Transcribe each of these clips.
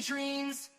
dreams.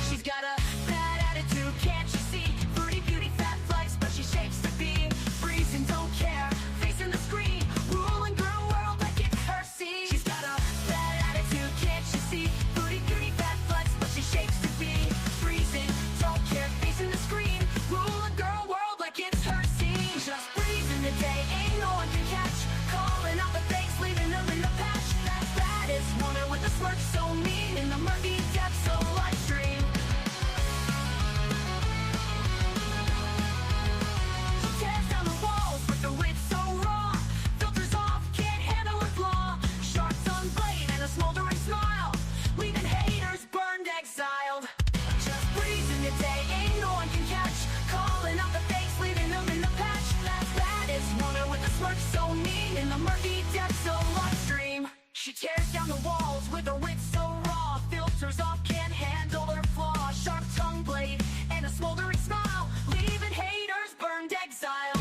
She's got a bad attitude, can't you see? Foodie beauty, fat flex, but she shapes to be freezing, don't care, facing the screen, ruling girl world like it's her scene. She's got a bad attitude, can't you see? Foodie beauty, fat flex, but she shapes to be freezing, don't care, facing the screen, ruling girl world like it's her scene. Just breezing the day, ain't no one can catch, calling out the fakes, leaving them in the patch. That baddest woman with a smirk so mean in the murky depths of live stream. She tears down the walls with the wit so raw, filters off, can't handle her flaw, sharp tongue blade and a smoldering smile, leaving haters burned, exiled. Just breezing the day, ain't no one can catch, calling out the fakes, leaving them in the patch. That baddest woman with a smirk so mean in the murky depths of live stream. She tears down the walls with her wit so raw, filters off, can't handle her flaw, sharp tongue blade and a smoldering smile, leaving haters burned, exiled.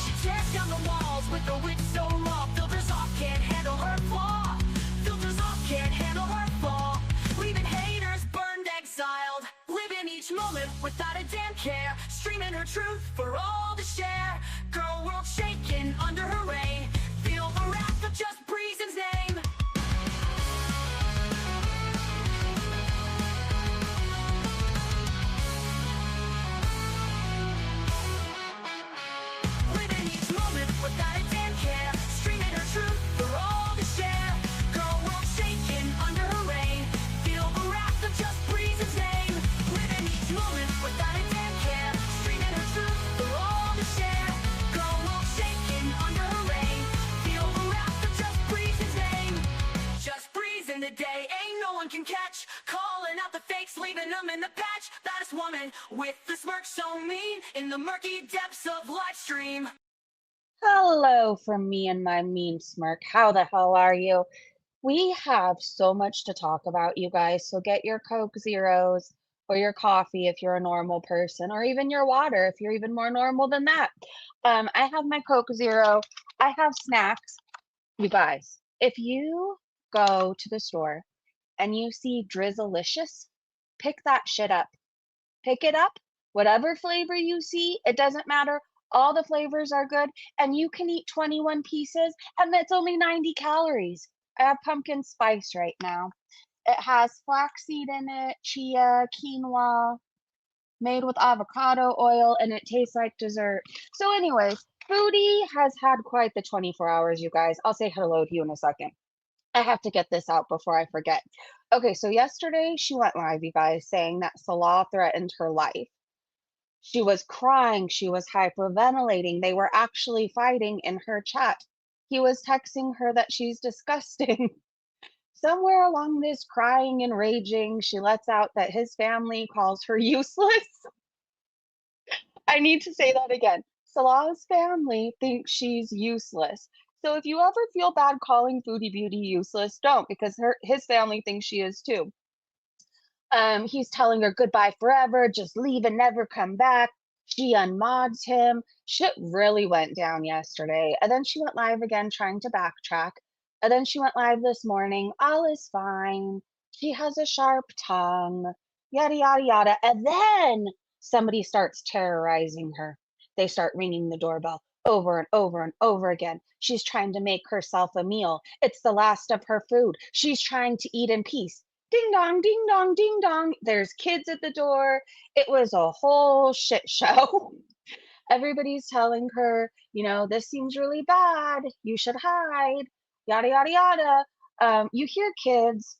She tears down the walls with her wit so raw, filters off, can't handle her flaw, filters off, can't handle her flaw, leaving haters burned, exiled. Living each moment without a damn care, streaming her truth for all to share. Girl world shaking under her reign, feel the wrath of just Breezen's name. Living each moment without a damn care, streaming her truth for all to share. Girl world shaking under her reign, feel the wrath of just Breezen's name. Living each moment without a damn care, streaming her truth for all to share. Girl world shaking under her reign, feel the wrath of just Breezen's name. Just breezing the day, ain't no one can catch, calling out the fakes, leaving them in the patch. Baddest woman with the smirk so mean in the murky depths of live stream. Hello from me and my mean smirk. How the hell are you? We have so much to talk about, you guys. So get your Coke Zeros or your coffee if you're a normal person, or even your water if you're even more normal than that. I have my Coke Zero. I have snacks. You guys, if you go to the store and you see Drizzleicious, pick that shit up. Pick it up, whatever flavor you see, it doesn't matter. All the flavors are good, and you can eat 21 pieces, and that's only 90 calories. I have pumpkin spice right now. It has flaxseed in it, chia, quinoa, made with avocado oil, and it tastes like dessert. So anyways, Foodie has had quite the 24 hours, you guys. I'll say hello to you in a second. I have to get this out before I forget. Okay, so yesterday she went live, you guys, saying that Salah threatened her life. She was crying, she was hyperventilating. They were actually fighting in her chat. He was texting her that she's disgusting. Somewhere along this crying and raging, she lets out that his family calls her useless. I need to say that again. Salah's family thinks she's useless. So if you ever feel bad calling Foodie Beauty useless, don't, because his family thinks she is too. He's telling her goodbye forever, just leave and never come back. She unmods him. Shit really went down yesterday. And then she went live again trying to backtrack. And then she went live this morning. All is fine. She has a sharp tongue. Yada, yada, yada. And then somebody starts terrorizing her. They start ringing the doorbell over and over and over again. She's trying to make herself a meal. It's the last of her food. She's trying to eat in peace. Ding dong, ding dong, ding dong. There's kids at the door. It was a whole shit show. Everybody's telling her, this seems really bad. You should hide. Yada, yada, yada. You hear kids.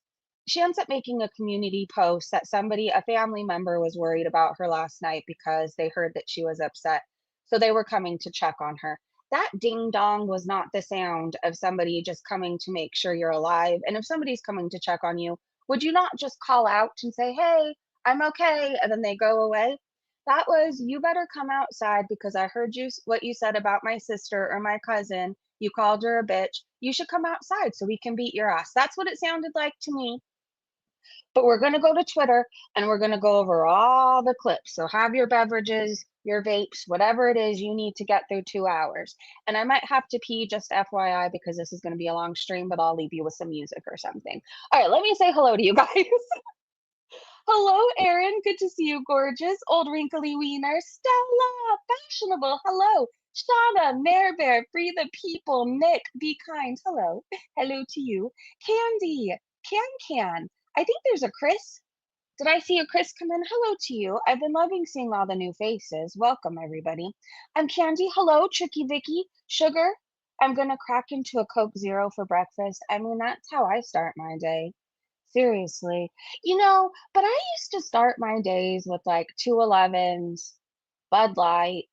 She ends up making a community post that a family member was worried about her last night because they heard that she was upset. So they were coming to check on her. That ding dong was not the sound of somebody just coming to make sure you're alive. And if somebody's coming to check on you, would you not just call out and say, hey, I'm okay, and then they go away? That was, "You better come outside because I heard what you said about my sister or my cousin. You called her a bitch. You should come outside so we can beat your ass." That's what it sounded like to me. But we're gonna go to Twitter and we're gonna go over all the clips. So have your beverages, your vapes, whatever it is you need to get through 2 hours. And I might have to pee, just FYI, because this is gonna be a long stream, but I'll leave you with some music or something. All right, let me say hello to you guys. Hello, Erin. Good to see you, gorgeous. Old wrinkly wiener. Stella, fashionable. Hello. Shauna, Mare Bear, free the people. Nick, be kind. Hello. Hello to you. Candy, Can. I think there's a Chris. Did I see a Chris come in? Hello to you. I've been loving seeing all the new faces. Welcome, everybody. I'm Candy. Hello, Tricky Vicky. Sugar. I'm gonna crack into a Coke Zero for breakfast. I mean, that's how I start my day. Seriously. But I used to start my days with like 211s, Bud Light,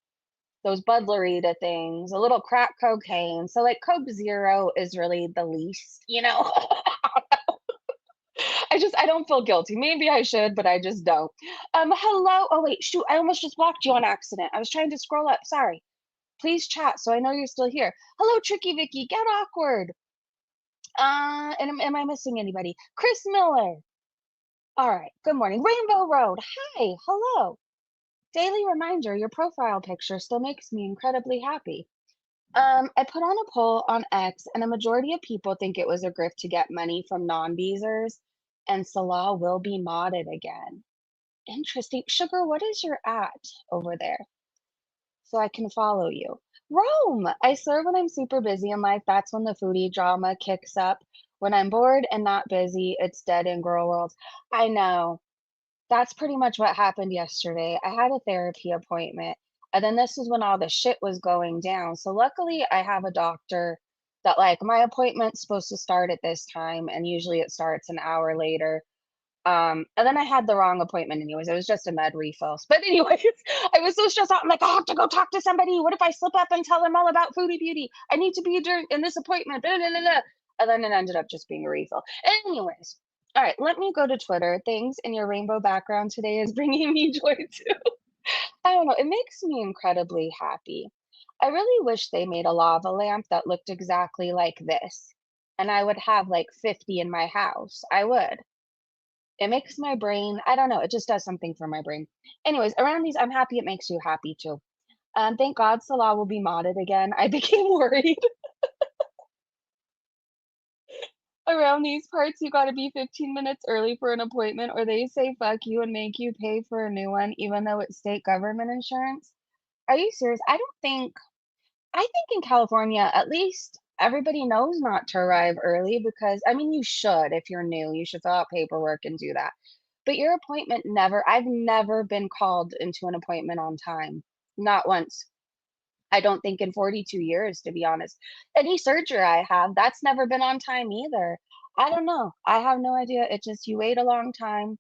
those Budlerita things, a little crack cocaine. So like Coke Zero is really the least. I don't feel guilty. Maybe I should, but I just don't. Hello. Oh wait, shoot, I almost just blocked you on accident. I was trying to scroll up. Sorry. Please chat so I know you're still here. Hello, Tricky Vicky. Get awkward. And am I missing anybody? Chris Miller. All right. Good morning. Rainbow Road. Hi. Hello. Daily reminder, your profile picture still makes me incredibly happy. I put on a poll on X, and a majority of people think it was a grift to get money from non-beezers, and Salah will be modded again. Interesting. Sugar, what is your at over there so I can follow you? Rome! I swear when I'm super busy in life, that's when the foodie drama kicks up. When I'm bored and not busy, it's dead in girl world. I know. That's pretty much what happened yesterday. I had a therapy appointment, and then this is when all the shit was going down. So luckily, I have a doctor that like my appointment's supposed to start at this time, and usually it starts an hour later. And then I had the wrong appointment anyways. It was just a med refills. But anyways, I was so stressed out. I'm like, I have to go talk to somebody. What if I slip up and tell them all about foodie beauty? I need to be in this appointment. Blah, blah, blah, blah. And then it ended up just being a refill. Anyways, all right, let me go to Twitter. Things in your rainbow background today is bringing me joy too. I don't know. It makes me incredibly happy. I really wish they made a lava lamp that looked exactly like this. And I would have like 50 in my house. I would. It makes my brain, I don't know, it just does something for my brain. Anyways, around these, I'm happy it makes you happy too. Thank God Salah will be modded again. I became worried. Around these parts, you gotta be 15 minutes early for an appointment, or they say fuck you and make you pay for a new one, even though it's state government insurance. Are you serious? I think in California, at least everybody knows not to arrive early because, I mean, you should if you're new, you should fill out paperwork and do that. But your appointment I've never been called into an appointment on time. Not once. I don't think in 42 years, to be honest. Any surgery I have, that's never been on time either. I don't know. I have no idea. It's just you wait a long time.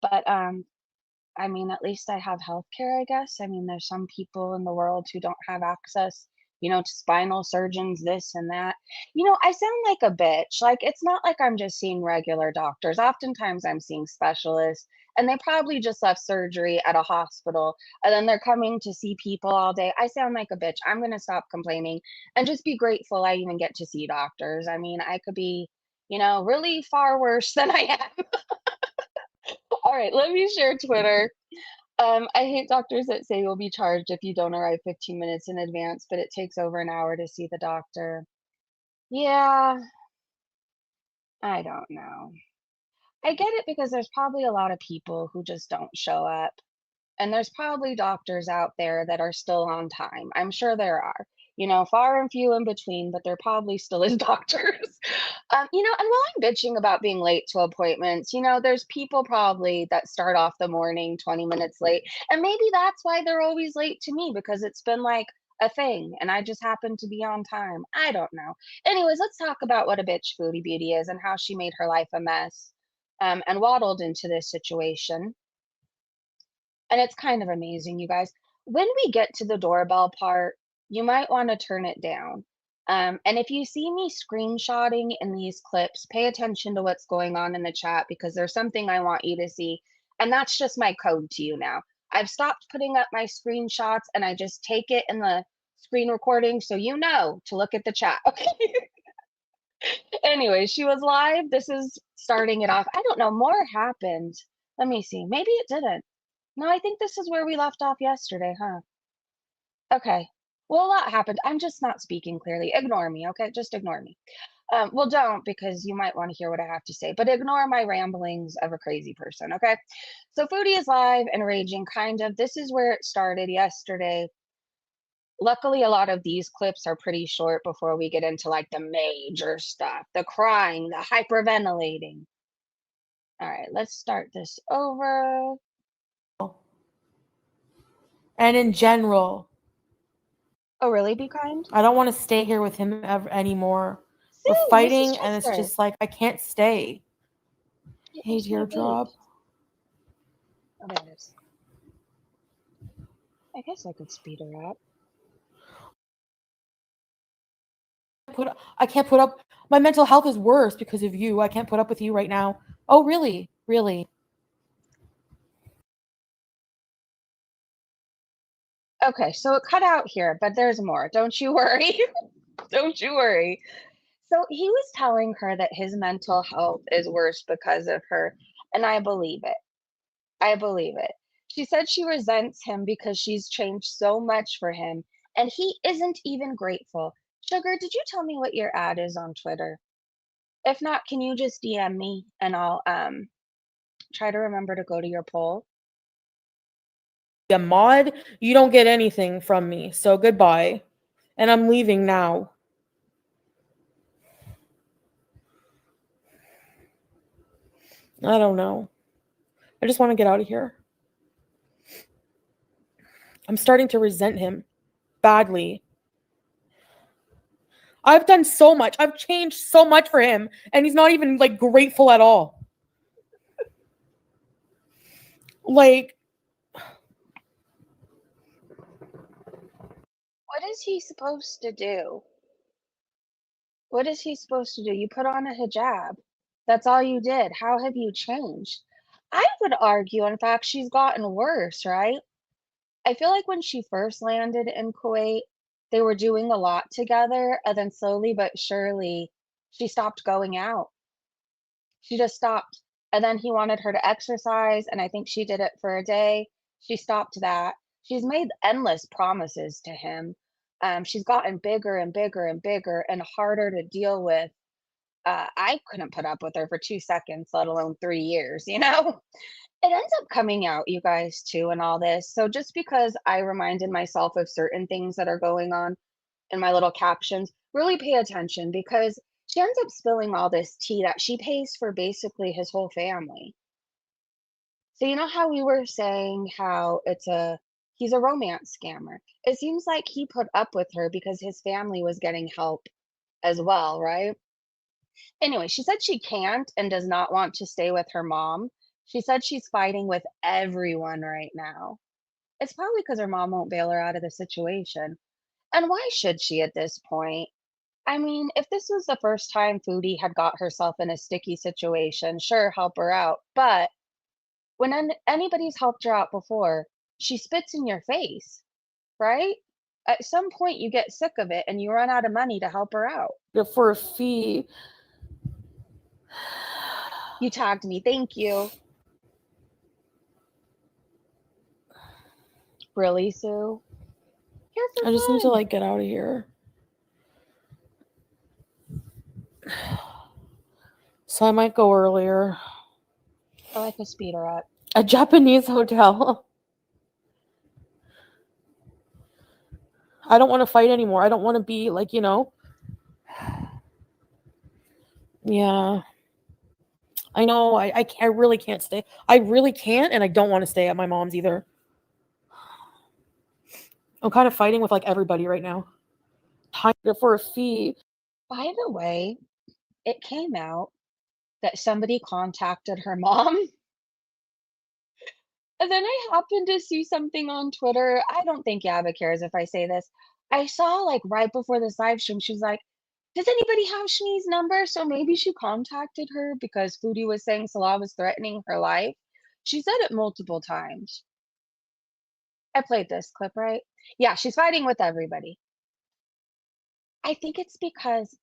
But I mean, at least I have healthcare, I guess. I mean, there's some people in the world who don't have access, to spinal surgeons, this and that. I sound like a bitch. Like, it's not like I'm just seeing regular doctors. Oftentimes, I'm seeing specialists, and they probably just left surgery at a hospital, and then they're coming to see people all day. I sound like a bitch. I'm going to stop complaining and just be grateful I even get to see doctors. I mean, I could be, really far worse than I am. All right, let me share Twitter. I hate doctors that say you'll be charged if you don't arrive 15 minutes in advance, but it takes over an hour to see the doctor. Yeah, I don't know. I get it because there's probably a lot of people who just don't show up. And there's probably doctors out there that are still on time. I'm sure there are, far and few in between, but there probably still is doctors. And while I'm bitching about being late to appointments, there's people probably that start off the morning 20 minutes late. And maybe that's why they're always late to me because it's been like a thing and I just happen to be on time. I don't know. Anyways, let's talk about what a bitch Foodie Beauty is and how she made her life a mess and waddled into this situation. And it's kind of amazing, you guys. When we get to the doorbell part, you might want to turn it down. And if you see me screenshotting in these clips, pay attention to what's going on in the chat because there's something I want you to see. And that's just my code to you now. I've stopped putting up my screenshots and I just take it in the screen recording so you know to look at the chat. Okay. Anyway, she was live. This is starting it off. I don't know. More happened. Let me see. Maybe it didn't. No, I think this is where we left off yesterday, huh? Okay. Well, a lot happened. I'm just not speaking clearly. Ignore me, okay? Just ignore me. Well, don't because you might want to hear what I have to say, but ignore my ramblings of a crazy person, okay? So, Foodie is live and raging, kind of. This is where it started yesterday. Luckily, a lot of these clips are pretty short before we get into like the major stuff, the crying, the hyperventilating. All right, let's start this over. And in general, Oh, really? Be kind? I don't want to stay here with him ever anymore. We're Sue, this is fighting, and it's Chester. just like I can't stay. Hey, Hey, there's no teardrop. date. Oh, there it is. I guess I could speed her up. I can't put up. My mental health is worse because of you. I can't put up with you right now. Oh, really? Really? Okay, so it cut out here, but there's more. Don't you worry. Don't you worry. So he was telling her that his mental health is worse because of her, and I believe it. I believe it. She said she resents him because she's changed so much for him, and he isn't even grateful. Sugar, did you tell me what your ad is on Twitter? If not, can you just DM me and I'll try to remember to go to your poll? A mod, you don't get anything from me. So goodbye. And I'm leaving now. I don't know. I just want to get out of here. I'm starting to resent him badly. I've done so much. I've changed so much for him, and he's not even like grateful at all. Like, What is he supposed to do? What is he supposed to do? You put on a hijab. That's all you did. How have you changed? I would argue, in fact, she's gotten worse, right? I feel like when she first landed in Kuwait, they were doing a lot together, and then slowly but surely, she stopped going out. She just stopped. And then he wanted her to exercise, and I think she did it for a day. She stopped that. She's made endless promises to him. She's gotten bigger and bigger and bigger and harder to deal with. I couldn't put up with her for 2 seconds, let alone 3 years, you know? It ends up coming out, you guys, too, and all this. So just because I reminded myself of certain things that are going on in my little captions, really pay attention because she ends up spilling all this tea that she pays for basically his whole family. So you know how we were saying how he's a romance scammer. It seems like he put up with her because his family was getting help as well, right? Anyway, she said she can't and does not want to stay with her mom. She said she's fighting with everyone right now. It's probably because her mom won't bail her out of the situation. And why should she at this point? I mean, if this was the first time Foodie had got herself in a sticky situation, sure, help her out. But when anybody's helped her out before, she spits in your face, right? At some point, you get sick of it and you run out of money to help her out. for a fee. You tagged me. Thank you. Really, Sue? Here for I just need to fun. like get out of here. So I might go earlier. Oh, I could speed her up. A Japanese hotel. I don't want to fight anymore. I don't want to be like, yeah. I know. I really can't stay. I really can't, and I don't want to stay at my mom's either. I'm kind of fighting with like everybody right now. Time for a fee. By the way, it came out that somebody contacted her mom. And then I happened to see something on Twitter. I don't think Yaba cares if I say this. I saw like right before this live stream, she was like, does anybody have Shani's number? So maybe she contacted her because Foodie was saying Salah was threatening her life. She said it multiple times. I played this clip, right? Yeah, she's fighting with everybody. I think it's because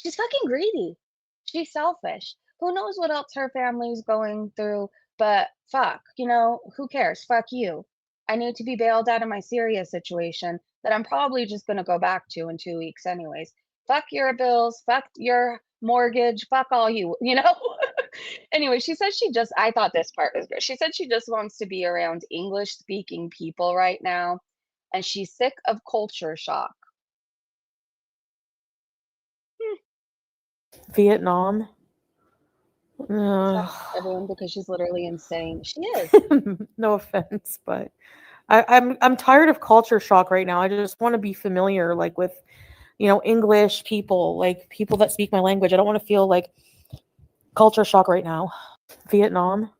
she's fucking greedy. She's selfish. Who knows what else her family's going through, but fuck, who cares? Fuck you. I need to be bailed out of my Syria situation that I'm probably just gonna go back to in 2 weeks anyways. Fuck your bills, fuck your mortgage, fuck all you? Anyway, she says I thought this part was good. She said she just wants to be around English speaking people right now, and she's sick of culture shock. Hmm. Vietnam. Shock Ugh. everyone because she's literally insane. She is. No offense, but I'm tired of culture shock right now. I just want to be familiar, like with English people, like people that speak my language. I don't want to feel like culture shock right now. Vietnam.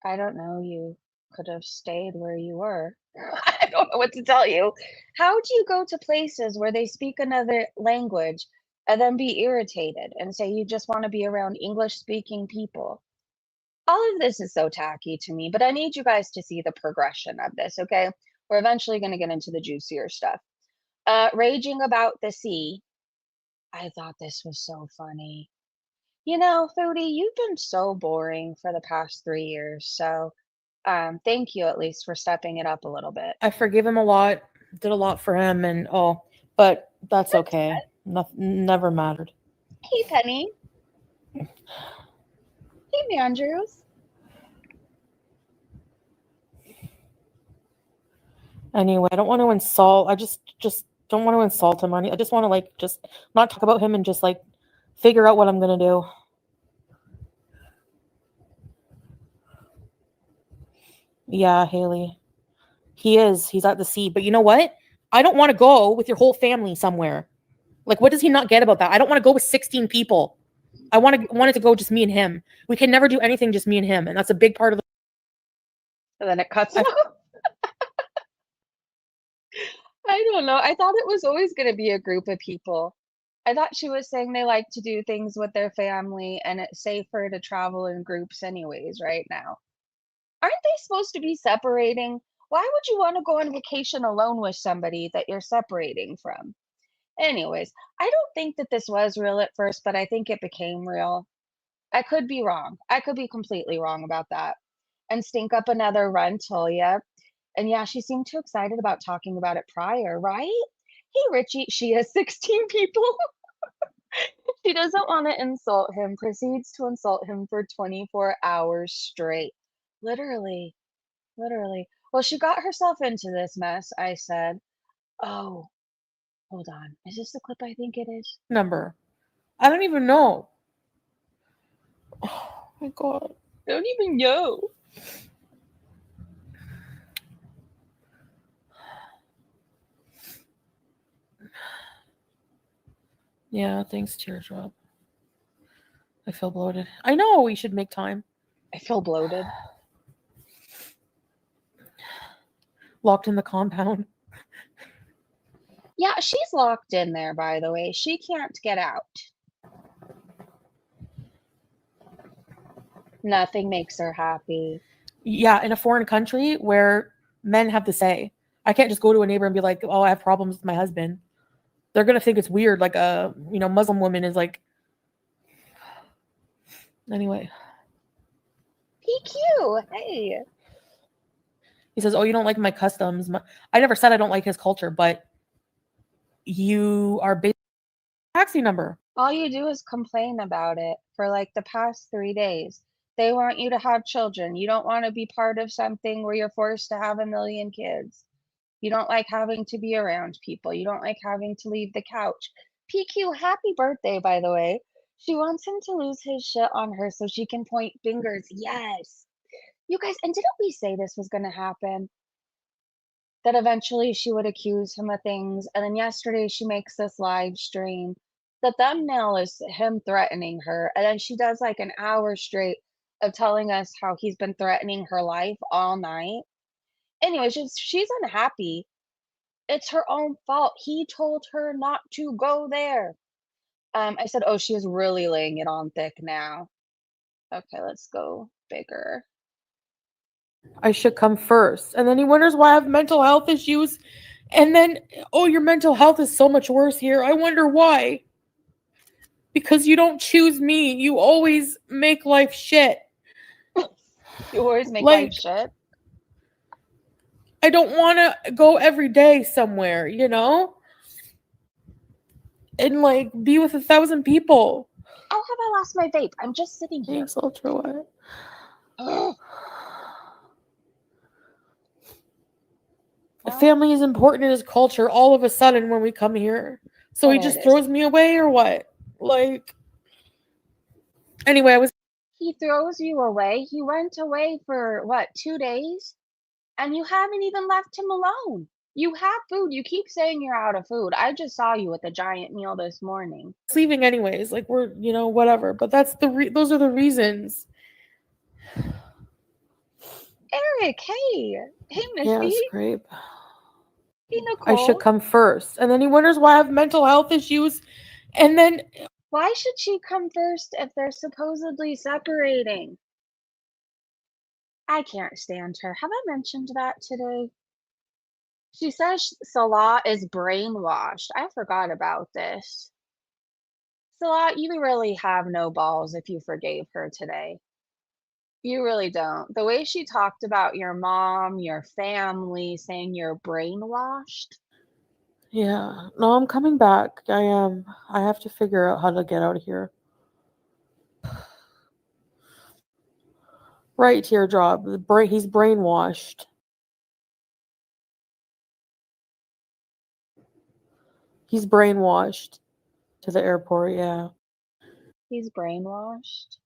I don't know, you could have stayed where you were. I don't know what to tell you. How do you go to places where they speak another language and then be irritated and say you just want to be around English speaking people? All of this is so tacky to me, but I need you guys to see the progression of this, okay? We're eventually going to get into the juicier stuff. Raging about the sea. I thought this was so funny. Foodie, you've been so boring for the past 3 years, so thank you at least for stepping it up a little bit. I forgive him a lot. Did a lot for him, and but that's That's okay. Never mattered. Hey, Penny. Hey, Andrews. Anyway, I don't want to insult. I just don't want to insult him. I just want to like just not talk about him and just like figure out what I'm gonna do. Yeah, Haley. He is. He's at the sea. But you know what? I don't want to go with your whole family somewhere. Like, what does he not get about that? I don't want to go with 16 people. I wanted to go just me and him. We can never do anything just me and him, and that's a big part of the. And then it cuts I, off. I don't know. I thought it was always going to be a group of people. I thought she was saying they like to do things with their family and it's safer to travel in groups anyways right now. Aren't they supposed to be separating? Why would you want to go on vacation alone with somebody that you're separating from? Anyways, I don't think that this was real at first, but I think it became real. I could be wrong. I could be completely wrong about that. And stink up another rental, yep. And yeah, she seemed too excited about talking about it prior, right? Hey, Richie, she has 16 people. She doesn't want to insult him, proceeds to insult him for 24 hours straight. Literally, literally. Well, she got herself into this mess, I said. Oh, hold on. Is this the clip I think it is? number. I don't even know. Oh my god. I don't even know. Yeah, thanks, teardrop. I feel bloated. I know we should make time. I feel bloated. Locked in the compound. Yeah, she's locked in there, by the way. She can't get out. Nothing makes her happy. Yeah, in a foreign country where men have to say. I can't just go to a neighbor and be like, "Oh, I have problems with my husband." They're gonna think it's weird. Like a Muslim woman is like. Anyway, PQ, hey. he says, "Oh, you don't like my customs." I never said I don't like his culture, but you are based taxi number. All you do is complain about it for like the past 3 days. They want you to have children. You don't want to be part of something where you're forced to have a million kids. You don't like having to be around people. You don't like having to leave the couch. PQ, happy birthday, by the way. She wants him to lose his shit on her so she can point fingers. Yes. You guys, and didn't we say this was going to happen? That eventually she would accuse him of things. And then yesterday she makes this live stream. The thumbnail is him threatening her. And then she does like an hour straight of telling us how he's been threatening her life all night. Anyway, she's unhappy. It's her own fault. He told her not to go there. I said, oh, she is really laying it on thick now. Okay, let's go bigger. I should come first. And then he wonders why I have mental health issues. And then, oh, your mental health is so much worse here. I wonder why. Because you don't choose me. You always make life shit. You always make life Like, shit. I don't want to go every day somewhere, you know? And like be with 1,000 people. Oh, have I lost my vape? I'm just sitting here. Thanks, Ultra White. Ugh. Family is important in his culture all of a sudden when we come here. So he There just it is. throws me away or what? Like, anyway, He throws you away. He went away for what, 2 days? And you haven't even left him alone. You have food. You keep saying you're out of food. I just saw you with a giant meal this morning. leaving anyways. Like, we're, you know, whatever. But that's those are the reasons. Eric, hey. Hey, Missy. Yeah, scrape. Hey, Nicole. I should come first. And then he wonders why I have mental health issues. And then Why should she come first if they're supposedly separating? I can't stand her. Have I mentioned that today? She says Salah is brainwashed. I forgot about this. Salah, you really have no balls if you forgave her today. You really don't. The way she talked about your mom, your family, saying you're brainwashed. yeah, no, I'm coming back. I am. I have to figure out how to get out of here. Right, teardrop. He's brainwashed. He's brainwashed to the airport. Yeah. He's brainwashed.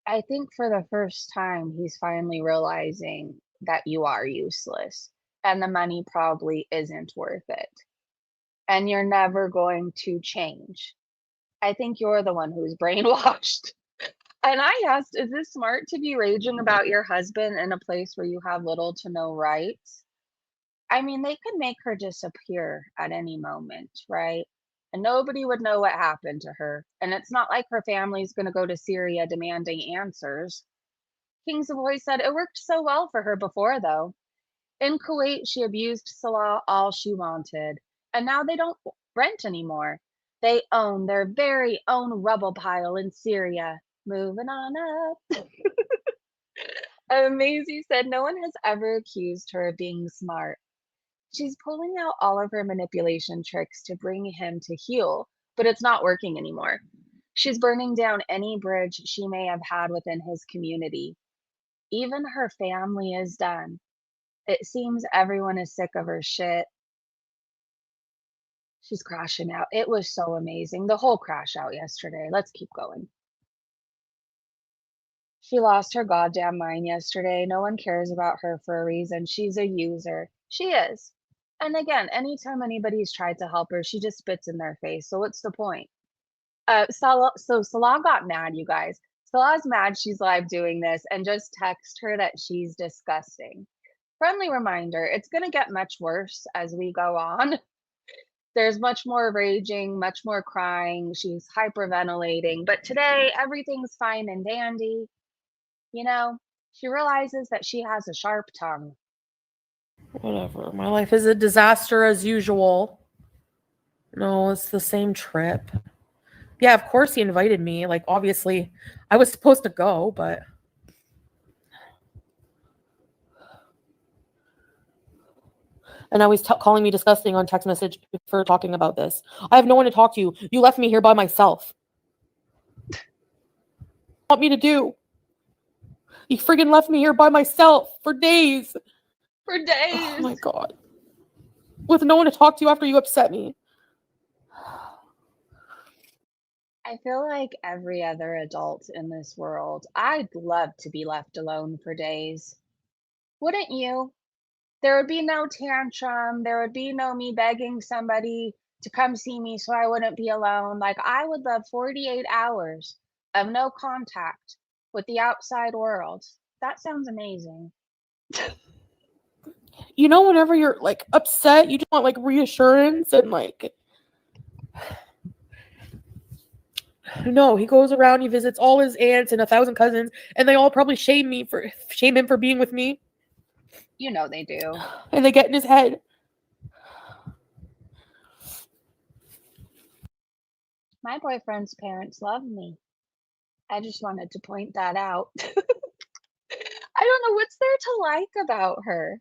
I think for the first time, he's finally realizing that you are useless and the money probably isn't worth it. And you're never going to change. I think you're the one who's brainwashed. And I asked, is this smart to be raging about your husband in a place where you have little to no rights? I mean, they could make her disappear at any moment, right? And nobody would know what happened to her. And it's not like her family's going to go to Syria demanding answers. Kings of Boys said it worked so well for her before, though. In Kuwait, she abused Salah all she wanted. And now they don't rent anymore. They own their very own rubble pile in Syria. Moving on up. Maisie said no one has ever accused her of being smart. She's pulling out all of her manipulation tricks to bring him to heel, but it's not working anymore. She's burning down any bridge she may have had within his community. Even her family is done. It seems everyone is sick of her shit. She's crashing out. It was so amazing. The whole crash out yesterday. Let's keep going. She lost her goddamn mind yesterday. No one cares about her for a reason. She's a user. She is. And again, anytime anybody's tried to help her, she just spits in their face. So what's the point? Salah got mad, you guys. Salah's mad she's live doing this and just text her that she's disgusting. Friendly reminder, it's going to get much worse as we go on. There's much more raging, much more crying. She's hyperventilating. But today, everything's fine and dandy. You know, she realizes that she has a sharp tongue. Whatever. My life is a disaster as usual. No, it's the same trip. Yeah, of course he invited me. Like, obviously, I was supposed to go, but... And now he's calling me disgusting on text message for talking about this. I have no one to talk to. You left me here by myself. What do you want me to do? You friggin' left me here by myself for days. For days. Oh my God. With no one to talk to after you upset me. I feel like every other adult in this world, I'd love to be left alone for days. Wouldn't you? There would be no tantrum. There would be no me begging somebody to come see me so I wouldn't be alone. Like, I would love 48 hours of no contact with the outside world. That sounds amazing. You know, whenever you're like upset, you just want like reassurance and like... No, he goes around, he visits all his aunts and 1,000 cousins, and they all probably shame him for being with me, You know they do. and they get in his head. My boyfriend's parents love me. I just wanted to point that out. I don't know what's there to like about her.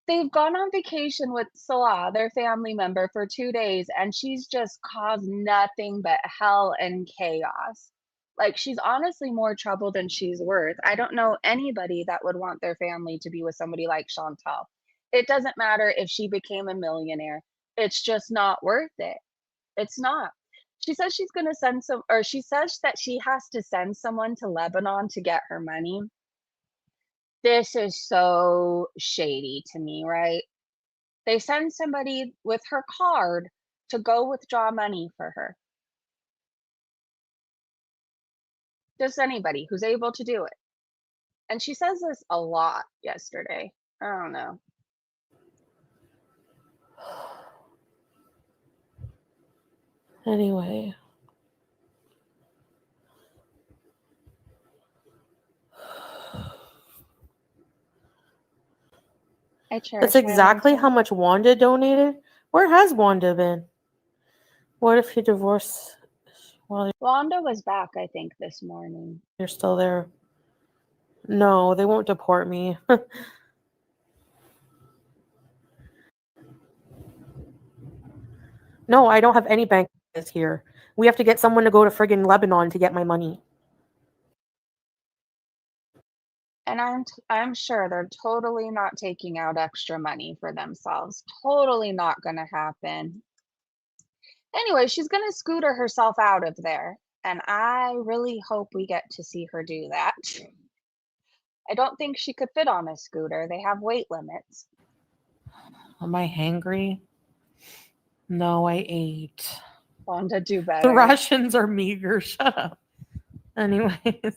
They've gone on vacation with Salah, their family member, for 2 days, and she's just caused nothing but hell and chaos. Like, she's honestly more trouble than she's worth. I don't know anybody that would want their family to be with somebody like Chantal. It doesn't matter if she became a millionaire. It's just not worth it. It's not. She says she's gonna send some, or she says that she has to send someone to Lebanon to get her money. This is so shady to me, right? They send somebody with her card to go withdraw money for her. Just anybody who's able to do it. And she says this a lot yesterday. I don't know. Anyway. I cherish That's my exactly life. how much Wanda donated. Where has Wanda been? What if you divorce while Wanda was back, I think, this morning. you're still there? No, they won't deport me. No, I don't have any bank accounts here. We have to get someone to go to friggin' Lebanon to get my money. And I'm sure they're totally not taking out extra money for themselves. Totally not gonna happen. Anyway, she's gonna scooter herself out of there. And I really hope we get to see her do that. I don't think she could fit on a scooter. They have weight limits. Am I hangry? No, I ate. Wanda, do The better. rations are meager. Shut up. Anyways.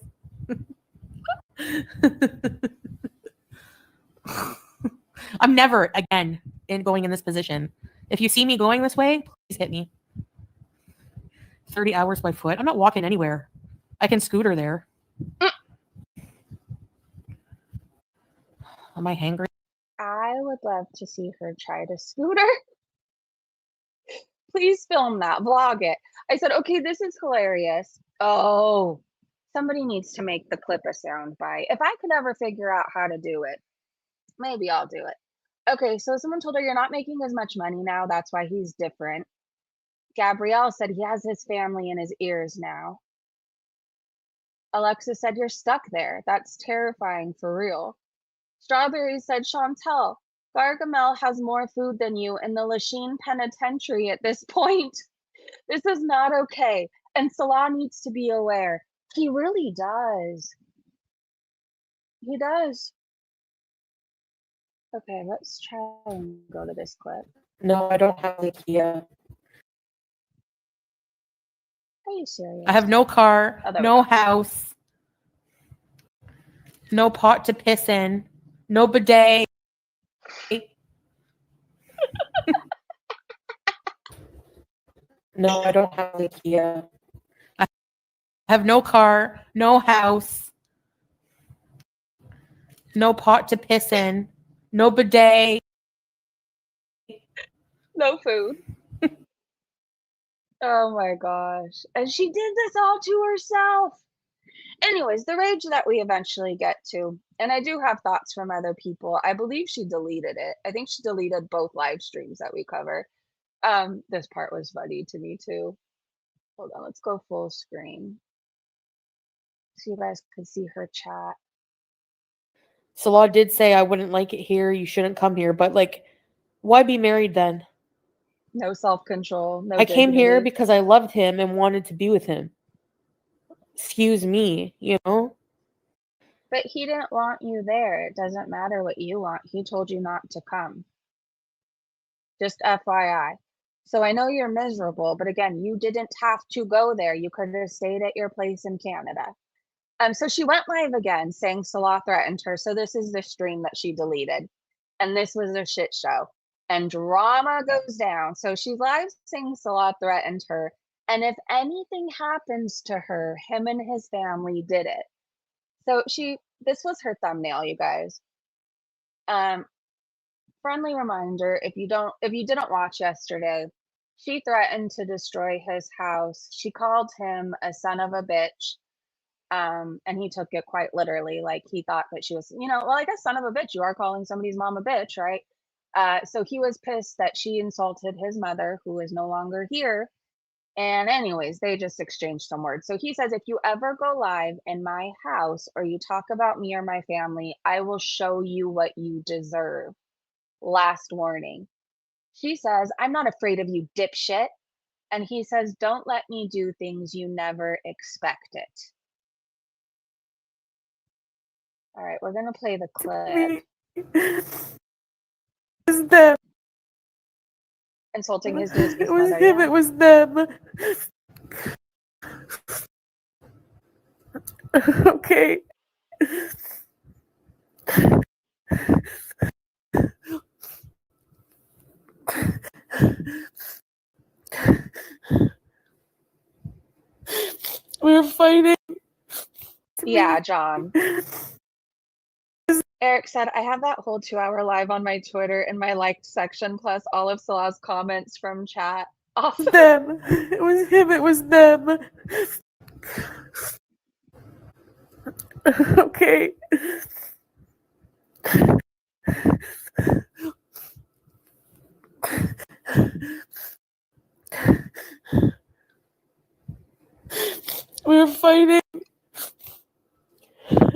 I'm never again going in this position. If you see me going this way, please hit me. 30 hours by foot. I'm not walking anywhere. I can scooter there. Am I hangry? I would love to see her try to scooter. Please film that, vlog it. I said, okay, this is hilarious. Oh, somebody needs to make the clip a sound bite. If I could ever figure out how to do it, maybe I'll do it. Okay, so someone told her you're not making as much money now. That's why he's different. Gabrielle said he has his family in his ears now. Alexa said you're stuck there. That's terrifying for real. Strawberry said, Chantal, Gargamel has more food than you in the Lachine Penitentiary at this point. This is not okay. And Salah needs to be aware. He really does. He does. Okay, let's try and go to this clip. No, I don't have IKEA. Are you serious? I have no car, Oh, there we no go. house, no pot to piss in, no bidet. No, I don't have IKEA. I have no car, no house, no pot to piss in, no bidet. No food. Oh my gosh. And she did this all to herself. Anyways, the rage that we eventually get to, and I do have thoughts from other people. I believe she deleted it. I think she deleted both live streams that we cover. This part was funny to me too. Hold on, let's go full screen so you guys can see her chat. Salah did say I wouldn't like it here. You shouldn't come here. But like, why be married then? No self-control, no I came here dignity. because I loved him and wanted to be with him. Excuse me, you know? But he didn't want you there. It doesn't matter what you want. He told you not to come. Just FYI. So I know you're miserable, but again, you didn't have to go there. You could have stayed at your place in Canada. So she went live again saying Salah threatened her. So this is the stream that she deleted. And this was a shit show. And drama goes down. So she's live saying Salah threatened her. And if anything happens to her, him and his family did it. So this was her thumbnail, you guys. Um, Friendly reminder, if you didn't watch yesterday, she threatened to destroy his house. She called him a son of a bitch. And he took it quite literally, like he thought that she was, well, I guess son of a bitch, you are calling somebody's mom a bitch, right? So he was pissed that she insulted his mother, who is no longer here. And anyways, they just exchanged some words. So he says, if you ever go live in my house or you talk about me or my family, I will show you what you deserve. Last warning. She says, I'm not afraid of you, dipshit. And he says, don't let me do things you never expected. All right, we're going to play the clip. It was them. Insulting his It deceased was mother. him. Yeah. It was them. Okay. We were fighting. Yeah, John. Eric said, I have that whole 2-hour live on my Twitter in my liked section, plus all of Salah's comments from chat. Awesome. Them. It was him. It was them. Okay. We were fighting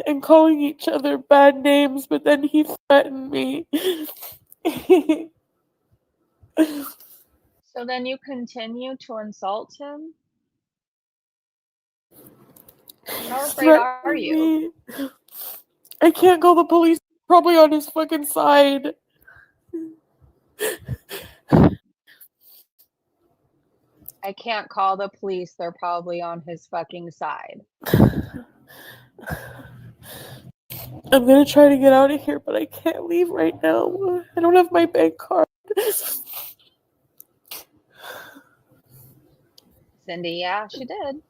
and calling each other bad names, but then he threatened me. So then you continue to insult him? How afraid are you? Me. I can't call the police. Probably on his fucking side. I can't call the police. They're probably on his fucking side. I'm gonna try to get out of here, but I can't leave right now. I don't have my bank card. Cindy, yeah, she did.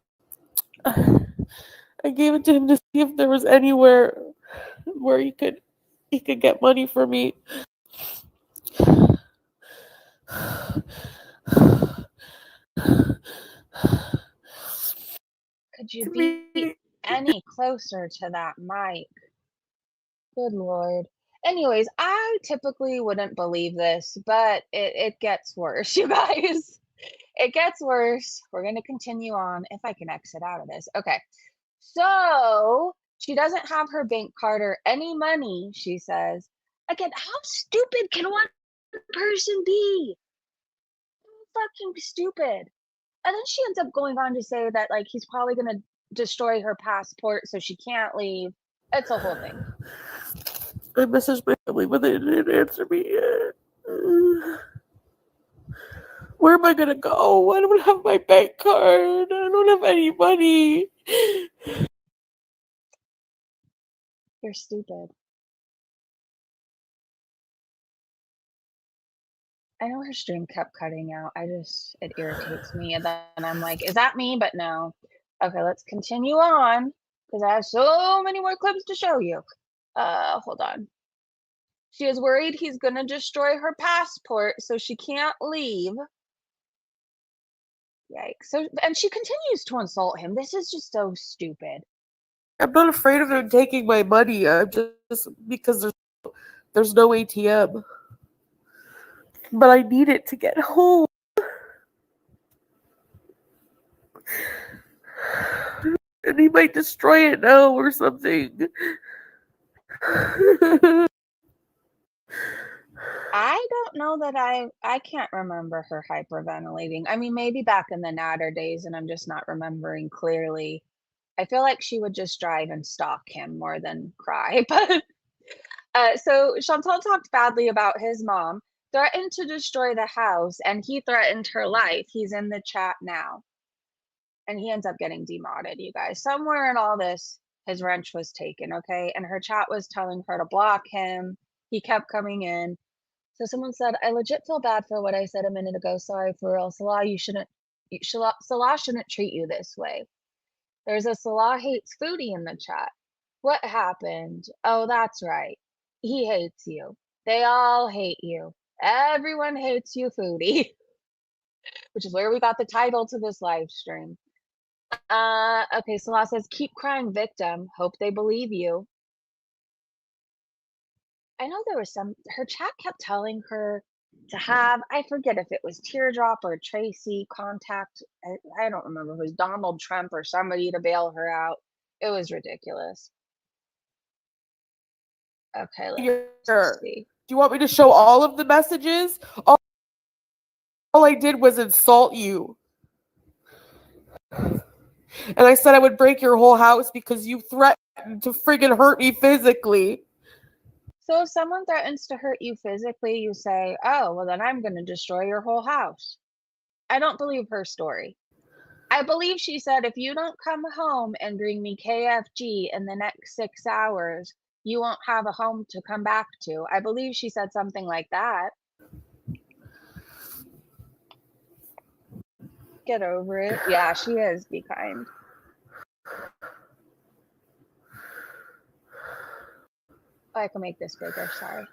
I gave it to him to see if there was anywhere where he could get money for me. Could you be any closer to that mic? Good Lord. Anyways, I typically wouldn't believe this, but it gets worse, you guys. It gets worse. We're going to continue on if I can exit out of this. Okay. So she doesn't have her bank card or any money, she says. Again, how stupid can one person be? Fucking stupid. And then she ends up going on to say that like he's probably going to destroy her passport so she can't leave. It's a whole thing. I messaged my family, but they didn't answer me yet. Where am I gonna go? I don't have my bank card. I don't have any money. You're stupid. I know her stream kept cutting out. It irritates me. And then I'm like, is that me? But no. Okay, let's continue on because I have so many more clips to show you. Hold on. She is worried he's going to destroy her passport so she can't leave. Yikes. So, and she continues to insult him. This is just so stupid. I'm not afraid of them taking my money. I'm just because there's no ATM. But I need it to get home. And he might destroy it now or something. I don't know that I can't remember her hyperventilating. I mean, maybe back in the Natter days, and I'm just not remembering clearly. I feel like she would just drive and stalk him more than cry. But so Chantal talked badly about his mom, threatened to destroy the house, and he threatened her life. He's in the chat now. And he ends up getting demodded, you guys. Somewhere in all this, his wrench was taken, okay? And her chat was telling her to block him. He kept coming in. So someone said, I legit feel bad for what I said a minute ago. Sorry for real. Salah, you shouldn't Salah shouldn't treat you this way. There's a Salah hates foodie in the chat. What happened? Oh, that's right. He hates you. They all hate you. Everyone hates you, foodie, which is where we got the title to this live stream. Okay, Salah says, keep crying victim. Hope they believe you. I know there was her chat kept telling her to have, I forget if it was Teardrop or Tracy contact, I don't remember if it was Donald Trump or somebody to bail her out. It was ridiculous. Okay, let's see. Do you want me to show all of the messages? All I did was insult you. And I said I would break your whole house because you threatened to friggin' hurt me physically. So if someone threatens to hurt you physically, you say, oh, well, then I'm going to destroy your whole house. I don't believe her story. I believe she said, if you don't come home and bring me KFG in the next 6 hours, you won't have a home to come back to. I believe she said something like that. Get over it. Yeah, she is. Be kind. Oh, I can make this bigger. Sorry.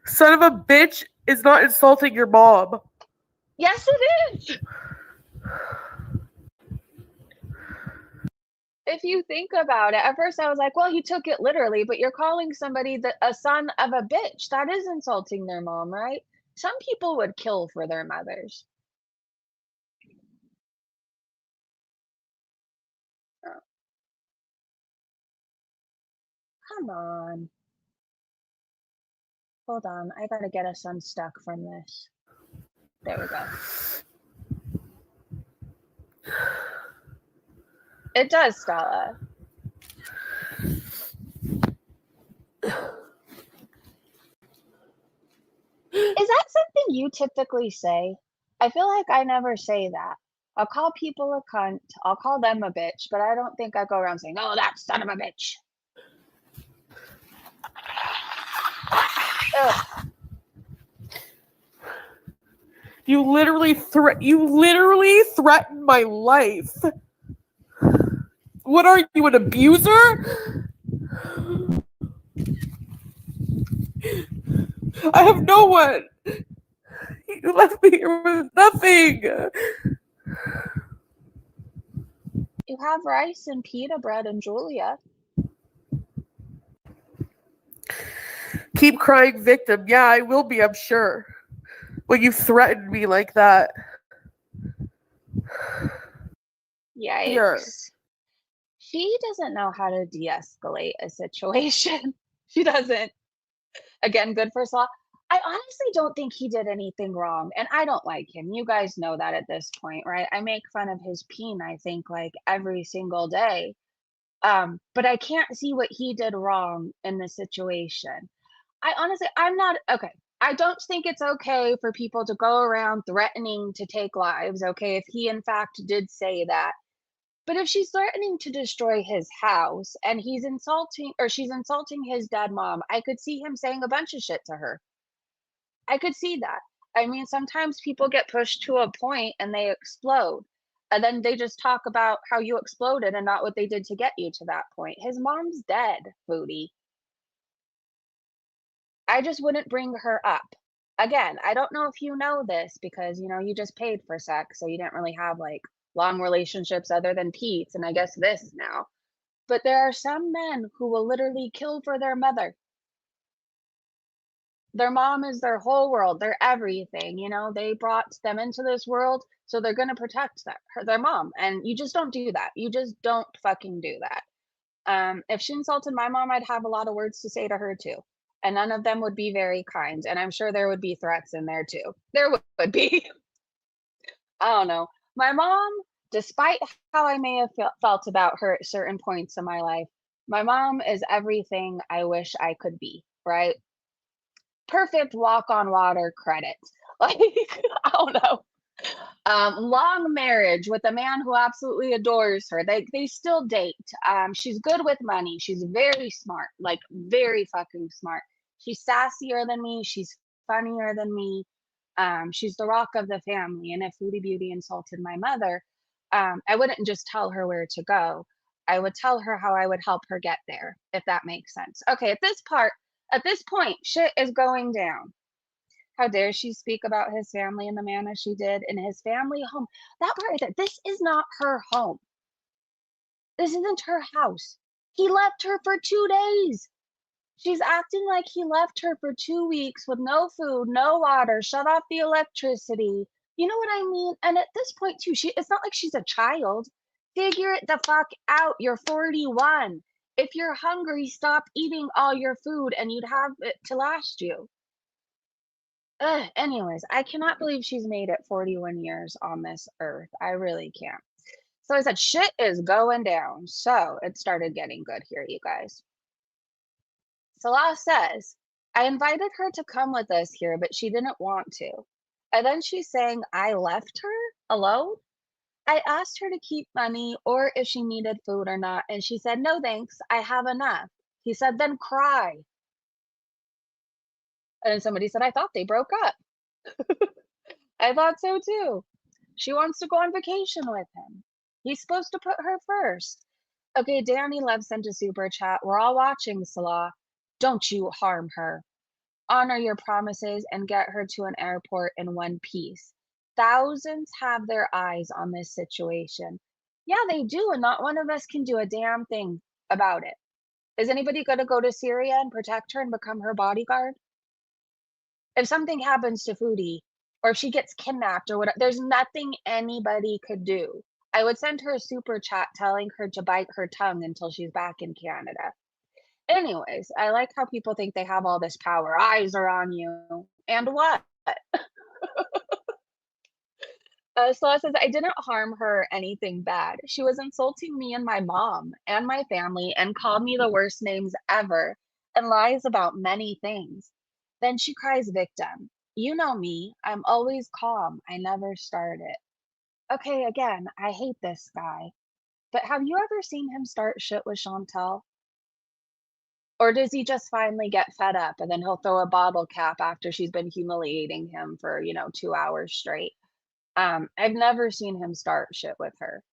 Son of a bitch is not insulting your mom. Yes, it is. If you think about it, at first I was like, well, he took it literally, but you're calling somebody a son of a bitch. That is insulting their mom, right? Some people would kill for their mothers. Oh. Come on. Hold on. I gotta get us unstuck from this. There we go. It does, Stella. Is that something you typically say? I feel like I never say that. I'll call people a cunt. I'll call them a bitch, but I don't think I go around saying, oh, that son of a bitch. Ugh. You literally threatened my life. What are you, an abuser? I have no one. You left me here with nothing. You have rice and pita bread and Julia. Keep crying victim. Yeah, I will be, I'm sure. When you threatened me like that. Yikes. Here. She doesn't know how to de-escalate a situation. She doesn't. Again, good for Salah. I honestly don't think he did anything wrong, and I don't like him. You guys know that at this point, right? I make fun of his peen, I think, like every single day. But I can't see what he did wrong in the situation. I'm not okay. I don't think it's okay for people to go around threatening to take lives, okay, if he in fact did say that. But if she's threatening to destroy his house and she's insulting his dead mom, I could see him saying a bunch of shit to her. I could see that. I mean, sometimes people get pushed to a point and they explode. And then they just talk about how you exploded and not what they did to get you to that point. His mom's dead, Foodie. I just wouldn't bring her up. Again, I don't know if you know this because, you just paid for sex, so you didn't really have like long relationships other than Pete's, and I guess this now. But there are some men who will literally kill for their mother. Their mom is their whole world, their everything. They brought them into this world, so they're going to protect their mom. And you just don't do that. You just don't fucking do that. If she insulted my mom, I'd have a lot of words to say to her too. And none of them would be very kind. And I'm sure there would be threats in there too. There would be. I don't know. My mom, despite how I may have felt about her at certain points in my life, my mom is everything I wish I could be, right? Perfect walk on water credit. Like, I don't know. Long marriage with a man who absolutely adores her. They still date. She's good with money. She's very smart, like very fucking smart. She's sassier than me. She's funnier than me. She's the rock of the family. And if Foodie Beauty insulted my mother, I wouldn't just tell her where to go. I would tell her how I would help her get there, if that makes sense. Okay, at this point, shit is going down. How dare she speak about his family in the manner she did in his family home? That part right there, this is not her home. This isn't her house. He left her for 2 days. She's acting like he left her for 2 weeks with no food, no water, shut off the electricity. You know what I mean? And at this point too, it's not like she's a child. Figure it the fuck out. You're 41. If you're hungry, stop eating all your food and you'd have it to last you. Anyways, I cannot believe she's made it 41 years on this earth. I really can't. So I said, shit is going down. So it started getting good here, you guys. Salah says, I invited her to come with us here, but she didn't want to. And then she's saying, I left her alone? I asked her to keep money or if she needed food or not. And she said, no, thanks. I have enough. He said, then cry. And then somebody said, I thought they broke up. I thought so too. She wants to go on vacation with him. He's supposed to put her first. Okay, Danny Love sent a super chat. We're all watching, Salah. Don't you harm her. Honor your promises and get her to an airport in one piece. Thousands have their eyes on this situation. Yeah, they do, and not one of us can do a damn thing about it. Is anybody going to go to Syria and protect her and become her bodyguard? If something happens to Foodie, or if she gets kidnapped or whatever, there's nothing anybody could do. I would send her a super chat telling her to bite her tongue until she's back in Canada. Anyways, I like how people think they have all this power. Eyes are on you. And what? Sloa says, I didn't harm her anything bad. She was insulting me and my mom and my family and called me the worst names ever and lies about many things. Then she cries victim. You know me. I'm always calm. I never start it. Okay, again, I hate this guy. But have you ever seen him start shit with Chantal? Or does he just finally get fed up and then he'll throw a bottle cap after she's been humiliating him for, 2 hours straight? I've never seen him start shit with her.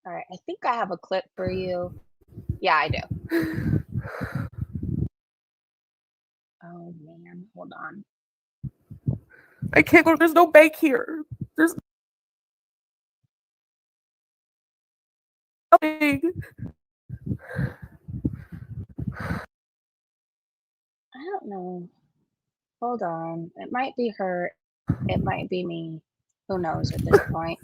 All right, I think I have a clip for you. Yeah, I do. Oh man, hold on. I can't go. There's no bank here. There's nothing. I don't know. Hold on. It might be her. It might be me. Who knows at this point?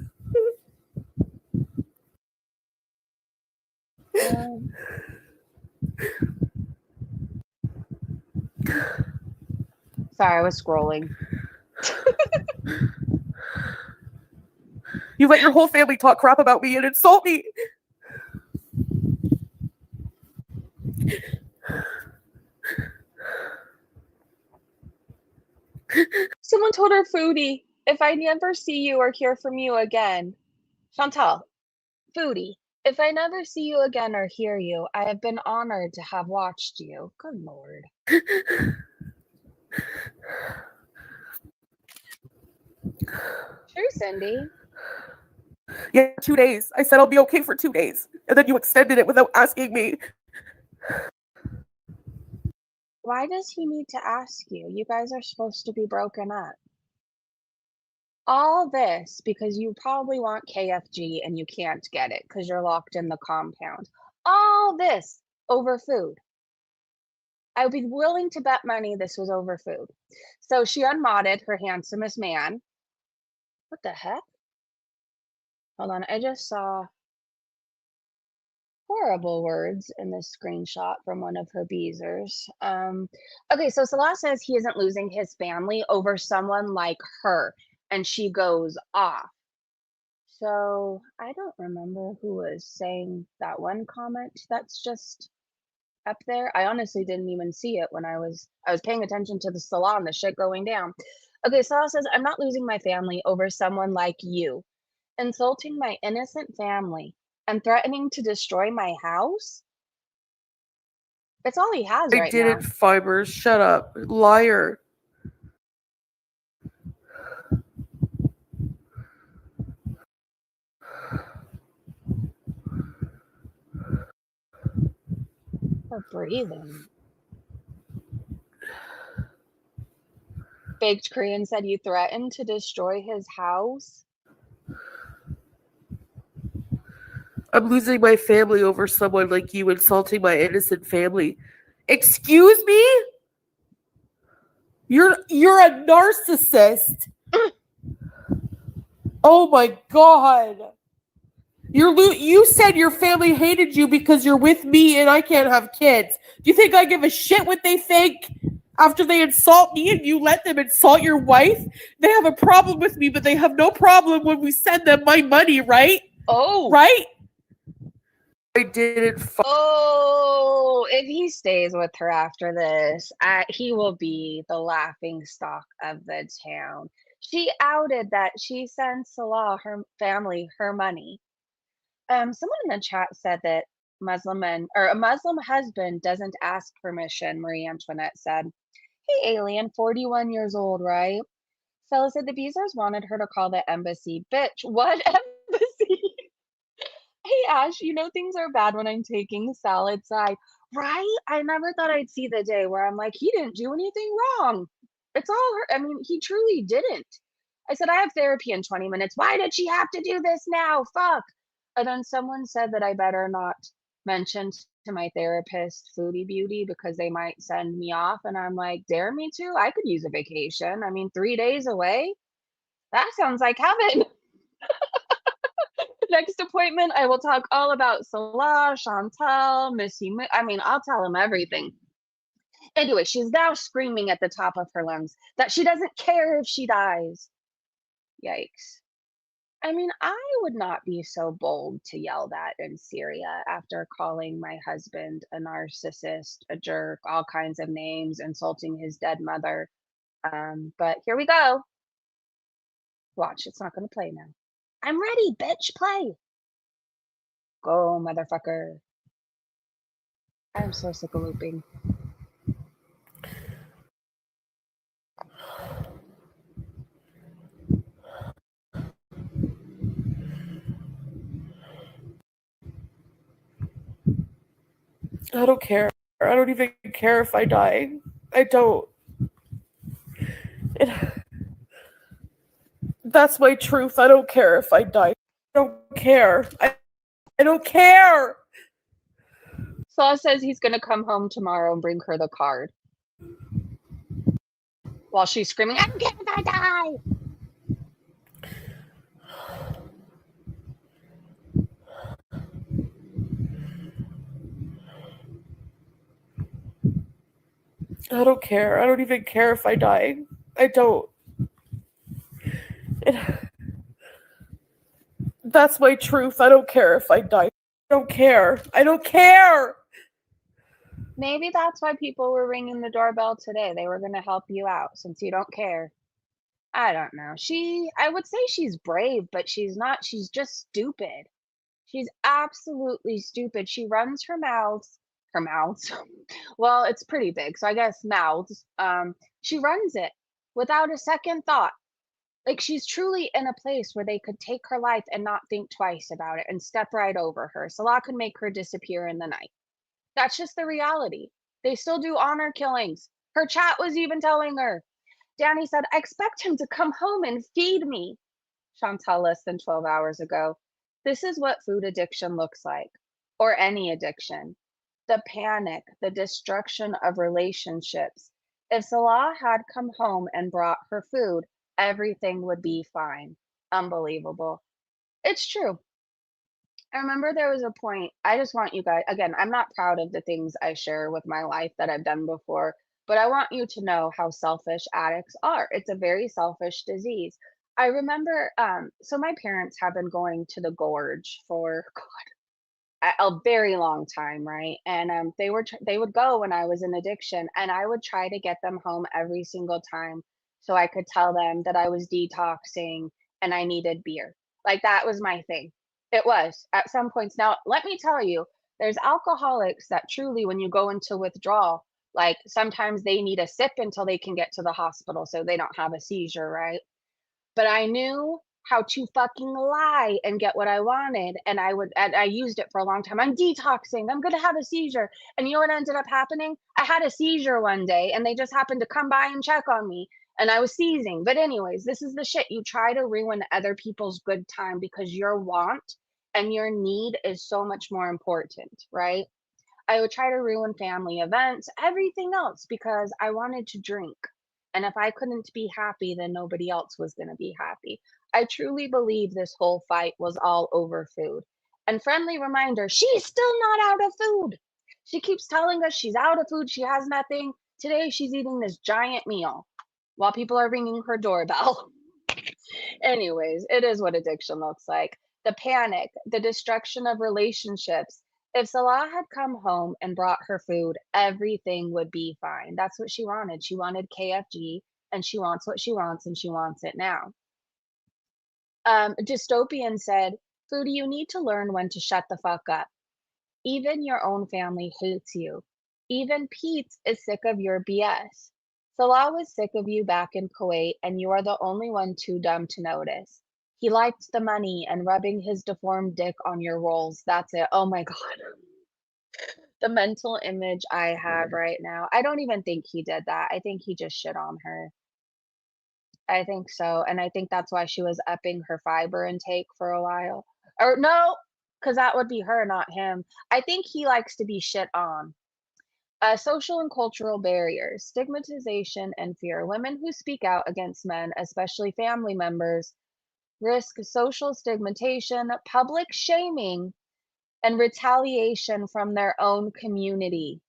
Sorry, I was scrolling. You let your whole family talk crap about me and insult me. Someone told her, Foodie, if I never see you or hear from you again, Chantal, Foodie, if I never see you again or hear you, I have been honored to have watched you. Good Lord. True, Cindy. Yeah, 2 days. I said I'll be okay for 2 days. And then you extended it without asking me. Why does he need to ask you? You guys are supposed to be broken up. All this because you probably want KFG and you can't get it because you're locked in the compound. All this over food. I would be willing to bet money this was over food. So she unmodded her handsomest man. What the heck? Hold on, I just saw horrible words in this screenshot from one of her beezers. Okay, so Salah says he isn't losing his family over someone like her, and she goes off. So I don't remember who was saying that one comment that's just up there. I honestly didn't even see it when I was paying attention to the Salah and the shit going down. Okay, Salah says, I'm not losing my family over someone like you. Insulting my innocent family and threatening to destroy my house? It's all he has I right didn't, now. Fibers. Shut up. Liar. Her breathing. Baked Korean said you threatened to destroy his house. I'm losing my family over someone like you insulting my innocent family. Excuse me? You're a narcissist. Oh my god. You said your family hated you because you're with me and I can't have kids. Do you think I give a shit what they think? After they insult me and you let them insult your wife, they have a problem with me, but they have no problem when we send them my money, right? Oh, Right? I didn't. oh, if he stays with her after this, he will be the laughing stock of the town. She outed that she sends Salah, her family, her money. Someone in the chat said that Muslim men or a Muslim husband doesn't ask permission, Marie Antoinette said. Hey, alien, 41 years old, right? Stella said the Bezos wanted her to call the embassy. Bitch, what embassy? Hey, Ash, you know things are bad when I'm taking salad side, right? I never thought I'd see the day where I'm like, he didn't do anything wrong. It's all her. I mean, he truly didn't. I said, I have therapy in 20 minutes. Why did she have to do this now? Fuck. And then someone said that I better not mention to my therapist Foodie Beauty because they might send me off. And I'm like, dare me to? I could use a vacation. I mean, 3 days away? That sounds like heaven. Next appointment, I will talk all about Salah, Chantal, I mean, I'll tell him everything. Anyway, she's now screaming at the top of her lungs that she doesn't care if she dies. Yikes. I mean, I would not be so bold to yell that in Syria after calling my husband a narcissist, a jerk, all kinds of names, insulting his dead mother. But here we go. Watch, it's not going to play now. I'm ready, bitch, play. Go, motherfucker. I'm so sick of looping. I don't care. I don't even care if I die. I don't. It, that's my truth. I don't care if I die. I don't care. I don't care. Saw says he's going to come home tomorrow and bring her the card. While she's screaming, I'm gonna die! I don't care. I don't even care if I die. I don't. It, that's my truth. I don't care if I die. I don't care. I don't care. Maybe that's why people were ringing the doorbell today. They were going to help you out since you don't care. I don't know. I would say she's brave, but she's not. She's just stupid. She's absolutely stupid. She runs her mouths. Well, it's pretty big, so I guess mouths. She runs it without a second thought. Like she's truly in a place where they could take her life and not think twice about it and step right over her. Salah could make her disappear in the night. That's just the reality. They still do honor killings. Her chat was even telling her. Danny said, I expect him to come home and feed me. Chantal less than 12 hours ago. This is what food addiction looks like, or any addiction. The panic, the destruction of relationships. If Salah had come home and brought her food, everything would be fine. Unbelievable. It's true. I remember there was a point, I just want you guys, again, I'm not proud of the things I share with my life that I've done before, but I want you to know how selfish addicts are. It's a very selfish disease. I remember, so my parents have been going to the gorge for a very long time, right? And they would go when I was in addiction, and I would try to get them home every single time so I could tell them that I was detoxing and I needed beer. Like that was my thing. It was at some points. Now, let me tell you, there's alcoholics that truly, when you go into withdrawal, like sometimes they need a sip until they can get to the hospital so they don't have a seizure, right? But I knew how to fucking lie and get what I wanted, and I used it for a long time. I'm detoxing. I'm gonna have a seizure. And you know what ended up happening? I had a seizure one day and they just happened to come by and check on me and I was seizing. But anyways, this is the shit. You try to ruin other people's good time because your want and your need is so much more important, right? I would try to ruin family events, everything else, because I wanted to drink. And if I couldn't be happy, then nobody else was going to be happy. I truly believe this whole fight was all over food. And friendly reminder, she's still not out of food. She keeps telling us she's out of food, she has nothing. Today, she's eating this giant meal while people are ringing her doorbell. Anyways, it is what addiction looks like. The panic, the destruction of relationships. If Salah had come home and brought her food, everything would be fine. That's what she wanted. She wanted KFG and she wants what she wants and she wants it now. Dystopian said, Foodie, you need to learn when to shut the fuck up. Even your own family hates you. Even Pete is sick of your BS. Salah was sick of you back in Kuwait, and you are the only one too dumb to notice. He liked the money and rubbing his deformed dick on your rolls. That's it. Oh my God. The mental image I have right now. I don't even think he did that. I think he just shit on her. I think so. And I think that's why she was upping her fiber intake for a while. Or no, because that would be her, not him. I think he likes to be shit on. Social and cultural barriers, stigmatization, and fear. Women who speak out against men, especially family members, risk social stigmatization, public shaming, and retaliation from their own community.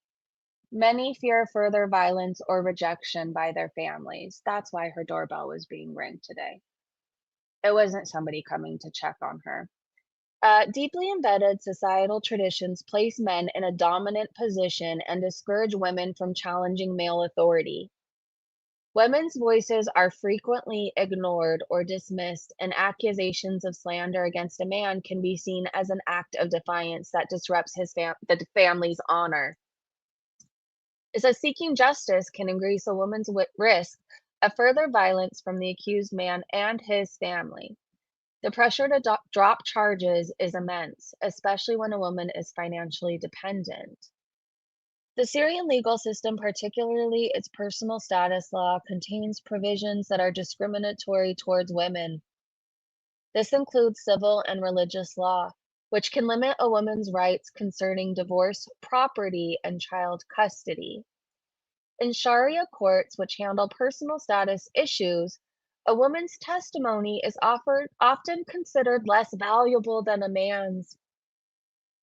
Many fear further violence or rejection by their families. That's why her doorbell was being ringed today. It wasn't somebody coming to check on her. Deeply embedded societal traditions place men in a dominant position and discourage women from challenging male authority. Women's voices are frequently ignored or dismissed, and accusations of slander against a man can be seen as an act of defiance that disrupts the family's honor. It says seeking justice can increase a woman's risk of further violence from the accused man and his family. The pressure to drop charges is immense, especially when a woman is financially dependent. The Syrian legal system, particularly its personal status law, contains provisions that are discriminatory towards women. This includes civil and religious law, which can limit a woman's rights concerning divorce, property, and child custody. In Sharia courts, which handle personal status issues, a woman's testimony is often considered less valuable than a man's.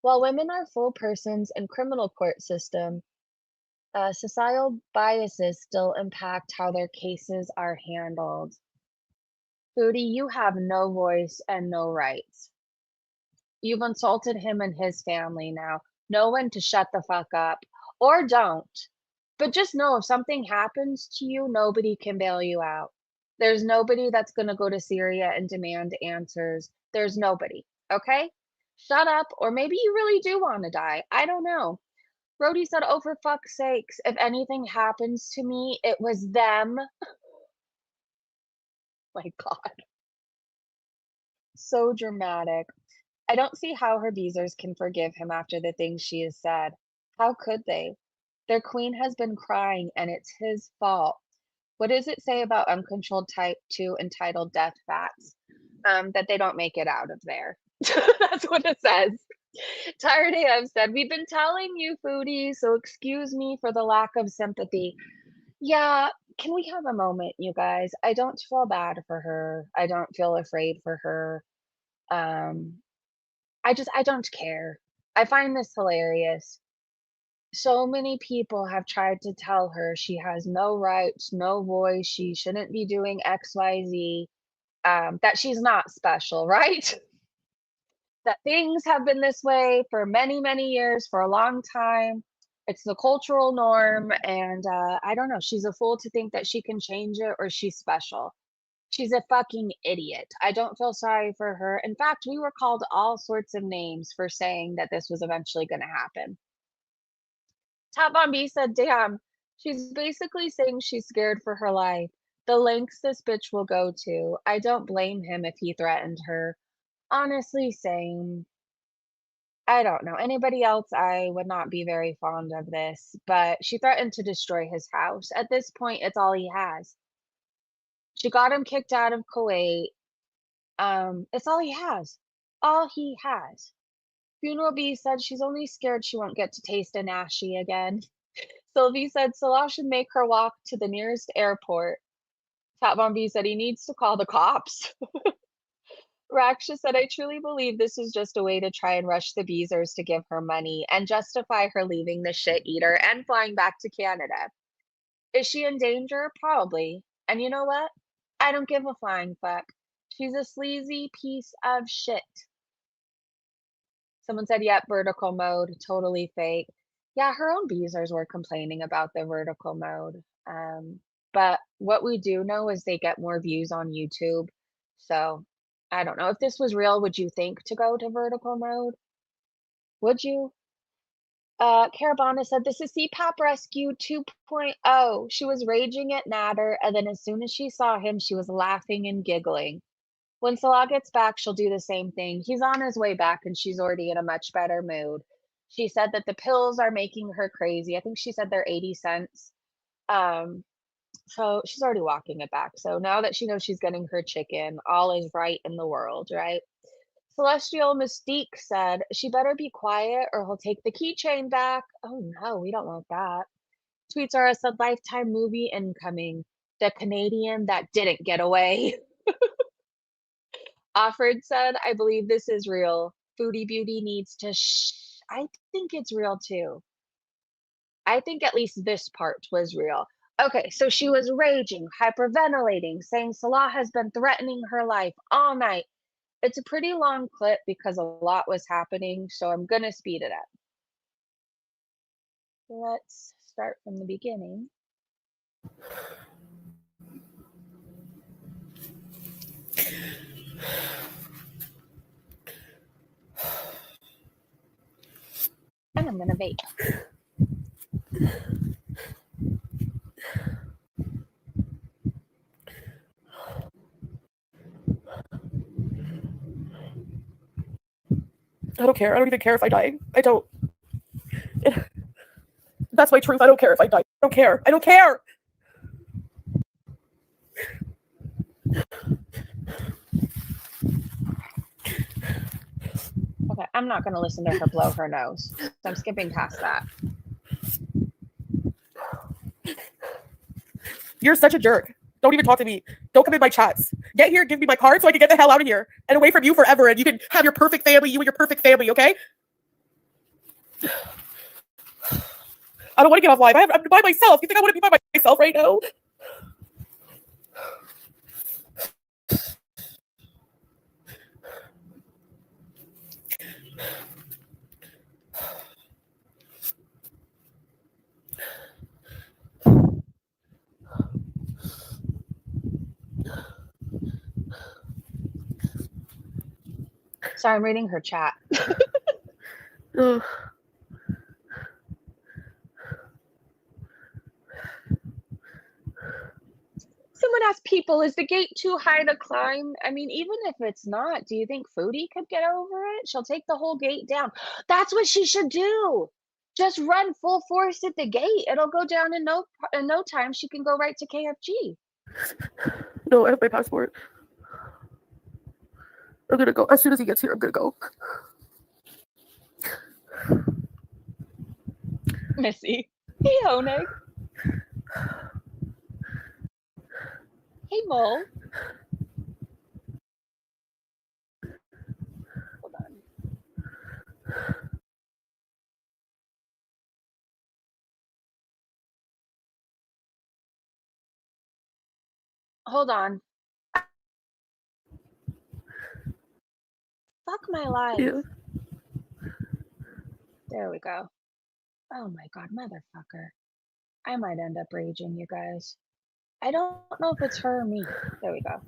While women are full persons in criminal court system, societal biases still impact how their cases are handled. Foodie, you have no voice and no rights. You've insulted him and his family now. Know when to shut the fuck up. Or don't. But just know if something happens to you, nobody can bail you out. There's nobody that's going to go to Syria and demand answers. There's nobody. Okay? Shut up. Or maybe you really do want to die. I don't know. Rhodey said, oh, for fuck's sakes, if anything happens to me, it was them. My God. So dramatic. I don't see how her Beezers can forgive him after the things she has said. How could they? Their queen has been crying and it's his fault. What does it say about uncontrolled type 2 entitled death facts? That they don't make it out of there. That's what it says. Tired AF said, we've been telling you, Foodie, so excuse me for the lack of sympathy. Yeah, can we have a moment, you guys? I don't feel bad for her. I don't feel afraid for her. I don't care. I find this hilarious. So many people have tried to tell her she has no rights, no voice, she shouldn't be doing XYZ, that she's not special, right? That things have been this way for many, many years, for a long time. It's the cultural norm, and I don't know. She's a fool to think that she can change it or she's special. She's a fucking idiot. I don't feel sorry for her. In fact, we were called all sorts of names for saying that this was eventually going to happen. Top on B said, damn, she's basically saying she's scared for her life. The lengths this bitch will go to. I don't blame him if he threatened her. Honestly, same. I don't know. Anybody else, I would not be very fond of this, but she threatened to destroy his house. At this point, it's all he has. She got him kicked out of Kuwait. It's all he has. All he has. Funeral Bee said she's only scared she won't get to taste a nashi again. Sylvie said Salah should make her walk to the nearest airport. Tat Von B said he needs to call the cops. Raksha said, I truly believe this is just a way to try and rush the Beezers to give her money and justify her leaving the shit eater and flying back to Canada. Is she in danger? Probably. And you know what? I don't give a flying fuck. She's a sleazy piece of shit. Someone said, yep, vertical mode, totally fake. Yeah, her own Beezers were complaining about the vertical mode. But what we do know is they get more views on YouTube. So I don't know. If this was real, would you think to go to vertical mode? Would you? Caravana said, this is CPAP Rescue 2.0. She was raging at Nader, and then as soon as she saw him, she was laughing and giggling. When Salah gets back, she'll do the same thing. He's on his way back, and she's already in a much better mood. She said that the pills are making her crazy. I think she said they're 80 cents. So she's already walking it back. So now that she knows she's getting her chicken, all is right in the world, right? Celestial Mystique said, she better be quiet or he'll take the keychain back. Oh no, we don't want that. Tweets are said, Lifetime movie incoming. The Canadian that didn't get away. Offord said, I believe this is real. Foodie Beauty needs to shh. I think it's real too. I think at least this part was real. Okay, so she was raging, hyperventilating, saying Salah has been threatening her life all night. It's a pretty long clip because a lot was happening, so I'm going to speed it up. Let's start from the beginning. And I'm going to vape. I don't care. I don't even care if I die. I don't. That's my truth. I don't care if I die. I don't care. I don't care. Okay, I'm not going to listen to her blow her nose. So I'm skipping past that. You're such a jerk. Don't even talk to me. Don't come in my chats. Get here, give me my card so I can get the hell out of here and away from you forever, and you can have your perfect family, you and your perfect family, okay? I don't want to get off live. I'm by myself. You think I want to be by myself right now? Sorry, I'm reading her chat. Ugh. Someone asked people, is the gate too high to climb? I mean, even if it's not, do you think Foodie could get over it? She'll take the whole gate down. That's what she should do. Just run full force at the gate. It'll go down in no time. She can go right to KFG. No, I have my passport. I'm gonna go. As soon as he gets here, I'm gonna go. Missy. Hey, Honeg. Hey, Mole. Hold on. Hold on. Fuck my life. Yeah. There we go. Oh my god, motherfucker. I might end up raging, you guys. I don't know if it's her or me. There we go.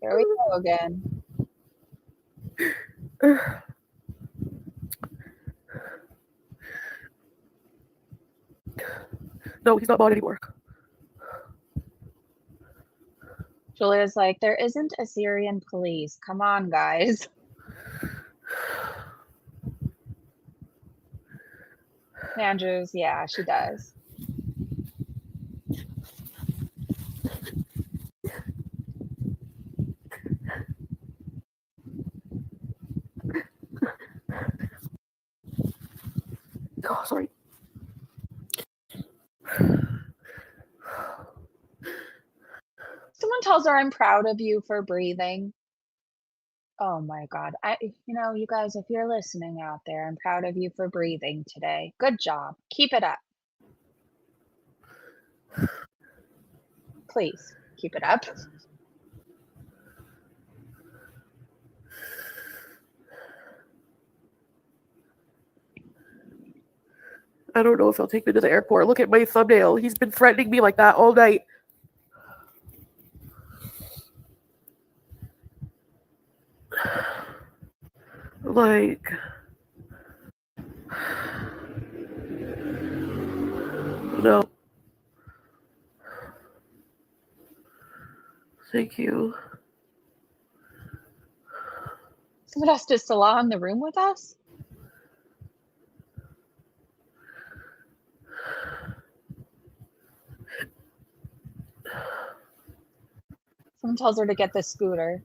Here we go again. No, he's not bought anymore. Julia's like, there isn't a Syrian police. Come on, guys. Andrews, yeah, she does. Oh, sorry. Someone tells her I'm proud of you for breathing. Oh my god. You guys, if you're listening out there, I'm proud of you for breathing today. Good job. Keep it up. Please, keep it up. I don't know if he'll take me to the airport. Look at my thumbnail. He's been threatening me like that all night. Like, no. Thank you. Someone else to Salah in the room with us? Someone tells her to get the scooter.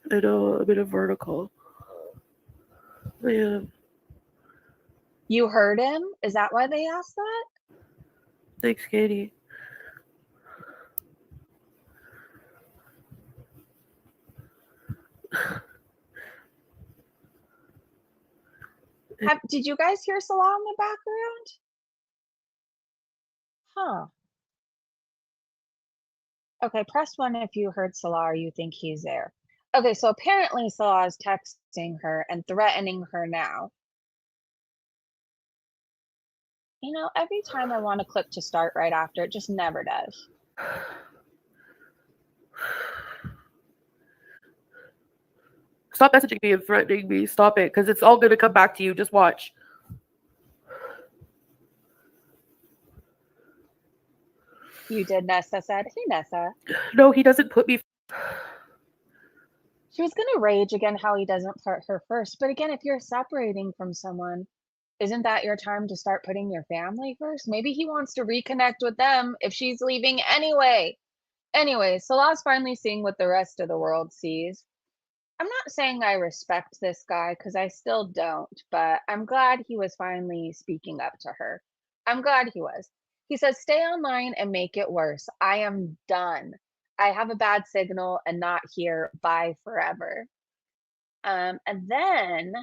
I know, I'm in a vertical. Yeah. You heard him? Is that why they asked that? Thanks, Katie. Did you guys hear Salah in the background? Huh. Okay, press 1 if you heard Salah or you think he's there. Okay, so apparently Salah is texting her and threatening her now. You know, every time I want to click to start right after, it just never does. Stop messaging me and threatening me. Stop it, because it's all going to come back to you. Just watch. You did, Nessa said. Hey, Nessa. No, he doesn't put me. She was going to rage again how he doesn't put her first. But again, if you're separating from someone, isn't that your time to start putting your family first? Maybe he wants to reconnect with them if she's leaving anyway. Anyway, Salah's finally seeing what the rest of the world sees. I'm not saying I respect this guy because I still don't, but I'm glad he was finally speaking up to her. I'm glad he was. He says, stay online and make it worse. I am done. I have a bad signal and not here. Bye forever. And then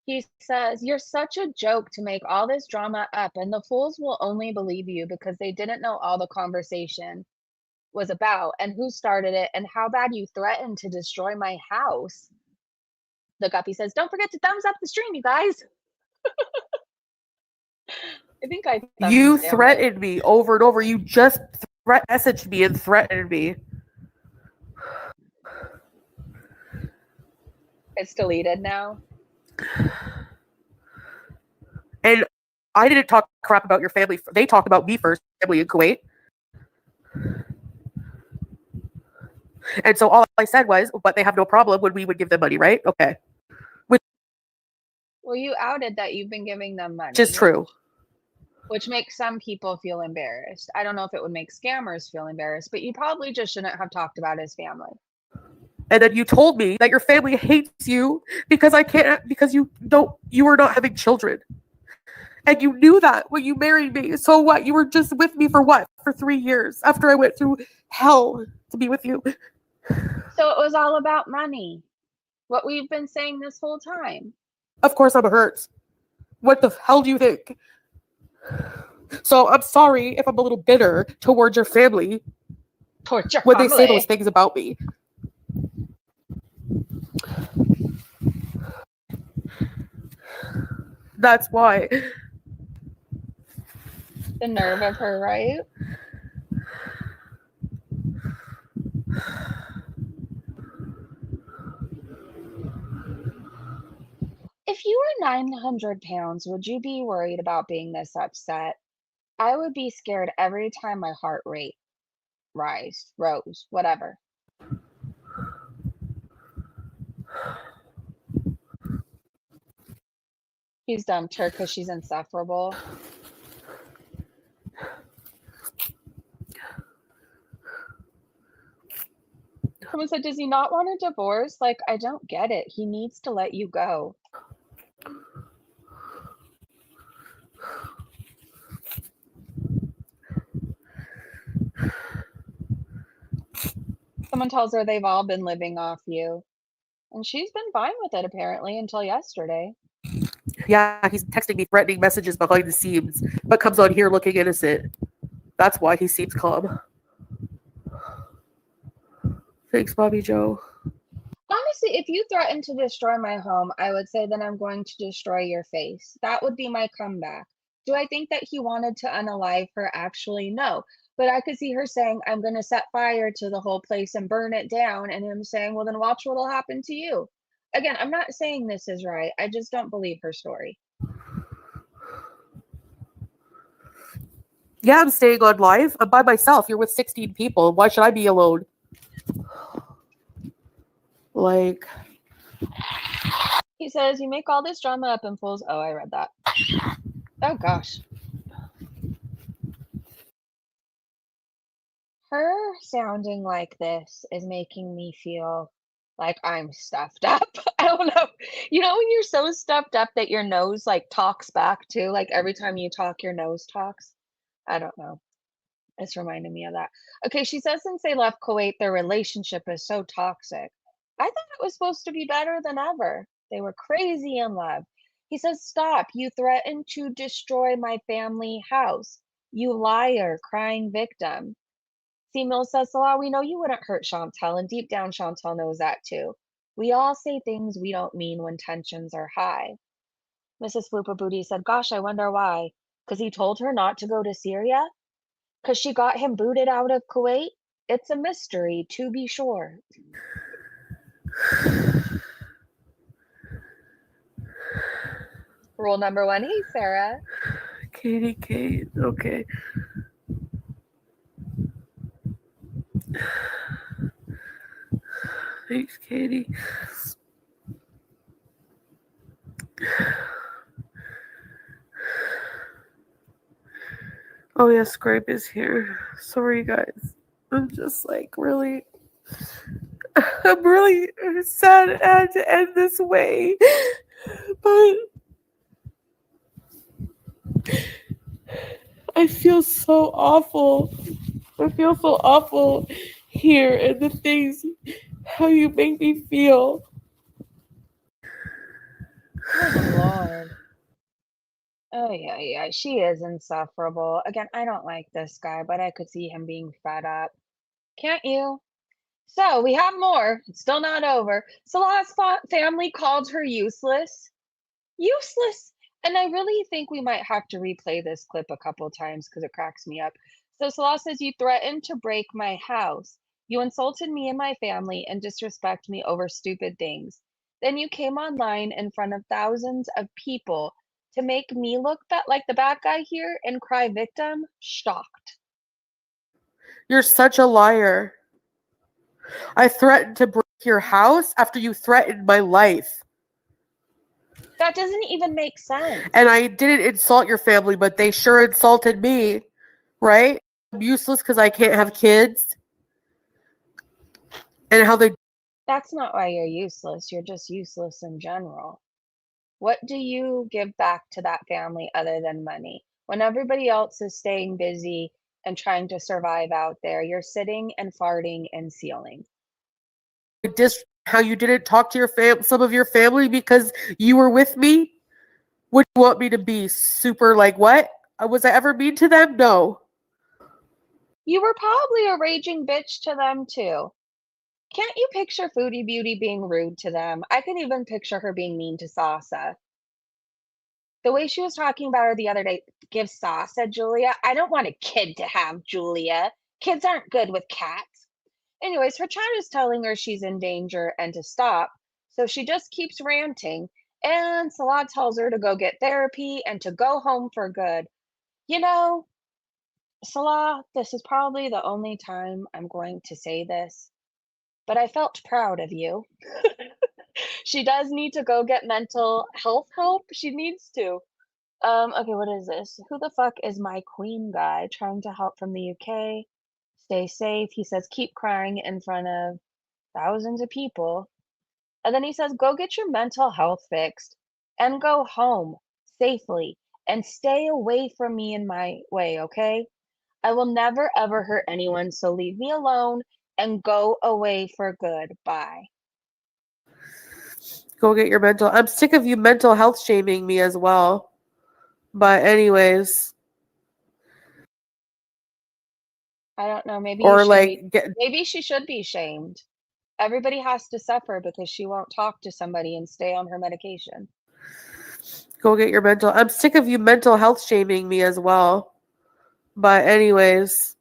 he says, you're such a joke to make all this drama up, and the fools will only believe you because they didn't know all the conversation was about and who started it and how bad you threatened to destroy my house. The guppy says, don't forget to thumbs up the stream, you guys. I think I You thumbs down threatened me over and over. You just messaged me and threatened me. It's deleted now. And I didn't talk crap about your family. They talked about me first, family in Kuwait. And so all I said was, but they have no problem when we would give them money, right? Okay. Well, you outed that you've been giving them money. Which is true. Which makes some people feel embarrassed. I don't know if it would make scammers feel embarrassed, but you probably just shouldn't have talked about his family. And then you told me that your family hates you because you are not having children. And you knew that when you married me. So what? You were just with me for what? For 3 years after I went through hell to be with you. So it was all about money. What we've been saying this whole time. Of course I'm hurt. What the hell do you think? So I'm sorry if I'm a little bitter towards your family Towards your when they say those family. things about me. That's why. The nerve of her, right? If you were 900 pounds, would you be worried about being this upset? I would be scared every time my heart rate rose, whatever. He's dumped her because she's insufferable. Someone said, does he not want a divorce? Like, I don't get it. He needs to let you go. Someone tells her they've all been living off you. And she's been fine with it, apparently, until yesterday. Yeah, he's texting me threatening messages behind the scenes, but comes on here looking innocent. That's why he seems calm. Thanks, Bobby Joe. Honestly, if you threaten to destroy my home, I would say then I'm going to destroy your face. That would be my comeback. Do I think that he wanted to unalive her? Actually, no. But I could see her saying, I'm going to set fire to the whole place and burn it down. And him saying, well, then watch what'll happen to you. Again, I'm not saying this is right. I just don't believe her story. Yeah, I'm staying on live. I'm by myself. You're with 16 people. Why should I be alone? Like, He says, you make all this drama up in fools. Oh, I read that. Oh, gosh. Her sounding like this is making me feel like I'm stuffed up. I don't know. You know, when you're so stuffed up that your nose like talks back too, like every time you talk, your nose talks. I don't know. It's reminding me of that. Okay, she says since they left Kuwait, their relationship is so toxic. I thought it was supposed to be better than ever. They were crazy in love. He says, stop. You threatened to destroy my family house. You liar, crying victim. See, Mills says, Salah, we know you wouldn't hurt Chantal, and deep down, Chantal knows that too. We all say things we don't mean when tensions are high. Mrs. Flooper Booty said, gosh, I wonder why. Because he told her not to go to Syria? Because she got him booted out of Kuwait? It's a mystery, to be sure. Rule number 1, hey, Sarah. Katie Kate. Okay. Thanks, Katie. Oh yeah, Scrape is here. Sorry guys. I'm just like really I'm really sad I had to end this way. But I feel so awful. I feel so awful here and the things how you make me feel. Good Lord. Oh, yeah. She is insufferable. Again, I don't like this guy, but I could see him being fed up. Can't you? So we have more. It's still not over. Salah's family called her useless. Useless. And I really think we might have to replay this clip a couple times because it cracks me up. So Salah says, you threatened to break my house. You insulted me and my family and disrespect me over stupid things. Then you came online in front of thousands of people to make me look like the bad guy here and cry victim. Shocked. You're such a liar. I threatened to break your house after you threatened my life. That doesn't even make sense. And I didn't insult your family, but they sure insulted me, right? I'm useless because I can't have kids. And how they That's not why you're useless. You're just useless in general. What do you give back to that family other than money? When everybody else is staying busy and trying to survive out there, you're sitting and farting and sealing. Just how you didn't talk to some of your family because you were with me? Would you want me to be super like what? Was I ever mean to them? No. You were probably a raging bitch to them too. Can't you picture Foodie Beauty being rude to them? I can even picture her being mean to Sasa. The way she was talking about her the other day, give Sasa Julia. I don't want a kid to have Julia. Kids aren't good with cats. Anyways, her child is telling her she's in danger and to stop, so she just keeps ranting. And Salah tells her to go get therapy and to go home for good. You know, Salah, this is probably the only time I'm going to say this, but I felt proud of you. She does need to go get mental health help. She needs to. Okay, what is this? Who the fuck is my queen guy trying to help from the UK? Stay safe. He says, keep crying in front of thousands of people. And then he says, go get your mental health fixed and go home safely and stay away from me in my way, okay? I will never ever hurt anyone, so leave me alone and go away for good. Bye. Go get your mental. I'm sick of you mental health shaming me as well. But anyways, I don't know, maybe you or should be, like get maybe she should be shamed. Everybody has to suffer because she won't talk to somebody and stay on her medication. go get your mental. I'm sick of you mental health shaming me as well. But anyways,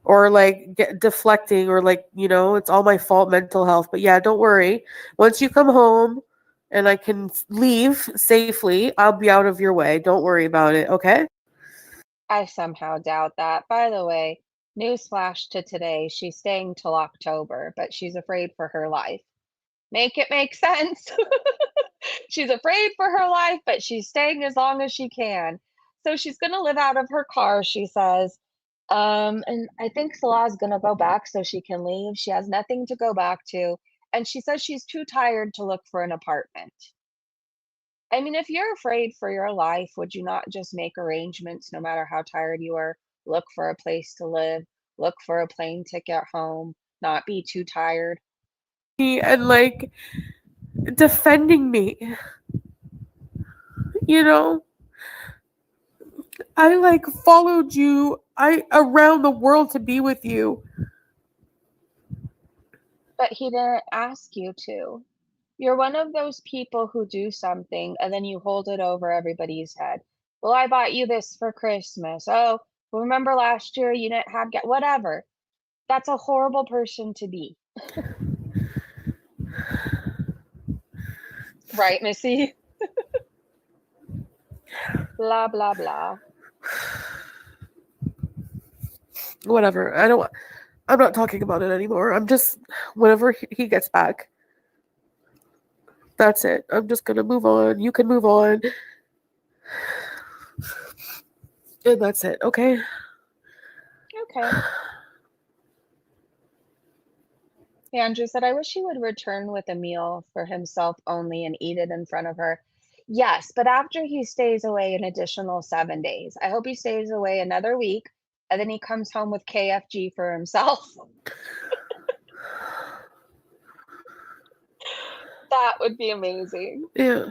or like get deflecting or like, it's all my fault mental health. But yeah, don't worry. Once you come home and I can leave safely, I'll be out of your way. Don't worry about it, okay? I somehow doubt that. By the way, newsflash to today, she's staying till October, but she's afraid for her life. Make it make sense. She's afraid for her life, but she's staying as long as she can. So she's going to live out of her car, she says. And I think Salah's going to go back so she can leave. She has nothing to go back to. And she says she's too tired to look for an apartment. I mean, if you're afraid for your life, would you not just make arrangements no matter how tired you are? Look for a place to live, look for a plane ticket home, not be too tired. And like defending me, you know? I like followed you around the world to be with you. But he didn't ask you to. You're one of those people who do something and then you hold it over everybody's head. Well, I bought you this for Christmas. Oh, well, remember last year you didn't have whatever. That's a horrible person to be. Right, Missy? Blah, blah, blah. Whatever. I'm not talking about it anymore. I'm just whenever he gets back. That's it. I'm just going to move on. You can move on. And that's it. Okay? Okay. Andrew said, I wish he would return with a meal for himself only and eat it in front of her. Yes, but after he stays away an additional 7 days. I hope he stays away another week and then he comes home with KFG for himself. That would be amazing. Yeah.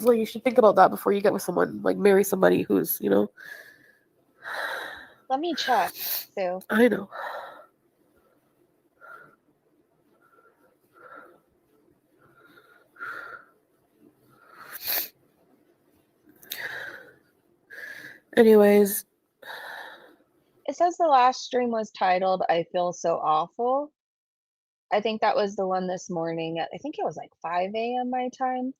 Well, you should think about that before you get with someone, like marry somebody who's, Let me check, Sue. I know. Anyways, It says the last stream was titled I Feel So Awful. I think that was the one this morning at, I think it was like 5 a.m. my time.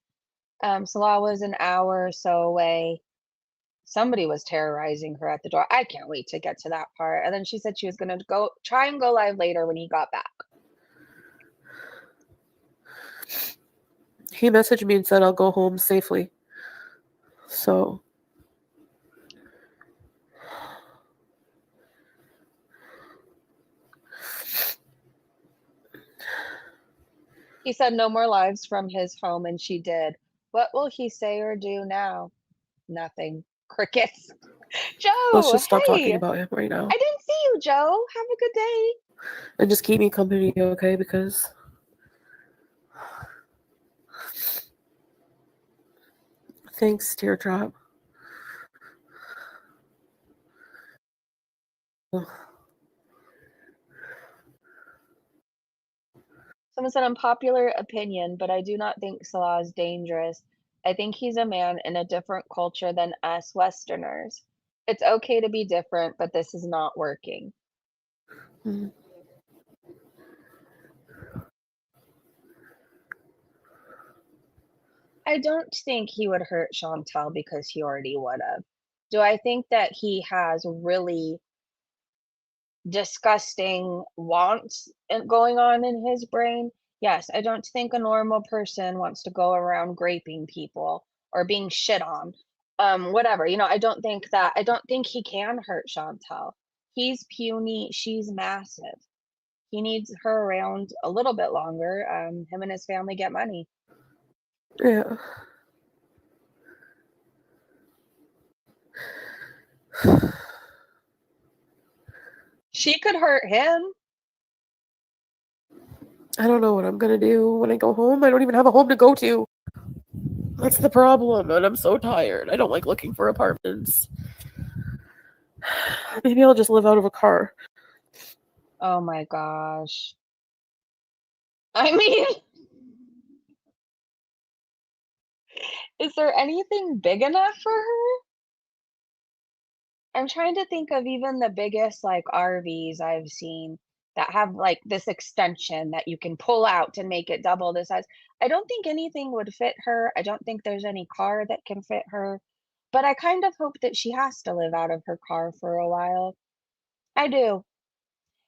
Salah was an hour or so away. Somebody was terrorizing her at the door. I can't wait to get to that part. And then she said she was going to try and go live later when he got back. he messaged me and said I'll go home safely. So, He said no more lives from his home, and she did. What will he say or do now? Nothing. Crickets. Let's Joe, just stop hey, talking about him right now. I didn't see you, Joe. Have a good day. And just keep me company, okay? Because thanks, Teardrop. Someone said unpopular opinion, but I do not think Salah is dangerous. I think he's a man in a different culture than us Westerners. It's okay to be different, but this is not working. Mhm. I don't think he would hurt Chantal because he already would have. Do I think that he has really disgusting wants going on in his brain? Yes, I don't think a normal person wants to go around raping people or being shit on. Whatever. I don't think he can hurt Chantal. He's puny, she's massive. He needs her around a little bit longer. Him and his family get money. Yeah. She could hurt him. I don't know what I'm gonna do when I go home. I don't even have a home to go to. That's the problem, and I'm so tired. I don't like looking for apartments. Maybe I'll just live out of a car. Oh my gosh. I mean, is there anything big enough for her? I'm trying to think of even the biggest, like, RVs I've seen that have, like, this extension that you can pull out and make it double the size. I don't think anything would fit her. I don't think there's any car that can fit her, but I kind of hope that she has to live out of her car for a while. I do.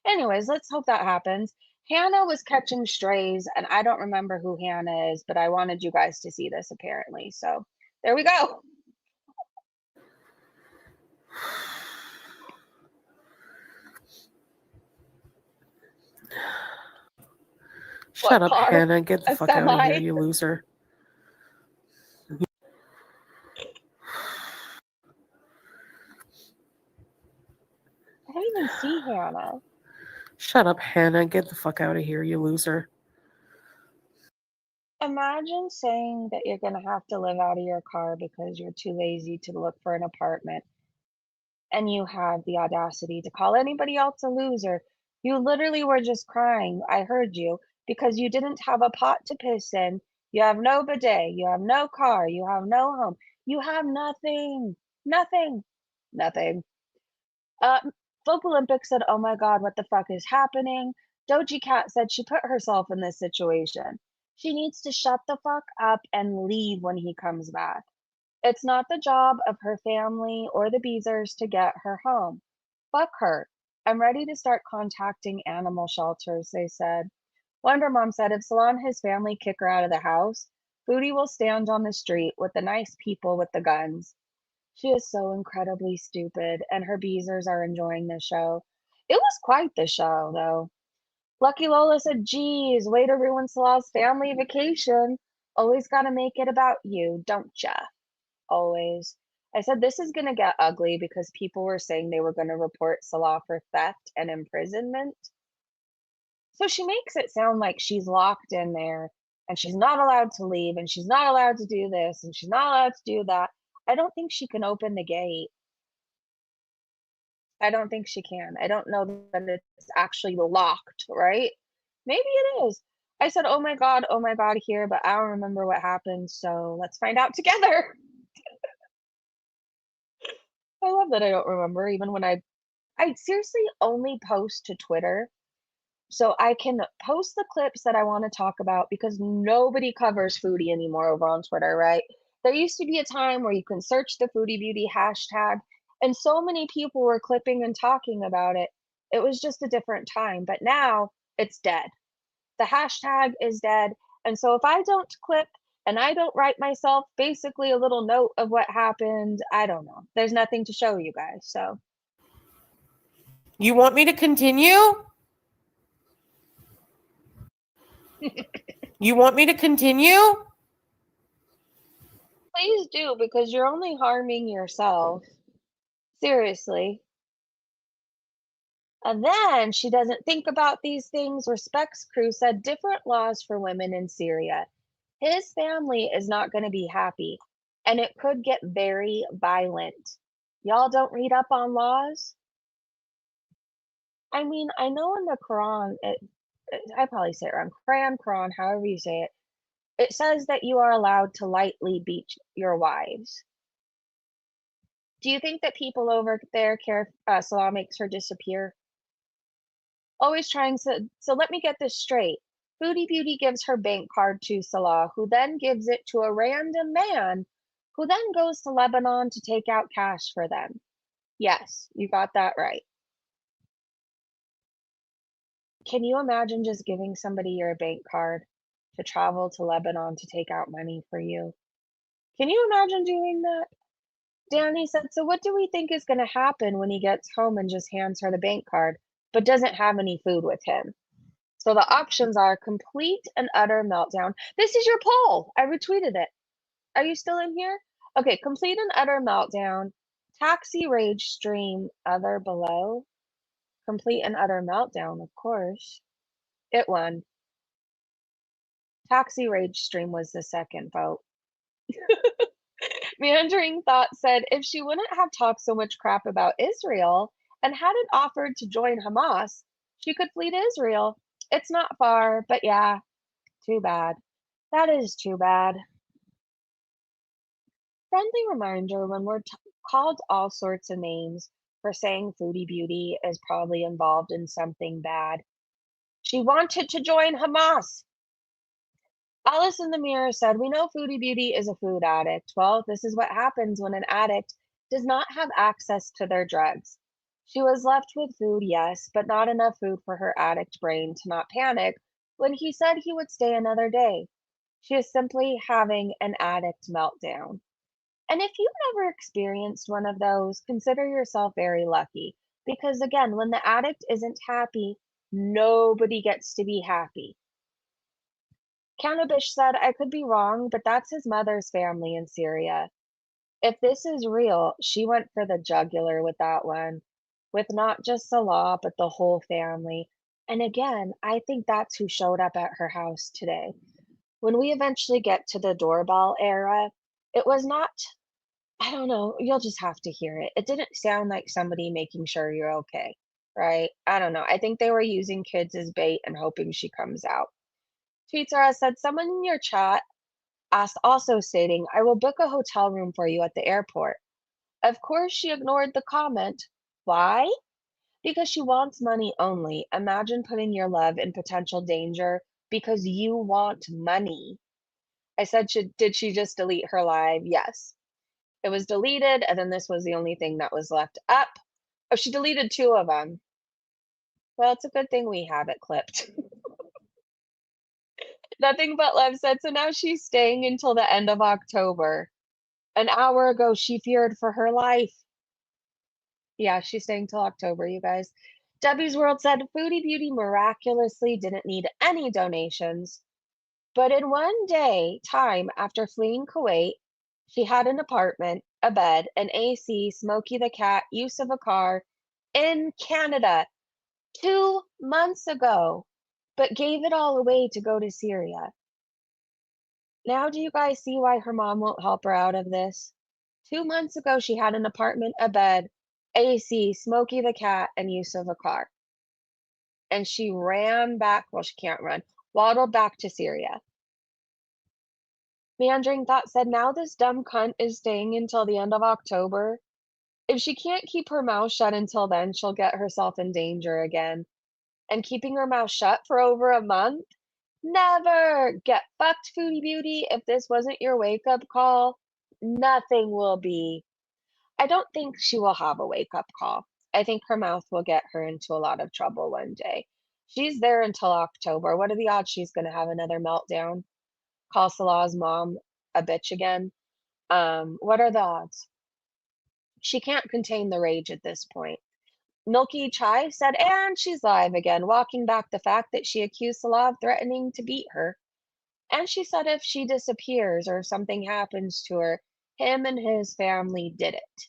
Anyways, let's hope that happens. Hannah was catching strays, and I don't remember who Hannah is, but I wanted you guys to see this apparently. So there we go. Shut What up, car? Hannah. Get the A fuck out of here, semi? you loser. I don't even see Hannah. Shut up, Hannah. Get the fuck out of here, you loser. Imagine saying that you're gonna have to live out of your car because you're too lazy to look for an apartment, and you have the audacity to call anybody else a loser. You literally were just crying. I heard you because you didn't have a pot to piss in. You have no bidet. You have no car. You have no home. You have nothing. Nothing. Nothing. Uh, Folk Olympics said, "Oh my God, what the fuck is happening?" Doji Cat said she put herself in this situation. She needs to shut the fuck up and leave when he comes back. It's not the job of her family or the Beezers to get her home. Fuck her. I'm ready to start contacting animal shelters, they said. Wonder Mom said if Salah and his family kick her out of the house, Foodie will stand on the street with the nice people with the guns. She is so incredibly stupid, and her Beezers are enjoying the show. It was quite the show, though. Lucky Lola said, geez, way to ruin Salah's family vacation. Always gotta make it about you, don't ya? Always. I said this is gonna get ugly because people were saying they were gonna report Salah for theft and imprisonment. So she makes it sound like she's locked in there and she's not allowed to leave and she's not allowed to do this and she's not allowed to do that. I don't think she can open the gate. I don't think she can. I don't know that it's actually locked, right? Maybe it is. I said, oh my God, here, but I don't remember what happened. So let's find out together. I love that I don't remember, even when I seriously only post to Twitter so I can post the clips that I want to talk about because nobody covers foodie anymore over on Twitter, right? There used to be a time where you can search the foodie beauty hashtag, and so many people were clipping and talking about it. It was just a different time, but now it's dead. The hashtag is dead. And so if I don't clip and I don't write myself basically a little note of what happened, I don't know. There's nothing to show you guys. So You want me to continue? You want me to continue? Please do, because you're only harming yourself. Seriously. And then she doesn't think about these things. Respects crew said different laws for women in Syria. His family is not going to be happy, and it could get very violent. Y'all don't read up on laws? I mean, I know in the Quran, I probably say it wrong. Quran, however you say it, it says that you are allowed to lightly beat your wives. Do you think that people over there care if Salah makes her disappear? Always trying to. So let me get this straight. Foodie Beauty gives her bank card to Salah, who then gives it to a random man, who then goes to Lebanon to take out cash for them. Yes, you got that right. Can you imagine just giving somebody your bank card to travel to Lebanon to take out money for you? Can you imagine doing that? Danny said, so what do we think is going to happen when he gets home and just hands her the bank card, but doesn't have any food with him? So the options are complete and utter meltdown. This is your poll. I retweeted it. Are you still in here? Okay, complete and utter meltdown. Taxi rage stream, other below. Complete and utter meltdown, of course. It won. Taxi rage stream was the second vote. Meandering Thought said if she wouldn't have talked so much crap about Israel and hadn't offered to join Hamas, she could flee to Israel. It's not far, but yeah, too bad. That is too bad. Friendly reminder when we're called all sorts of names for saying Foodie Beauty is probably involved in something bad. She wanted to join Hamas. Alice in the Mirror said, we know Foodie Beauty is a food addict. Well, this is what happens when an addict does not have access to their drugs. She was left with food, yes, but not enough food for her addict brain to not panic when he said he would stay another day. She is simply having an addict meltdown. And if you've never experienced one of those, consider yourself very lucky. Because again, when the addict isn't happy, nobody gets to be happy. Cannabis said, I could be wrong, but that's his mother's family in Syria. If this is real, she went for the jugular with that one, with not just Salah, but the whole family. And again, I think that's who showed up at her house today. When we eventually get to the doorbell era, it was not, I don't know, you'll just have to hear it. It didn't sound like somebody making sure you're okay, right? I don't know. I think they were using kids as bait and hoping she comes out. Tweetsara said, someone in your chat asked, also stating, I will book a hotel room for you at the airport. Of course, she ignored the comment. Why? Because she wants money only. Imagine putting your love in potential danger because you want money. I said, did she just delete her live? Yes. It was deleted, and then this was the only thing that was left up. Oh, she deleted 2 of them. Well, it's a good thing we have it clipped. Nothing but love said, so now she's staying until the end of October. An hour ago, she feared for her life. Yeah, she's staying till October, you guys. Debbie's World said Foodie Beauty miraculously didn't need any donations. But in one day time after fleeing Kuwait, she had an apartment, a bed, an AC, Smokey the cat, use of a car in Canada 2 months ago, but gave it all away to go to Syria. Now, do you guys see why her mom won't help her out of this? 2 months ago, she had an apartment, a bed, AC, Smokey the cat, and use of a car. And she ran back, well, she can't run, waddled back to Syria. Meandering Thought said, now this dumb cunt is staying until the end of October. If she can't keep her mouth shut until then, she'll get herself in danger again. And keeping her mouth shut for over a month? Never! Get fucked, Foodie Beauty. If this wasn't your wake-up call, nothing will be. I don't think she will have a wake-up call. I think her mouth will get her into a lot of trouble one day. She's there until October. What are the odds she's going to have another meltdown? Call Salah's mom a bitch again? What are the odds? She can't contain the rage at this point. Milky Chai said, and she's live again, walking back the fact that she accused Salah of threatening to beat her. And she said if she disappears or if something happens to her, him and his family did it.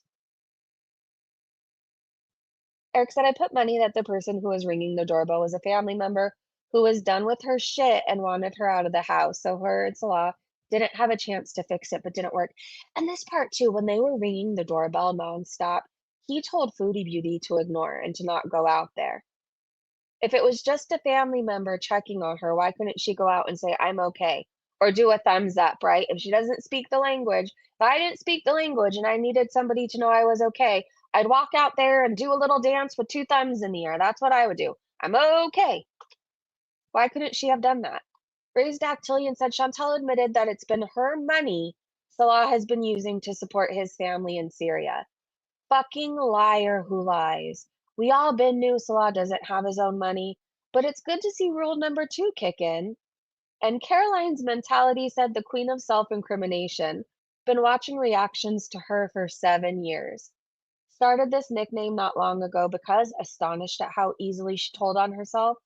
Eric said, I put money that the person who was ringing the doorbell was a family member who was done with her shit and wanted her out of the house. So her and Salah didn't have a chance to fix it, but didn't work. And this part too, when they were ringing the doorbell nonstop, he told Foodie Beauty to ignore and to not go out there. If it was just a family member checking on her, why couldn't she go out and say, I'm okay? Or do a thumbs up, right? If she doesn't speak the language, if I didn't speak the language and I needed somebody to know I was okay, I'd walk out there and do a little dance with 2 thumbs in the air. That's what I would do. I'm okay. Why couldn't she have done that? Raised Dactylian said Chantal admitted that it's been her money Salah has been using to support his family in Syria. Fucking liar who lies. We all been knew Salah doesn't have his own money, but it's good to see rule number 2 kick in. And Caroline's mentality said the queen of self-incrimination. Been watching reactions to her for 7 years. Started this nickname not long ago because, astonished at how easily she told on herself,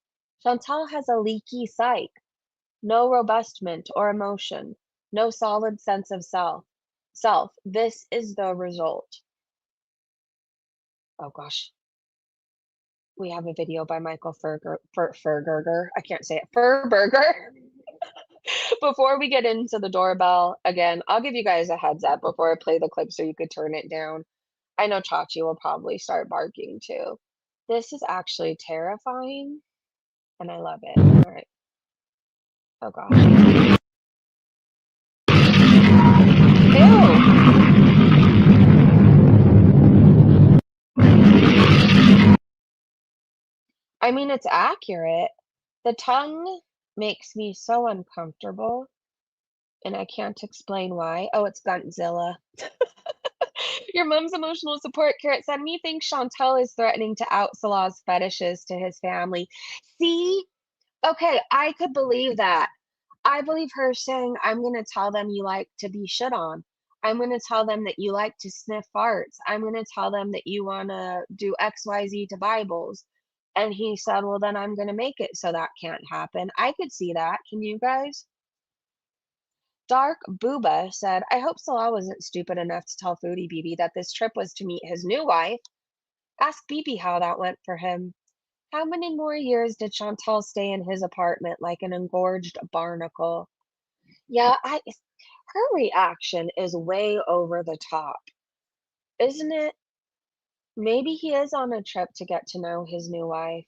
Chantal has a leaky psyche. No robustment or emotion. No solid sense of self. This is the result. Oh gosh. We have a video by Michael Furgerger. I can't say it. Furberger. Before we get into the doorbell, again, I'll give you guys a heads up before I play the clip so you could turn it down. I know Chachi will probably start barking too. This is actually terrifying, and I love it. All right. Oh gosh. Ew. I mean, it's accurate. The tongue makes me so uncomfortable, and I can't explain why. Oh, it's Guntzilla. Your mom's emotional support carrot said, me thinks Chantal is threatening to out Salah's fetishes to his family. See? Okay, I could believe that. I believe her saying, I'm going to tell them you like to be shit on. I'm going to tell them that you like to sniff farts. I'm going to tell them that you want to do XYZ to Bibles. And he said, well, then I'm going to make it so that can't happen. I could see that. Can you guys? Dark Booba said, I hope Salah wasn't stupid enough to tell Foodie BB that this trip was to meet his new wife. Ask BB how that went for him. How many more years did Chantal stay in his apartment like an engorged barnacle? Yeah, her reaction is way over the top, isn't it? Maybe he is on a trip to get to know his new wife,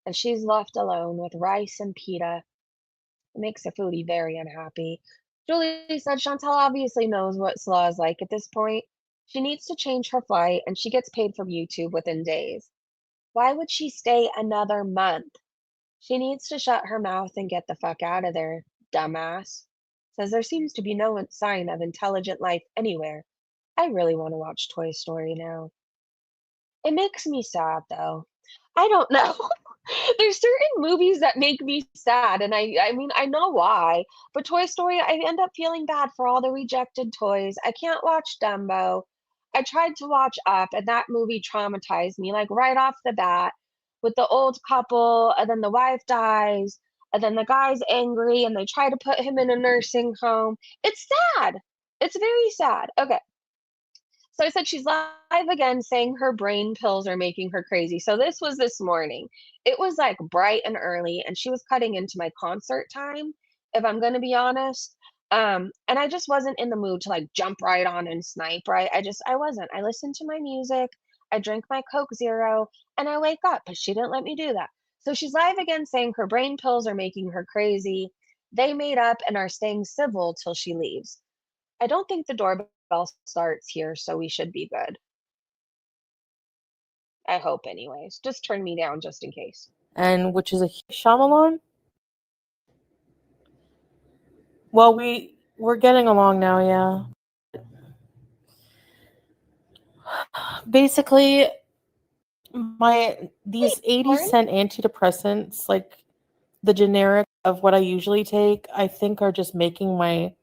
and she's left alone with rice and pita. It makes a foodie very unhappy. Julie said Chantal obviously knows what Slaw is like at this point. She needs to change her flight, and she gets paid from YouTube within days. Why would she stay another month? She needs to shut her mouth and get the fuck out of there, dumbass. Says there seems to be no sign of intelligent life anywhere. I really want to watch Toy Story now. It makes me sad though. I don't know. There's certain movies that make me sad, and I mean, I know why, but Toy Story, I end up feeling bad for all the rejected toys. I can't watch Dumbo. I tried to watch Up, and that movie traumatized me, like right off the bat, with the old couple, and then the wife dies, and then the guy's angry, and they try to put him in a nursing home. It's sad. It's very sad. Okay. So I said she's live again saying her brain pills are making her crazy. So this was this morning. It was like bright and early, and she was cutting into my concert time, if I'm going to be honest. And I just wasn't in the mood to like jump right on and snipe, right? I wasn't. I listened to my music, I drank my Coke Zero, and I wake up, but she didn't let me do that. So she's live again saying her brain pills are making her crazy. They made up and are staying civil till she leaves. I don't think the doorbell starts here, so we should be good. I hope anyways. Just turn me down just in case. And which is a Shyamalan. Well, we're getting along now, yeah. Basically, these 80-cent antidepressants, like the generic of what I usually take, I think are just making my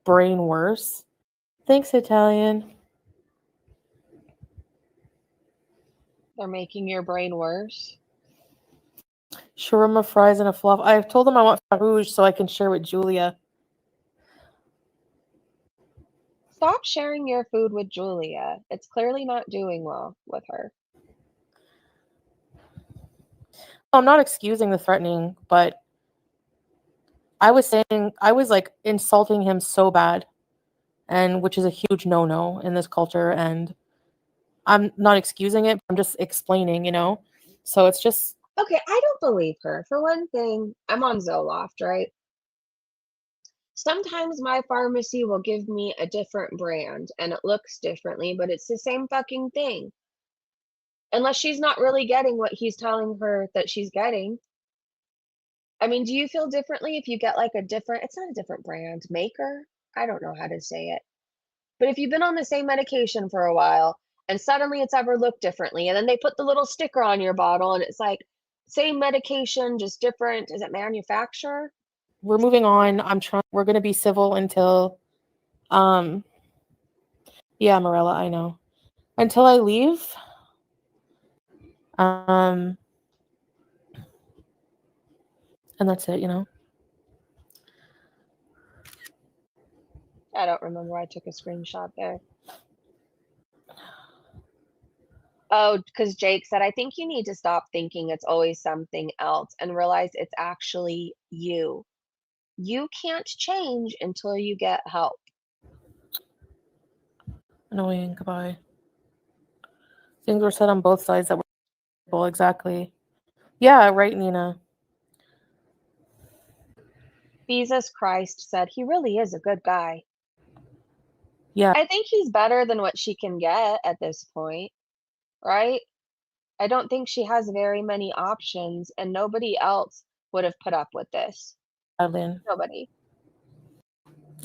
brain worse. Thanks, Italian. They're making your brain worse. Shawarma fries and a fluff. I've told him I want farouche so I can share with Julia. Stop sharing your food with Julia. It's clearly not doing well with her. I'm not excusing the threatening, but I was like insulting him so bad, and which is a huge no-no in this culture, and I'm not excusing it, I'm just explaining, So it's just Okay, I don't believe her. For one thing, I'm on Zoloft, right? Sometimes my pharmacy will give me a different brand and it looks differently, but it's the same fucking thing. Unless she's not really getting what he's telling her that she's getting. I mean, do you feel differently if you get like it's not a different brand, maker? I don't know how to say it. But if you've been on the same medication for a while and suddenly it's ever looked differently, and then they put the little sticker on your bottle and it's like, same medication, just different. Is it manufacturer? we're moving on. We're gonna be civil until yeah, Morella, I know. Until I leave. And that's it, I don't remember. I took a screenshot there. Oh, because Jake said, I think you need to stop thinking it's always something else and realize it's actually you. You can't change until you get help. Annoying. Goodbye. Things were said on both sides that were well, exactly. Yeah, right, Nina. Jesus Christ said, he really is a good guy. Yeah, I think he's better than what she can get at this point, right? I don't think she has very many options, and nobody else would have put up with this. Lynn. Nobody.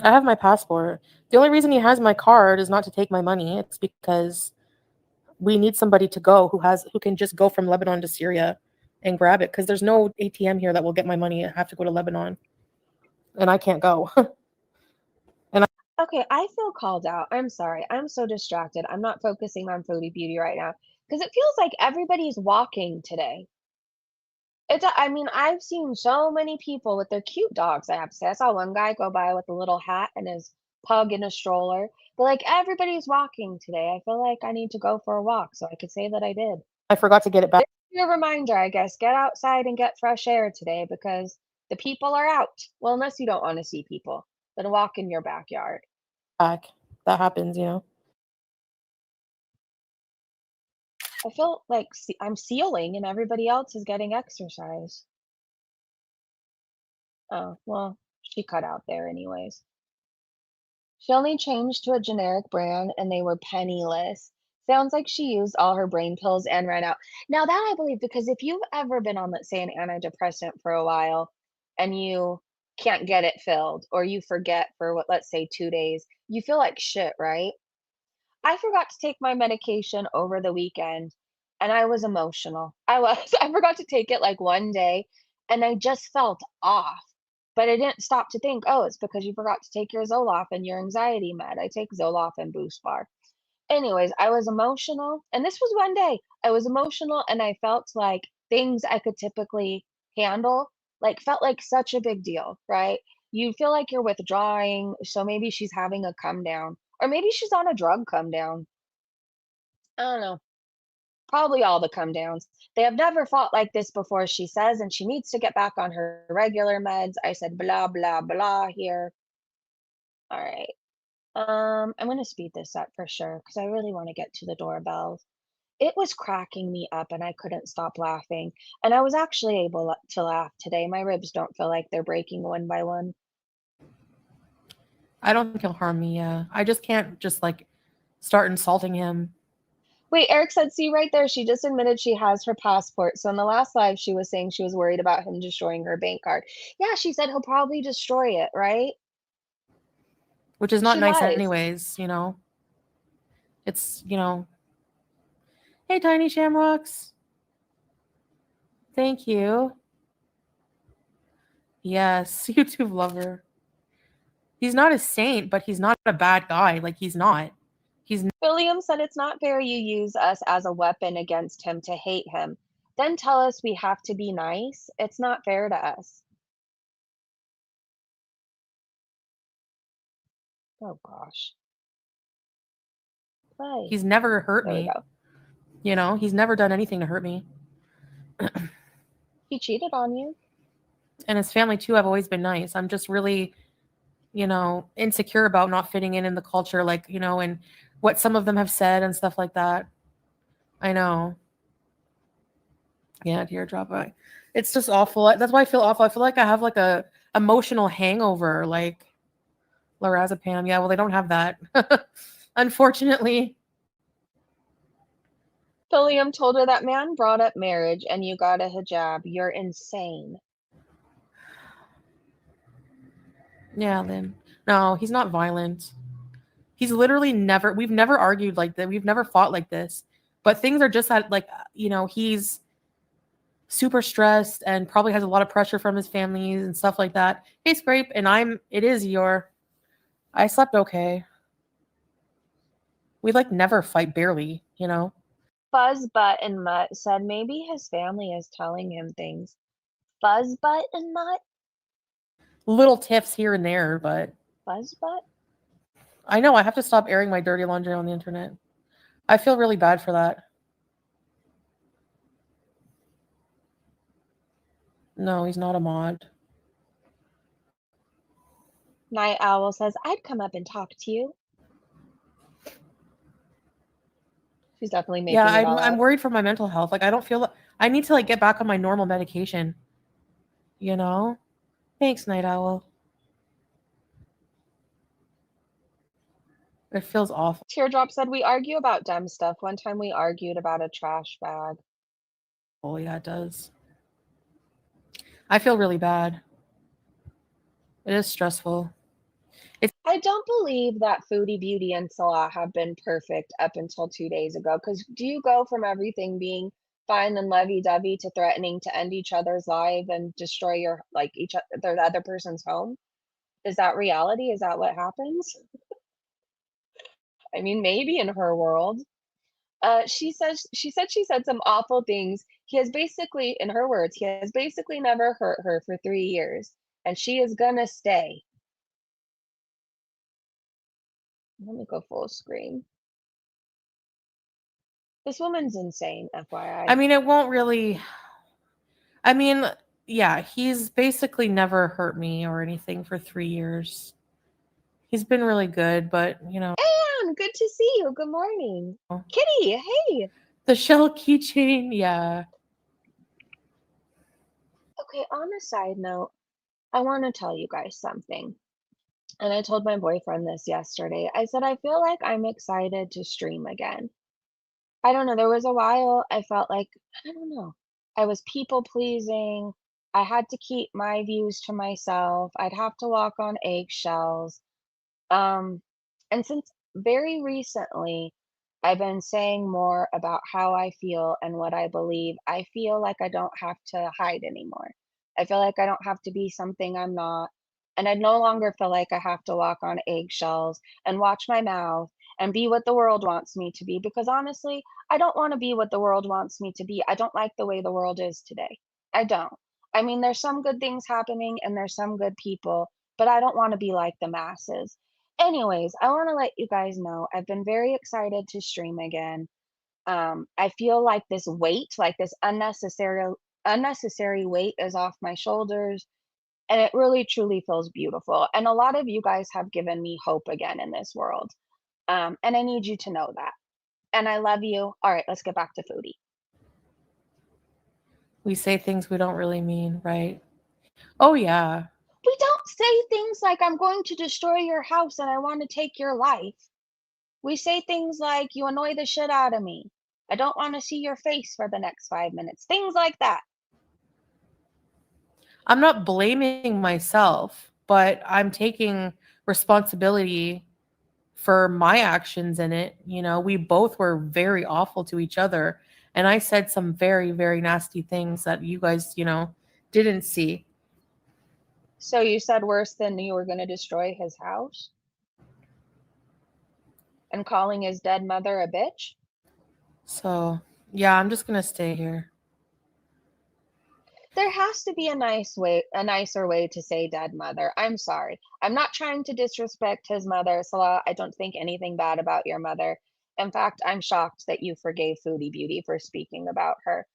I have my passport. The only reason he has my card is not to take my money. It's because we need somebody to go who can just go from Lebanon to Syria and grab it, because there's no ATM here that will get my money. I have to go to Lebanon, and I can't go. Okay, I feel called out. I'm sorry. I'm so distracted. I'm not focusing on foodie beauty right now because it feels like everybody's walking today. I mean, I've seen so many people with their cute dogs, I have to say. I saw one guy go by with a little hat and his pug in a stroller. But like everybody's walking today. I feel like I need to go for a walk so I could say that I did. I forgot to get it back. This is your reminder, I guess. Get outside and get fresh air today because the people are out. Well, unless you don't want to see people, then walk in your backyard. That happens. I feel like I'm sealing and everybody else is getting exercise. Oh, well, she cut out there anyways. She only changed to a generic brand and they were penniless. Sounds like she used all her brain pills and ran out. Now that I believe, because if you've ever been on, let's say, an antidepressant for a while and you can't get it filled or you forget for what, let's say 2 days, you feel like shit, right? I forgot to take my medication over the weekend and I was emotional. I forgot to take it like one day and I just felt off. But I didn't stop to think, oh, it's because you forgot to take your Zoloft and your anxiety med. I take Zoloft and Boost Bar. Anyways, I was emotional, and this was one day. I was emotional and I felt like things I could typically handle, like felt like such a big deal, right? You feel like you're withdrawing, so maybe she's having a come down, or maybe she's on a drug come down. I don't know. Probably all the come downs. They have never fought like this before, she says, and she needs to get back on her regular meds. I said blah blah blah here. All right. I'm gonna speed this up for sure because I really want to get to the doorbells. It was cracking me up and I couldn't stop laughing. And I was actually able to laugh today. My ribs don't feel like they're breaking one by one. I don't think he'll harm me. Yeah, I just can't just like start insulting him. Wait, Eric said, see right there, she just admitted she has her passport. So in the last live, she was saying she was worried about him destroying her bank card. Yeah, she said he'll probably destroy it, right? Which is not She nice was. anyways. It's hey, tiny shamrocks. Thank you. Yes, YouTube lover. He's not a saint, but he's not a bad guy. Like he's not. William said it's not fair you use us as a weapon against him to hate him. then tell us we have to be nice. It's not fair to us. Oh gosh. Play. He's never hurt There we me. go. You know, he's never done anything to hurt me. He cheated on you. And his family too have always been nice. I'm just really, you know, insecure about not fitting in the culture, like, you know, and what some of them have said and stuff like that. I know. Yeah, teardrop. It's just awful. That's why I feel awful. I feel like I have like a emotional hangover, like lorazepam. Yeah, well, they don't have that, unfortunately. William told her that man brought up marriage and you got a hijab. You're insane. Yeah, then no, he's not violent. He's literally never. We've never argued like that. We've never fought like this. But things are just at like, you know, he's super stressed and probably has a lot of pressure from his family and stuff like that. Hey, Scrape, and I slept okay. We like never fight, barely, you know. Fuzzbutt and Mutt said maybe his family is telling him things. Fuzzbutt and Mutt? Little tiffs here and there, but Fuzzbutt? I know I have to stop airing my dirty laundry on the internet. I feel really bad for that. No, he's not a mod. Night Owl says, I'd come up and talk to you. She's definitely making Yeah, it all I'm up. worried for my mental health. Like I don't feel I need to like get back on my normal medication. You know? Thanks, Night Owl. It feels awful. Teardrop said, we argue about dumb stuff. One time we argued about a trash bag. Oh yeah, it does. I feel really bad. It is stressful. I don't believe that Foodie Beauty and Salah have been perfect up until 2 days ago. Because do you go from everything being fine and lovey-dovey to threatening to end each other's life and destroy your the other person's home? Is that reality? Is that what happens? I mean, maybe in her world. She said some awful things. He has basically, in her words, he has basically never hurt her for 3 years, and she is gonna stay. Let me go full screen. This woman's insane, FYI. I mean, it won't really. I mean, yeah, he's basically never hurt me or anything for 3 years. He's been really good, but you know. Anne, good to see you. Good morning. Kitty, hey. The shell keychain, yeah. Okay, on a side note, I want to tell you guys something. And I told my boyfriend this yesterday. I said, I feel like I'm excited to stream again. I don't know. There was a while I felt like, I don't know, I was people pleasing. I had to keep my views to myself. I'd have to walk on eggshells. Um, and since very recently, I've been saying more about how I feel and what I believe, I feel like I don't have to hide anymore. I feel like I don't have to be something I'm not. And I no longer feel like I have to walk on eggshells and watch my mouth and be what the world wants me to be. Because honestly, I don't want to be what the world wants me to be. I don't like the way the world is today. I don't. I mean, there's some good things happening and there's some good people, but I don't want to be like the masses. Anyways, I want to let you guys know I've been very excited to stream again. I feel like this weight, like this unnecessary weight is off my shoulders, and it really truly feels beautiful. And a lot of you guys have given me hope again in this world. And I need you to know that. And I love you. All right, let's get back to Foodie. We say things we don't really mean, right? Oh yeah. We don't say things like, I'm going to destroy your house and I want to take your life. We say things like, you annoy the shit out of me. I don't want to see your face for the next 5 minutes. Things like that. I'm not blaming myself, but I'm taking responsibility for my actions in it. You know, we both were very awful to each other. And I said some very, very nasty things that you guys, you know, didn't see. So you said worse than you were going to destroy his house? And calling his dead mother a bitch? So, yeah, I'm just going to stay here. There has to be a nicer way to say dead mother. I'm sorry. I'm not trying to disrespect his mother, Salah. I don't think anything bad about your mother. In fact, I'm shocked that you forgave Foodie Beauty for speaking about her.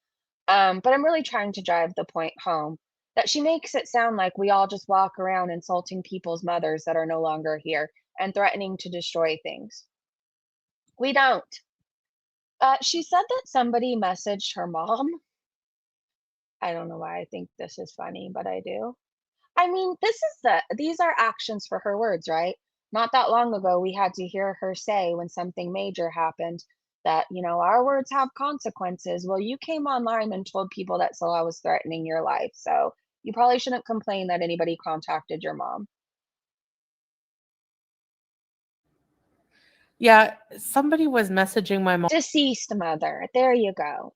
But I'm really trying to drive the point home that she makes it sound like we all just walk around insulting people's mothers that are no longer here and threatening to destroy things. We don't. She said that somebody messaged her mom. I don't know why I think this is funny, but I do. I mean, these are actions for her words, right? Not that long ago, we had to hear her say when something major happened that, our words have consequences. Well, you came online and told people that Salah was threatening your life. So you probably shouldn't complain that anybody contacted your mom. Yeah, somebody was messaging my mom. Deceased mother. There you go.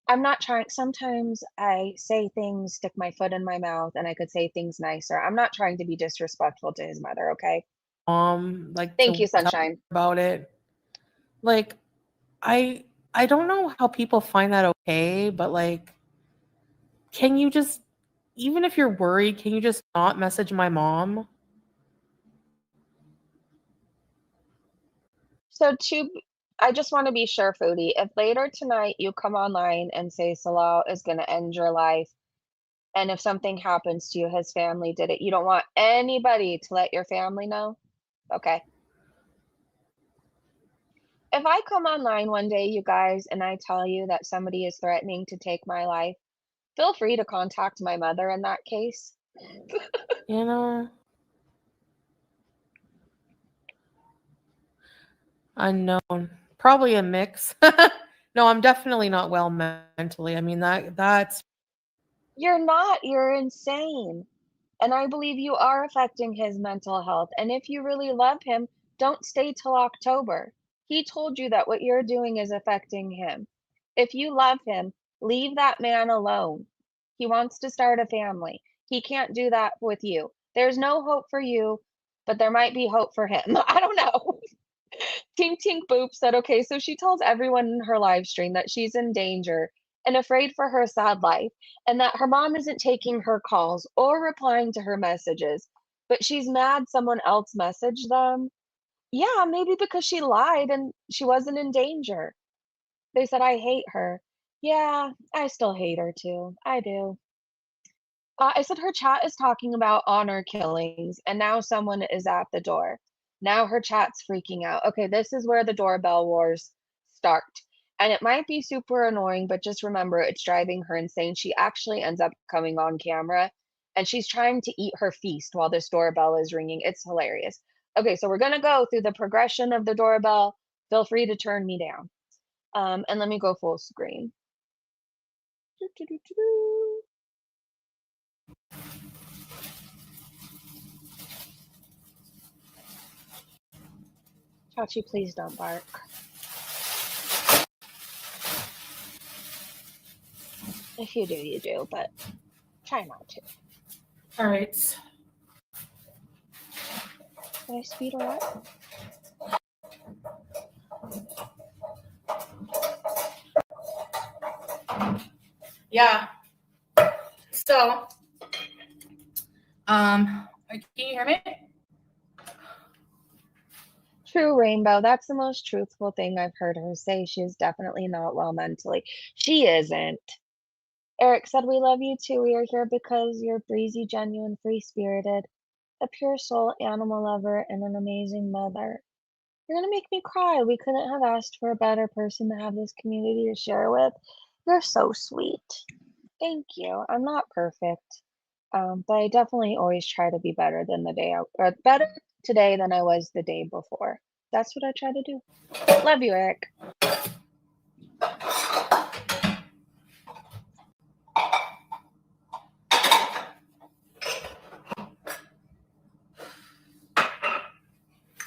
I'm not trying. Sometimes I say things, stick my foot in my mouth, and I could say things nicer. I'm not trying to be disrespectful to his mother, okay? Like Thank you, to tell Sunshine. her about it. Like I don't know how people find that okay, but like can you just, even if you're worried, can you just not message my mom? So I just want to be sure, Foodie, if later tonight you come online and say Salah is going to end your life, and if something happens to you, his family did it, you don't want anybody to let your family know? Okay. If I come online one day, you guys, and I tell you that somebody is threatening to take my life, feel free to contact my mother in that case. You know? Unknown. Probably a mix. No, I'm definitely not well mentally. I mean that's You're not, you're insane. And I believe you are affecting his mental health. And if you really love him, don't stay till October. He told you that what you're doing is affecting him. If you love him, leave that man alone. He wants to start a family. He can't do that with you. There's no hope for you, but there might be hope for him. I don't know. Tink Tink Boop said, okay, so she tells everyone in her live stream that she's in danger and afraid for her sad life, and that her mom isn't taking her calls or replying to her messages, but she's mad someone else messaged them. Yeah, maybe because she lied and she wasn't in danger. They said, I hate her. Yeah, I still hate her too. I do. I said her chat is talking about honor killings, and now someone is at the door. Now her chat's freaking out. Okay, this is where the doorbell wars start. And it might be super annoying, but just remember it's driving her insane. She actually ends up coming on camera and she's trying to eat her feast while this doorbell is ringing. It's hilarious. Okay, so we're going to go through the progression of the doorbell. Feel free to turn me down. And let me go full screen. Chachi, please don't bark. If you do, you do, but try not to. all right. Did I speed her up? Yeah. So, can you hear me? True, Rainbow. That's the most truthful thing I've heard her say. She is definitely not well mentally. She isn't. Eric said, we love you too. We are here because you're breezy, genuine, free spirited, a pure soul, animal lover, and an amazing mother. You're going to make me cry. We couldn't have asked for a better person to have this community to share with. You're so sweet. Thank you. I'm not perfect, but I definitely always try to be better than or better today than I was the day before. That's what I try to do. Love you, Eric.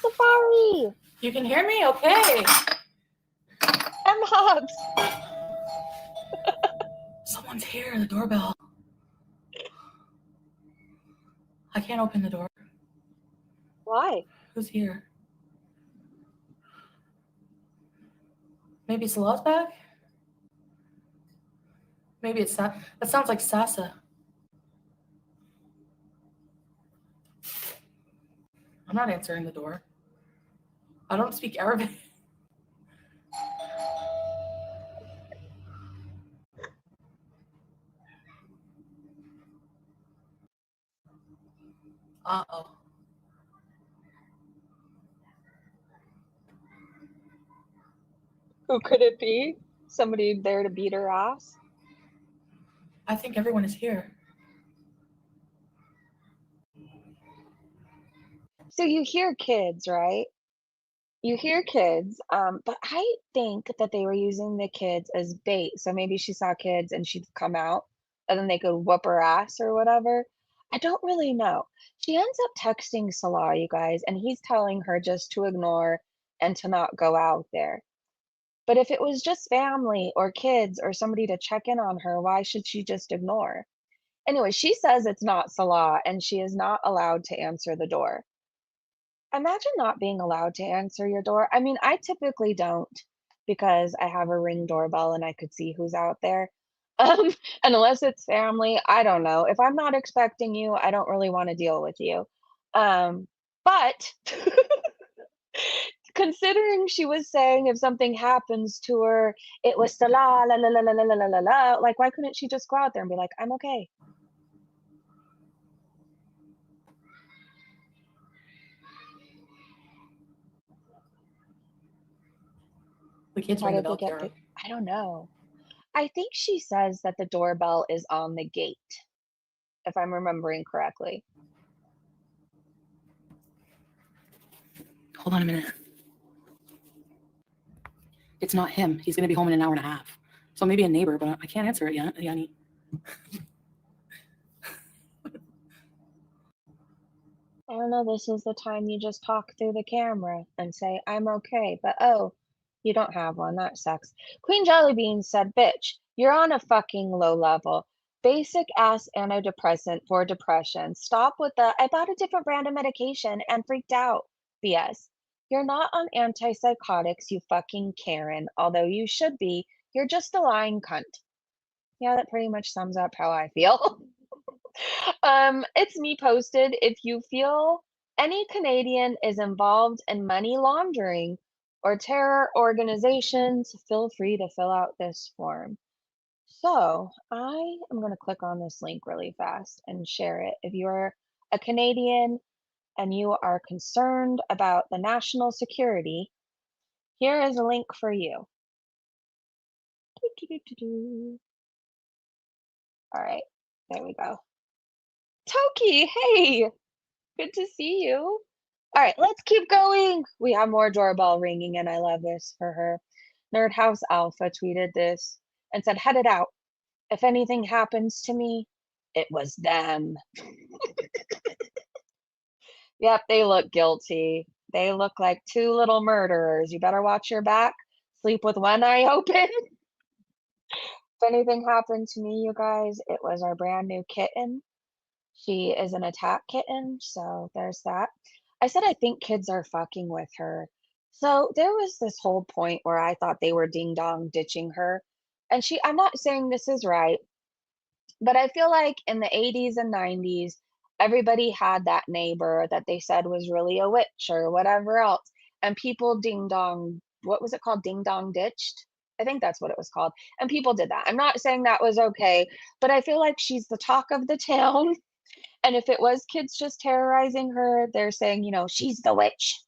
Safari! You can hear me? Okay. I'm Hobbs. Someone's here, the doorbell. I can't open the door. Why? Who's here? Maybe Salah's back? Maybe it's that sounds like Sasa. I'm not answering the door. I don't speak Arabic. Uh-oh. Who could it be? Somebody there to beat her ass? I think everyone is here. So you hear kids, right? You hear kids, but I think that they were using the kids as bait. So maybe she saw kids and she'd come out and then they could whoop her ass or whatever. I don't really know. She ends up texting Salah, you guys, and he's telling her just to ignore and to not go out there. But if it was just family or kids or somebody to check in on her, why should she just ignore? Anyway, she says it's not Salah and she is not allowed to answer the door. Imagine not being allowed to answer your door. I mean, I typically don't because I have a Ring doorbell and I could see who's out there. Um, and unless it's family, I don't know. If I'm not expecting you, I don't really want to deal with you. But considering she was saying if something happens to her, it was the la la la la la la la la la la. Like, why couldn't she just go out there and be like, I'm okay? The kids How ring the did they bell, get Tara. I don't know. I think she says that the doorbell is on the gate, if I'm remembering correctly. Hold on a minute. It's not him. He's going to be home in an hour and a half. So maybe a neighbor, but I can't answer it yet, Yanni. I don't know, this is the time you just talk through the camera and say, I'm okay, but oh, you don't have one. That sucks. Queen Jellybean said, bitch, you're on a fucking low level. Basic ass antidepressant for depression. Stop with the, I bought a different brand of medication and freaked out. BS. You're not on antipsychotics, you fucking Karen. Although you should be. You're just a lying cunt. Yeah, that pretty much sums up how I feel. It's me posted. If you feel any Canadian is involved in money laundering or terror organizations, feel free to fill out this form. So I am going to click on this link really fast and share it. If you're a Canadian and you are concerned about the national security, here is a link for you. All right, there we go. Toki, hey, good to see you. All right, let's keep going. We have more doorbell ringing, and I love this for her. Nerd House Alpha tweeted this and said, head it out. If anything happens to me, it was them. Yep, they look guilty. They look like two little murderers. You better watch your back. Sleep with one eye open. If anything happened to me, you guys, it was our brand new kitten. She is an attack kitten, so there's that. I said I think kids are fucking with her. So there was this whole point where I thought they were ding dong ditching her. And I'm not saying this is right, but I feel like in the 80s and 90s, everybody had that neighbor that they said was really a witch or whatever else. And people ding dong, what was it called? Ding dong ditched? I think that's what it was called. And people did that. I'm not saying that was okay, but I feel like she's the talk of the town. And if it was kids just terrorizing her, they're saying, you know, she's the witch.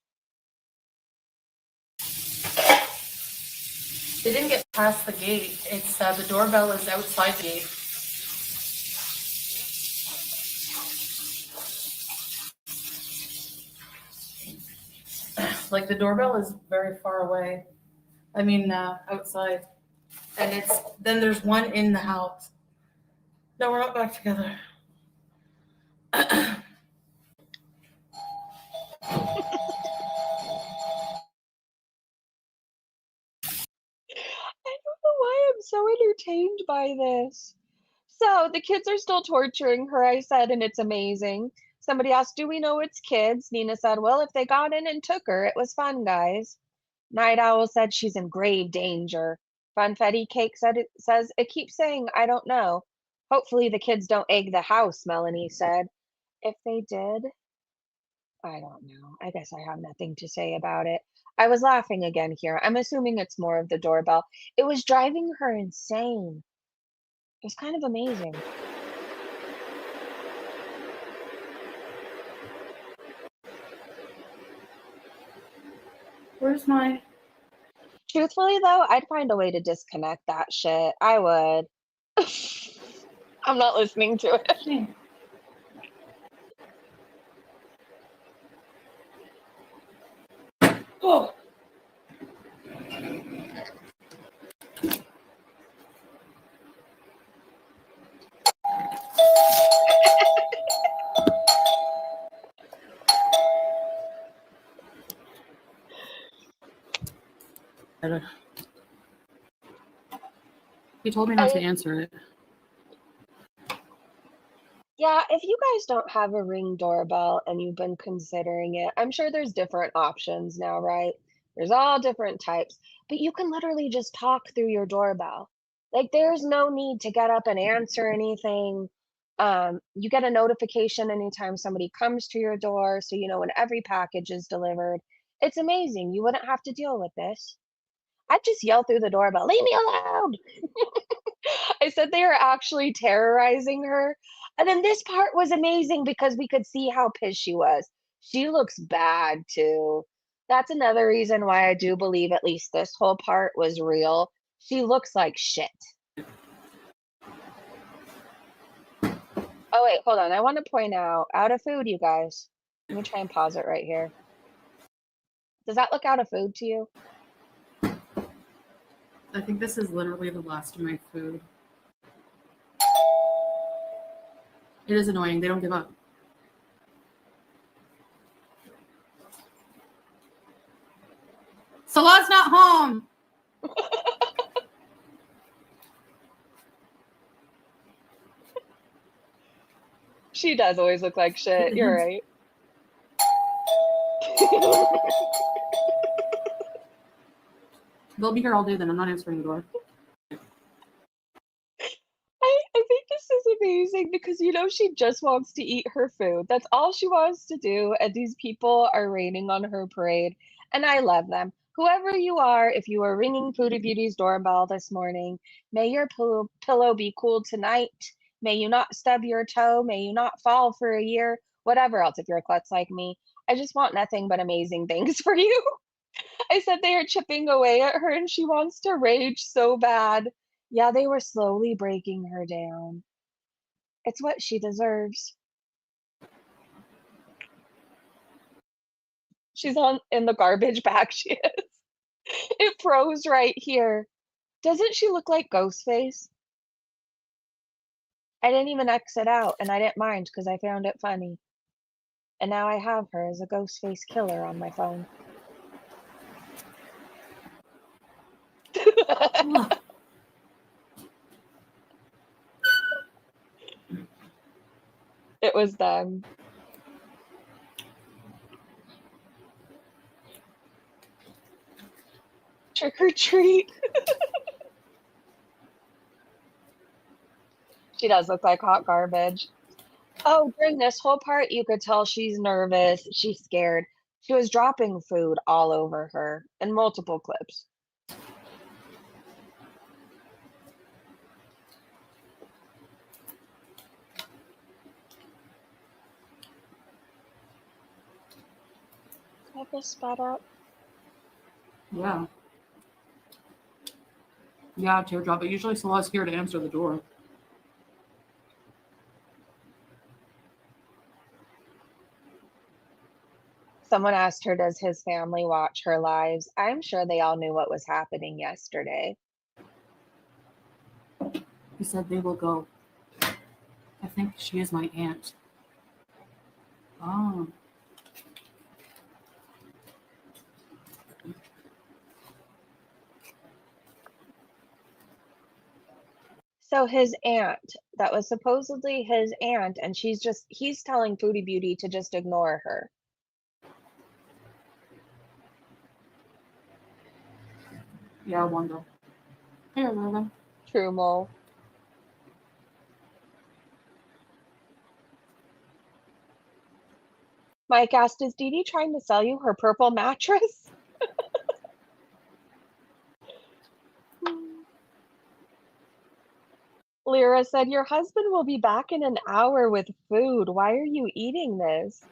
They didn't get past the gate. It's the doorbell is outside the gate. Like the doorbell is very far away. I mean, outside. And then there's one in the house. No, we're not back together. I don't know why I'm so entertained by this. So the kids are still torturing her, I said, and it's amazing. Somebody asked, do we know it's kids? Nina said, well, if they got in and took her, it was fun, guys. Night Owl said she's in grave danger. Funfetti Cake says, it keeps saying, I don't know. Hopefully the kids don't egg the house, Melanie said. If they did, I don't know. I guess I have nothing to say about it. I was laughing again here. I'm assuming it's more of the doorbell. It was driving her insane. It was kind of amazing. Where's my... Truthfully, though, I'd find a way to disconnect that shit. I would. I'm not listening to it. Shame. Oh. He told me not to answer it. Yeah, if you guys don't have a Ring doorbell and you've been considering it, I'm sure there's different options now, right? There's all different types, but you can literally just talk through your doorbell. Like, there's no need to get up and answer anything. You get a notification anytime somebody comes to your door, so you know when every package is delivered. It's amazing. You wouldn't have to deal with this. I'd just yell through the doorbell, leave me alone. I said they are actually terrorizing her. And then this part was amazing because we could see how pissed she was. She looks bad too. That's another reason why I do believe at least this whole part was real. She looks like shit. Oh, wait, hold on. I want to point out of food, you guys. Let me try and pause it right here. Does that look out of food to you? I think this is literally the last of my food. It is annoying. They don't give up. Salah's not home. She does always look like shit. You're right. They'll be here all day then. I'm not answering the door. I think this is amazing because you know she just wants to eat her food. That's all she wants to do, and these people are raining on her parade, and I love them. Whoever you are, if you are ringing Foodie Beauty's doorbell this morning, may your pillow be cool tonight. May you not stub your toe. May you not fall for a year. Whatever else, if you're a klutz like me, I just want nothing but amazing things for you. I said they are chipping away at her, and she wants to rage so bad. Yeah, they were slowly breaking her down. It's what she deserves. She's in the garbage bag, she is. It froze right here. Doesn't she look like Ghostface? I didn't even exit out, and I didn't mind because I found it funny. And now I have her as a Ghostface killer on my phone. It was them. Trick or treat. She does look like hot garbage. Oh, during this whole part, you could tell she's nervous, she's scared. She was dropping food all over her in multiple clips. Have this spot up? Yeah. Yeah, teardrop. But usually Salah's here to answer the door. Someone asked her, does his family watch her lives? I'm sure they all knew what was happening yesterday. He said they will go. I think she is my aunt. Oh. So his aunt, that was supposedly his aunt, and he's telling Foodie Beauty to just ignore her. Yeah, I wonder. Here, Mama. True mole. Mike asked, is Dee Dee trying to sell you her purple mattress? Lyra said, your husband will be back in an hour with food. Why are you eating this?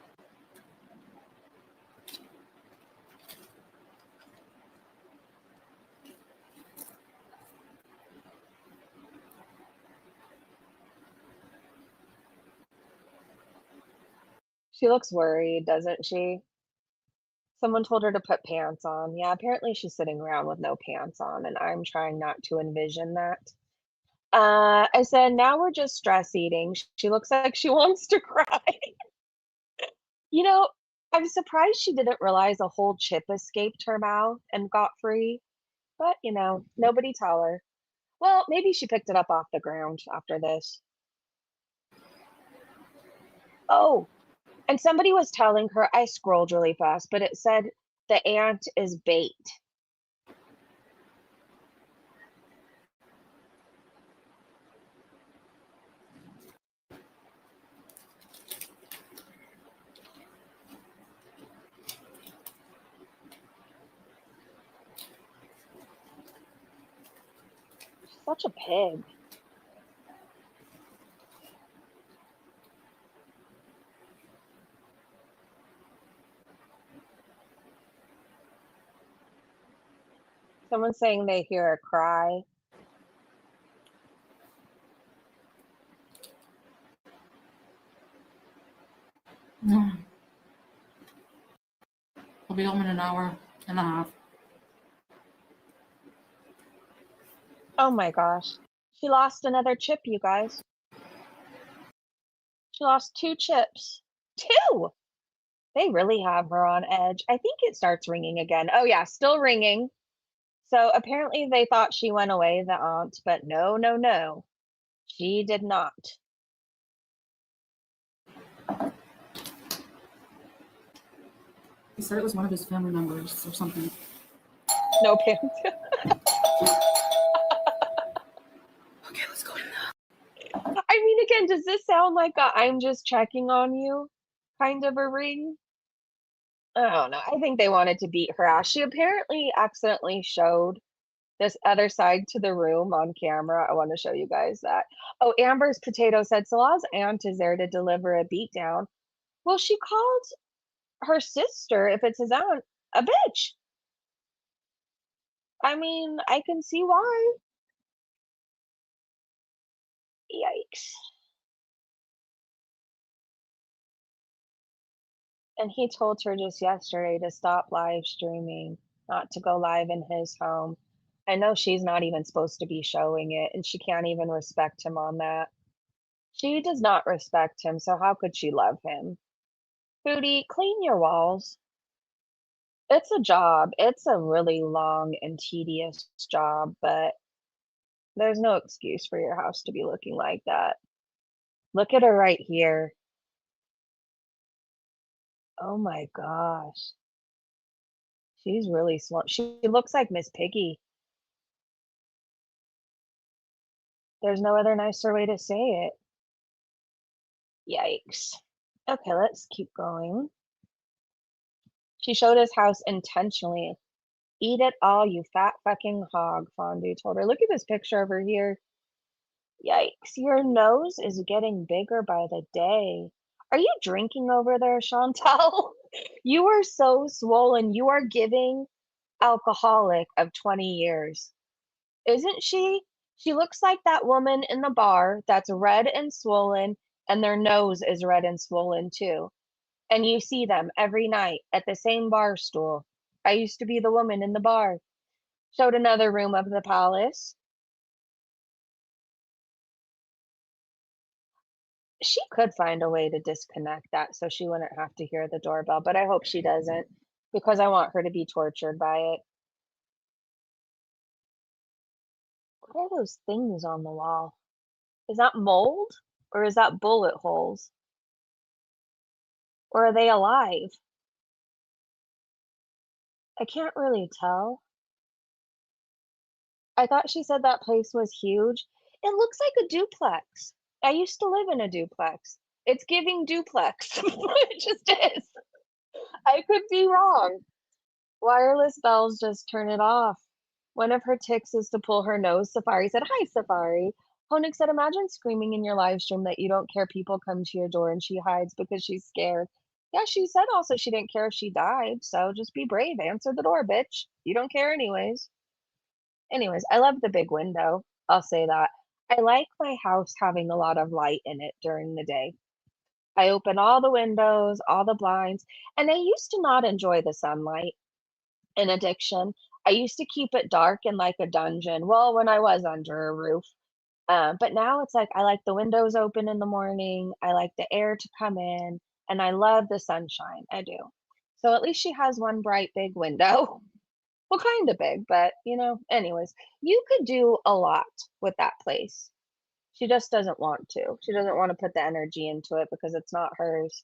She looks worried, doesn't she? Someone told her to put pants on. Yeah, apparently she's sitting around with no pants on, and I'm trying not to envision that. I said, now we're just stress eating. She looks like she wants to cry. You know, I'm surprised she didn't realize a whole chip escaped her mouth and got free. But, nobody tell her. Well, maybe she picked it up off the ground after this. Oh, and somebody was telling her, I scrolled really fast, but it said the ant is bait. She's such a pig. Someone's saying they hear her cry. I'll be home in an hour and a half. Oh my gosh. She lost another chip, you guys. She lost 2 chips. 2! They really have her on edge. I think it starts ringing again. Oh yeah, still ringing. So apparently they thought she went away, the aunt, but no, no, no. She did not. He said it was one of his family members or something. No pants. Okay, let's go in now. I mean, again, does this sound like a I'm just checking on you kind of a ring? I don't know. I think they wanted to beat her ass. She apparently accidentally showed this other side to the room on camera. I want to show you guys that. Oh, Amber's Potato said Salah's aunt is there to deliver a beatdown. Well, she called her sister, if it's his aunt, a bitch. I mean, I can see why. Yikes. And he told her just yesterday to stop live streaming, not to go live in his home. I know she's not even supposed to be showing it, and she can't even respect him on that. She does not respect him, so how could she love him? Foodie, clean your walls. It's a job. It's a really long and tedious job, but there's no excuse for your house to be looking like that. Look at her right here. Oh my gosh. She's really small. She looks like Miss Piggy. There's no other nicer way to say it. Yikes. Okay, let's keep going. She showed his house intentionally. Eat it all, you fat fucking hog, Fondue told her. Look at this picture over here. Yikes. Your nose is getting bigger by the day. Are you drinking over there, Chantal? You are so swollen. You are giving alcoholic of 20 years. Isn't she? She looks like that woman in the bar that's red and swollen, and their nose is red and swollen too. And you see them every night at the same bar stool. I used to be the woman in the bar. Showed another room of the palace. She could find a way to disconnect that so she wouldn't have to hear the doorbell, but I hope she doesn't because I want her to be tortured by it. What are those things on the wall? Is that mold or is that bullet holes? Or are they alive? I can't really tell. I thought she said that place was huge. It looks like a duplex. I used to live in a duplex. It's giving duplex. It just is. I could be wrong. Wireless bells just turn it off. One of her ticks is to pull her nose. Safari said, "Hi, Safari." Honig said, "Imagine screaming in your live stream that you don't care people come to your door and she hides because she's scared." Yeah, she said also she didn't care if she died, so just be brave. Answer the door, bitch. You don't care anyways. Anyways, I love the big window. I'll say that. I like my house having a lot of light in it during the day. I open all the windows, all the blinds, and I used to not enjoy the sunlight. An addiction. I used to keep it dark and like a dungeon. Well, when I was under a roof. But now it's like I like the windows open in the morning. I like the air to come in, and I love the sunshine. I do. So at least she has one bright big window. Well, kind of big, but anyways, you could do a lot with that place. She just doesn't want to. She doesn't want to put the energy into it because it's not hers.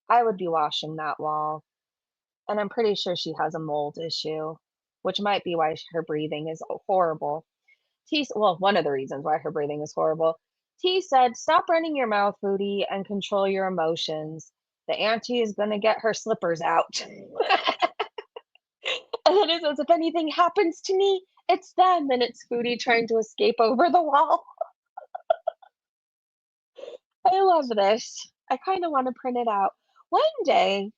I would be washing that wall. And I'm pretty sure she has a mold issue, which might be why her breathing is horrible. Well, one of the reasons why her breathing is horrible. T said, "Stop running your mouth, Foodie, and control your emotions. The auntie is going to get her slippers out." And then it says, "If anything happens to me, it's them." And it's Foodie trying to escape over the wall. I love this. I kind of want to print it out. One day,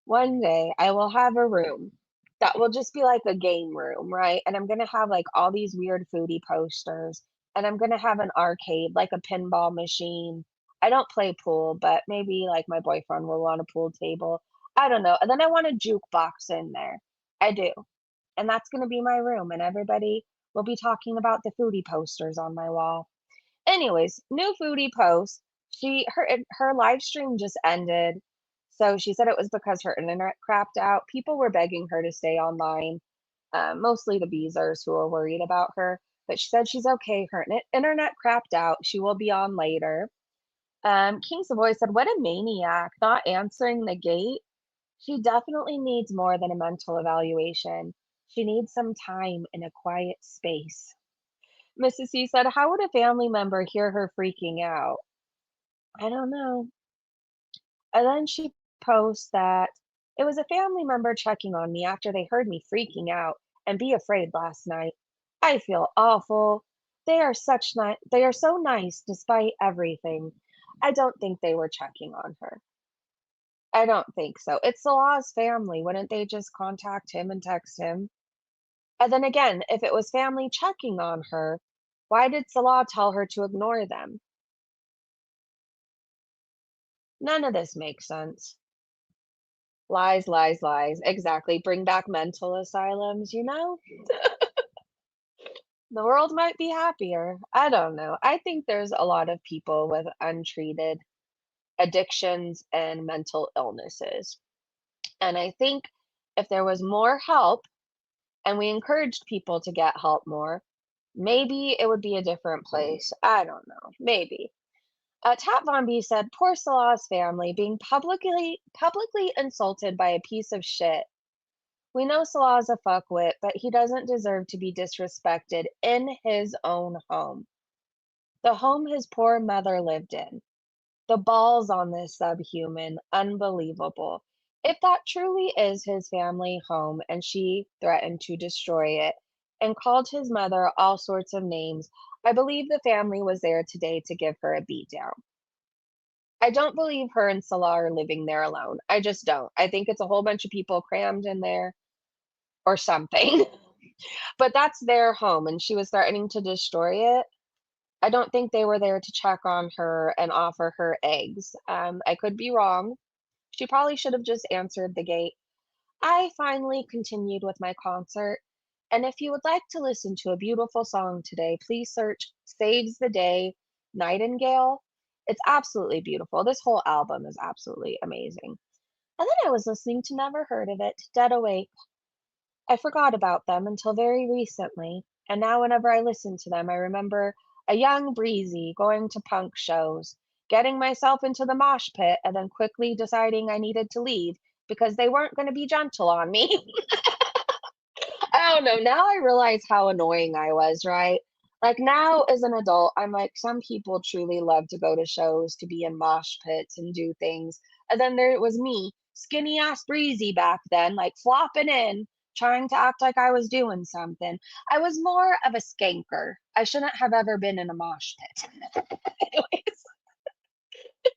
One day I will have a room that will just be like a game room, right? And I'm gonna have like all these weird foodie posters, and I'm gonna have an arcade, like a pinball machine. I don't play pool, but maybe like my boyfriend will want a pool table. I don't know. And then I want a jukebox in there. I do. And that's gonna be my room, and everybody will be talking about the foodie posters on my wall. Anyways, new foodie post. Her live stream just ended. So she said it was because her internet crapped out. People were begging her to stay online, mostly the Beezers who are worried about her. But she said she's okay. Her internet crapped out. She will be on later. King Savoy said, "What a maniac, not answering the gate. She definitely needs more than a mental evaluation. She needs some time in a quiet space." Mrs. C said, "How would a family member hear her freaking out?" I don't know. And then she posts that it was a family member checking on me after they heard me freaking out and be afraid last night. I feel awful. They are so nice despite everything. I don't think they were checking on her. I don't think so. It's Salah's family. Wouldn't they just contact him and text him? And then again, if it was family checking on her, why did Salah tell her to ignore them? None of this makes sense. Lies, lies, lies. Exactly. Bring back mental asylums. The world might be happier. I don't know. I think there's a lot of people with untreated addictions and mental illnesses. And I think if there was more help and we encouraged people to get help more, maybe it would be a different place. I don't know. Maybe. Tat Von B said, "Poor Salah's family being publicly insulted by a piece of shit. We know Salah's a fuckwit, but he doesn't deserve to be disrespected in his own home. The home his poor mother lived in. The balls on this subhuman. Unbelievable. If that truly is his family home and she threatened to destroy it and called his mother all sorts of names, I believe the family was there today to give her a beatdown. I don't believe her and Salah are living there alone. I just don't. I think it's a whole bunch of people crammed in there or something." But that's their home, and she was threatening to destroy it. I don't think they were there to check on her and offer her eggs. I could be wrong. She probably should have just answered the gate. I finally continued with my concert, and if you would like to listen to a beautiful song today, please search Saves the Day Nightingale. It's absolutely beautiful. This whole album is absolutely amazing. And then I was listening to Never Heard of It, Dead Awake. I forgot about them until very recently, and now whenever I listen to them, I remember a young breezy going to punk shows, getting myself into the mosh pit, and then quickly deciding I needed to leave because they weren't going to be gentle on me. I don't know. Now I realize how annoying I was, right? Like now as an adult, I'm like, some people truly love to go to shows, to be in mosh pits and do things. And then there was me, skinny ass breezy back then, like flopping in, trying to act like I was doing something. I was more of a skanker. I shouldn't have ever been in a mosh pit. Anyways,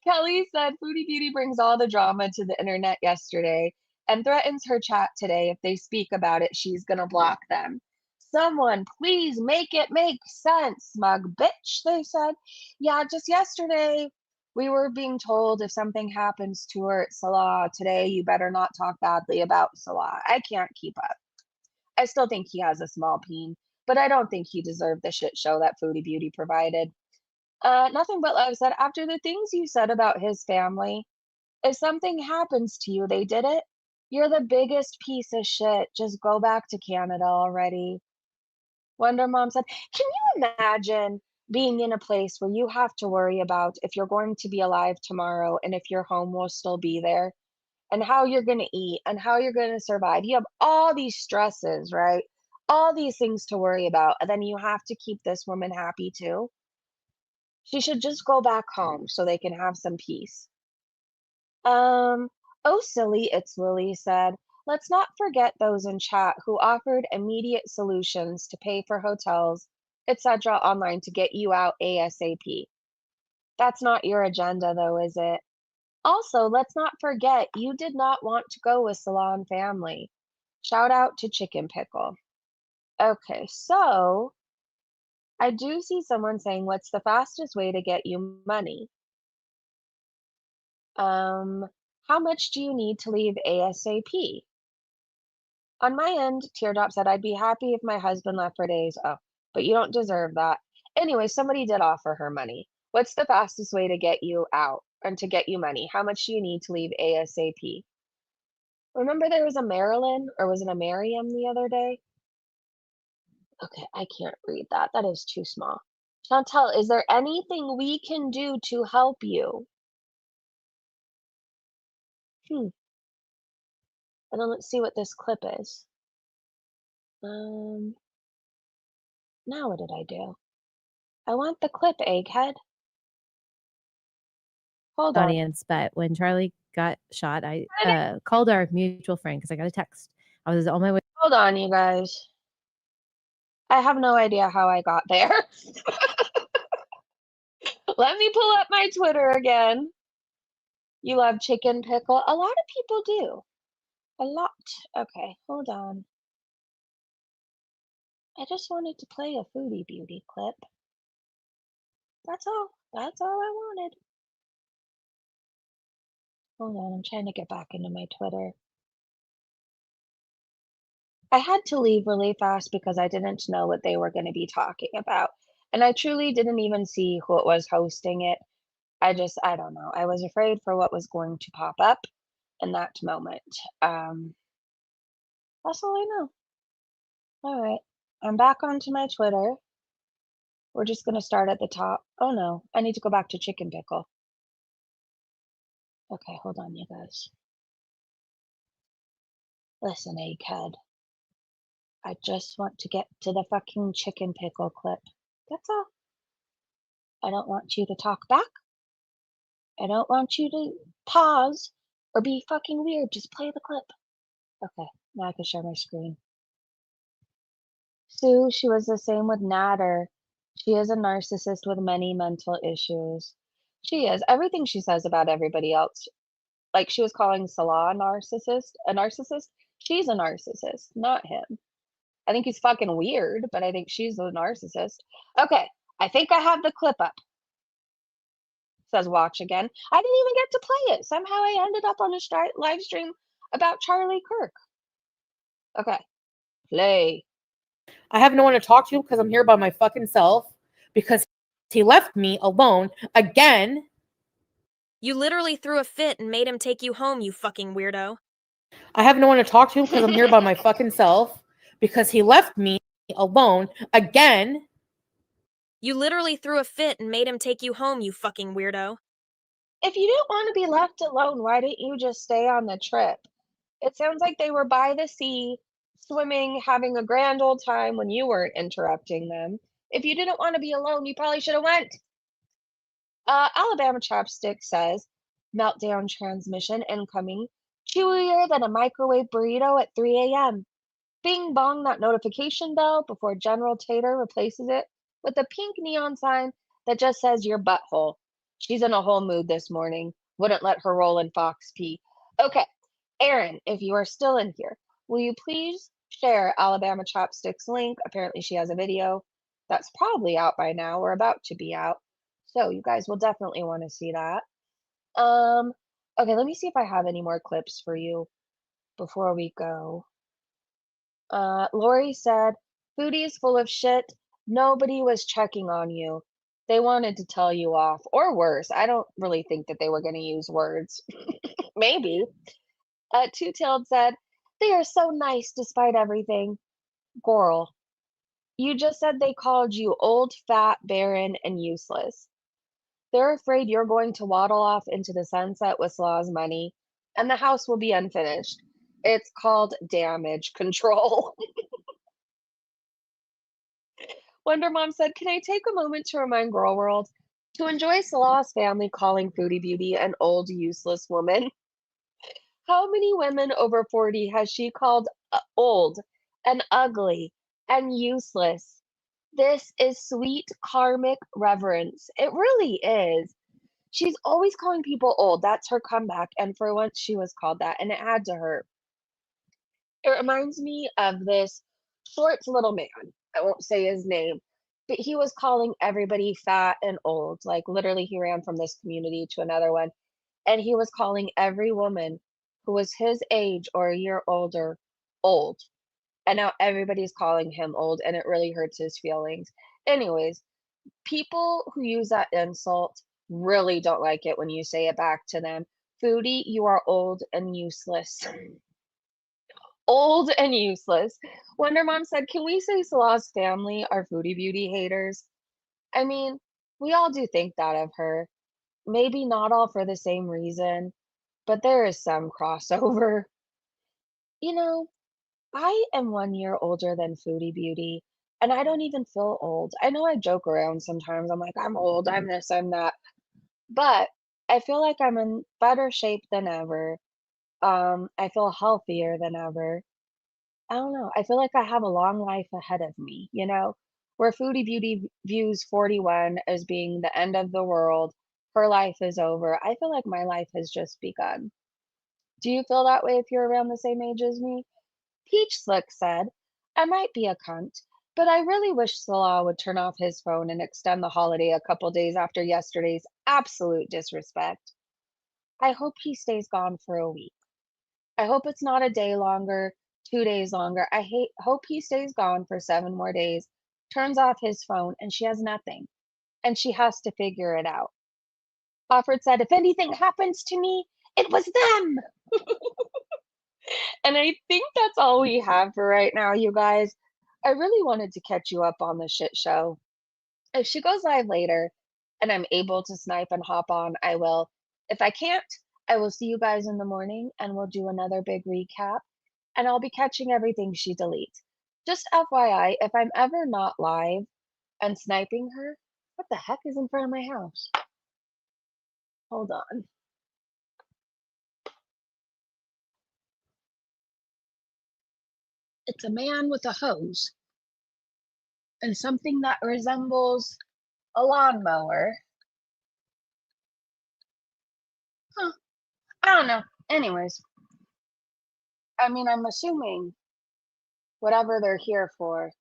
Kelly said Foodie Beauty brings all the drama to the internet yesterday and threatens her chat today. If they speak about it, she's gonna block them. Someone, please make it make sense, smug bitch, they said. Yeah, just yesterday we were being told if something happens to her at Salah today, you better not talk badly about Salah. I can't keep up. I still think he has a small peen, but I don't think he deserved the shit show that Foodie Beauty provided. Nothing but love said, after the things you said about his family, if something happens to you, they did it. You're the biggest piece of shit. Just go back to Canada already. Wonder Mom said, can you imagine being in a place where you have to worry about if you're going to be alive tomorrow and if your home will still be there and how you're going to eat and how you're going to survive? You have all these stresses, right? All these things to worry about. And then you have to keep this woman happy too. She should just go back home so they can have some peace. Oh, silly, it's Lily said. Let's not forget those in chat who offered immediate solutions to pay for hotels, etc. online to get you out ASAP. That's not your agenda, though, is it? Also, let's not forget you did not want to go with Salon family. Shout out to Chicken Pickle. Okay, so I do see someone saying, what's the fastest way to get you money? How much do you need to leave ASAP? On my end, Teardrop said, I'd be happy if my husband left for days. Oh, but you don't deserve that. Anyway, somebody did offer her money. What's the fastest way to get you out and to get you money? How much do you need to leave ASAP? Remember there was a Marilyn or was it a Miriam the other day? Okay, I can't read that. That is too small. Chantal, is there anything we can do to help you? And then let's see what this clip is. Now what did I do? I want the clip, Egghead. Hold on. Audience, but when Charlie got shot, I called our mutual friend because I got a text. I was on my way. Hold on, you guys. I have no idea how I got there. Let me pull up my Twitter again. You love Chicken Pickle? A lot of people do. A lot. Okay, hold on. I just wanted to play a Foodie Beauty clip. That's all. That's all I wanted. Hold on, I'm trying to get back into my Twitter. I had to leave really fast because I didn't know what they were going to be talking about. And I truly didn't even see who it was hosting it. I don't know. I was afraid for what was going to pop up in that moment. That's all I know. All right. I'm back onto my Twitter. We're just going to start at the top. Oh no, I need to go back to Chicken Pickle. Okay, hold on, you guys. Listen, Egghead. I just want to get to the fucking Chicken Pickle clip. That's all. I don't want you to talk back. I don't want you to pause or be fucking weird. Just play the clip. Okay, now I can share my screen. Sue, she was the same with Natter. She is a narcissist with many mental issues. She is. Everything she says about everybody else, like she was calling Salah a narcissist. She's a narcissist, not him. I think he's fucking weird, but I think she's a narcissist. Okay, I think I have the clip up. Says watch again. I didn't even get to play it. Somehow I ended up on a live stream about Charlie Kirk. Okay, play. I have no one to talk to because I'm here by my fucking self because he left me alone again. You literally threw a fit and made him take you home, you fucking weirdo. I have no one to talk to because I'm here by my fucking self because he left me alone again. You literally threw a fit and made him take you home, you fucking weirdo. If you didn't want to be left alone, why didn't you just stay on the trip? It sounds like they were by the sea, swimming, having a grand old time when you weren't interrupting them. If you didn't want to be alone, you probably should have went. Alabama Chopstick says, meltdown transmission incoming, chewier than a microwave burrito at 3 a.m. Bing bong that notification bell before General Tater replaces it with a pink neon sign that just says your butthole. She's in a whole mood this morning. Wouldn't let her roll in Fox pee. Okay, Erin, if you are still in here, will you please share Alabama Chopstick's link? Apparently, she has a video that's probably out by now or about to be out. So you guys will definitely want to see that. Um, okay, let me see if I have any more clips for you before we go. Lori said, Foodie's full of shit. Nobody was checking on you. They wanted to tell you off, or worse. I don't really think that they were going to use words. Maybe. Two-Tailed said, they are so nice despite everything. Girl, you just said they called you old, fat, barren, and useless. They're afraid you're going to waddle off into the sunset with Slaw's money, and the house will be unfinished. It's called damage control. Wonder Mom said, can I take a moment to remind Girl World to enjoy Salah's family calling Foodie Beauty an old, useless woman? How many women over 40 has she called old and ugly and useless? This is sweet karmic reverence. It really is. She's always calling people old. That's her comeback. And for once, she was called that, and it had to hurt. It reminds me of this short little man. I won't say his name, but he was calling everybody fat and old. Like literally, he ran from this community to another one, and he was calling every woman who was his age or a year older old. And now everybody's calling him old, and it really hurts his feelings. Anyways, people who use that insult really don't like it when you say it back to them. Foodie, you are old and useless. Old and useless. Wonder Mom said, can we say Salah's family are Foodie Beauty haters? I mean, we all do think that of her. Maybe not all for the same reason, but there is some crossover. You know, I am 1 year older than Foodie Beauty, and I don't even feel old. I know I joke around sometimes. I'm like, I'm old, I'm this, I'm that. But I feel like I'm in better shape than ever. I feel healthier than ever. I don't know. I feel like I have a long life ahead of me, you know? Where Foodie Beauty views 41 as being the end of the world, her life is over. I feel like my life has just begun. Do you feel that way if you're around the same age as me? Peach Slick said, I might be a cunt, but I really wish Salah would turn off his phone and extend the holiday a couple days after yesterday's absolute disrespect. I hope he stays gone for a week. I hope it's not a day longer, 2 days longer. Hope he stays gone for 7 more days, turns off his phone, and she has nothing. And she has to figure it out. Alfred said, if anything happens to me, it was them. And I think that's all we have for right now, you guys. I really wanted to catch you up on the shit show. If she goes live later and I'm able to snipe and hop on, I will. If I can't, I will see you guys in the morning and we'll do another big recap. And I'll be catching everything she deletes. Just FYI, if I'm ever not live and sniping her, what the heck is in front of my house? Hold on. It's a man with a hose and something that resembles a lawnmower. Huh. I don't know. Anyways, I mean, I'm assuming whatever they're here for,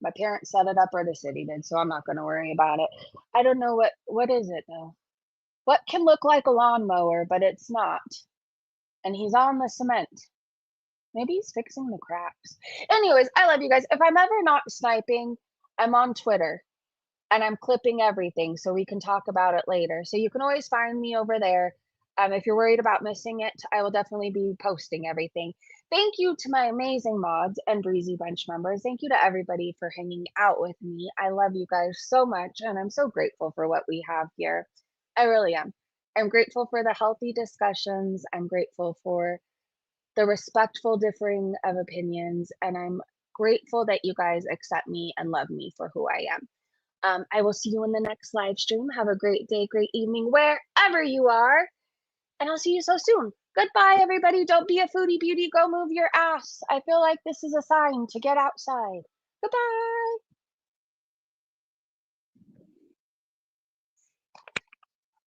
my parents set it up or the city did, so I'm not going to worry about it. I don't know what is it though. What can look like a lawnmower, but it's not. And he's on the cement. Maybe he's fixing the cracks. Anyways, I love you guys. If I'm ever not sniping, I'm on Twitter and I'm clipping everything so we can talk about it later. So you can always find me over there. If you're worried about missing it, I will definitely be posting everything. Thank you to my amazing mods and Breezy Bunch members. Thank you to everybody for hanging out with me. I love you guys so much, and I'm so grateful for what we have here. I really am. I'm grateful for the healthy discussions. I'm grateful for the respectful differing of opinions, and I'm grateful that you guys accept me and love me for who I am. I will see you in the next live stream. Have a great day, great evening, wherever you are, and I'll see you so soon. Goodbye, everybody. Don't be a foodie beauty. Go move your ass. I feel like this is a sign to get outside. Goodbye.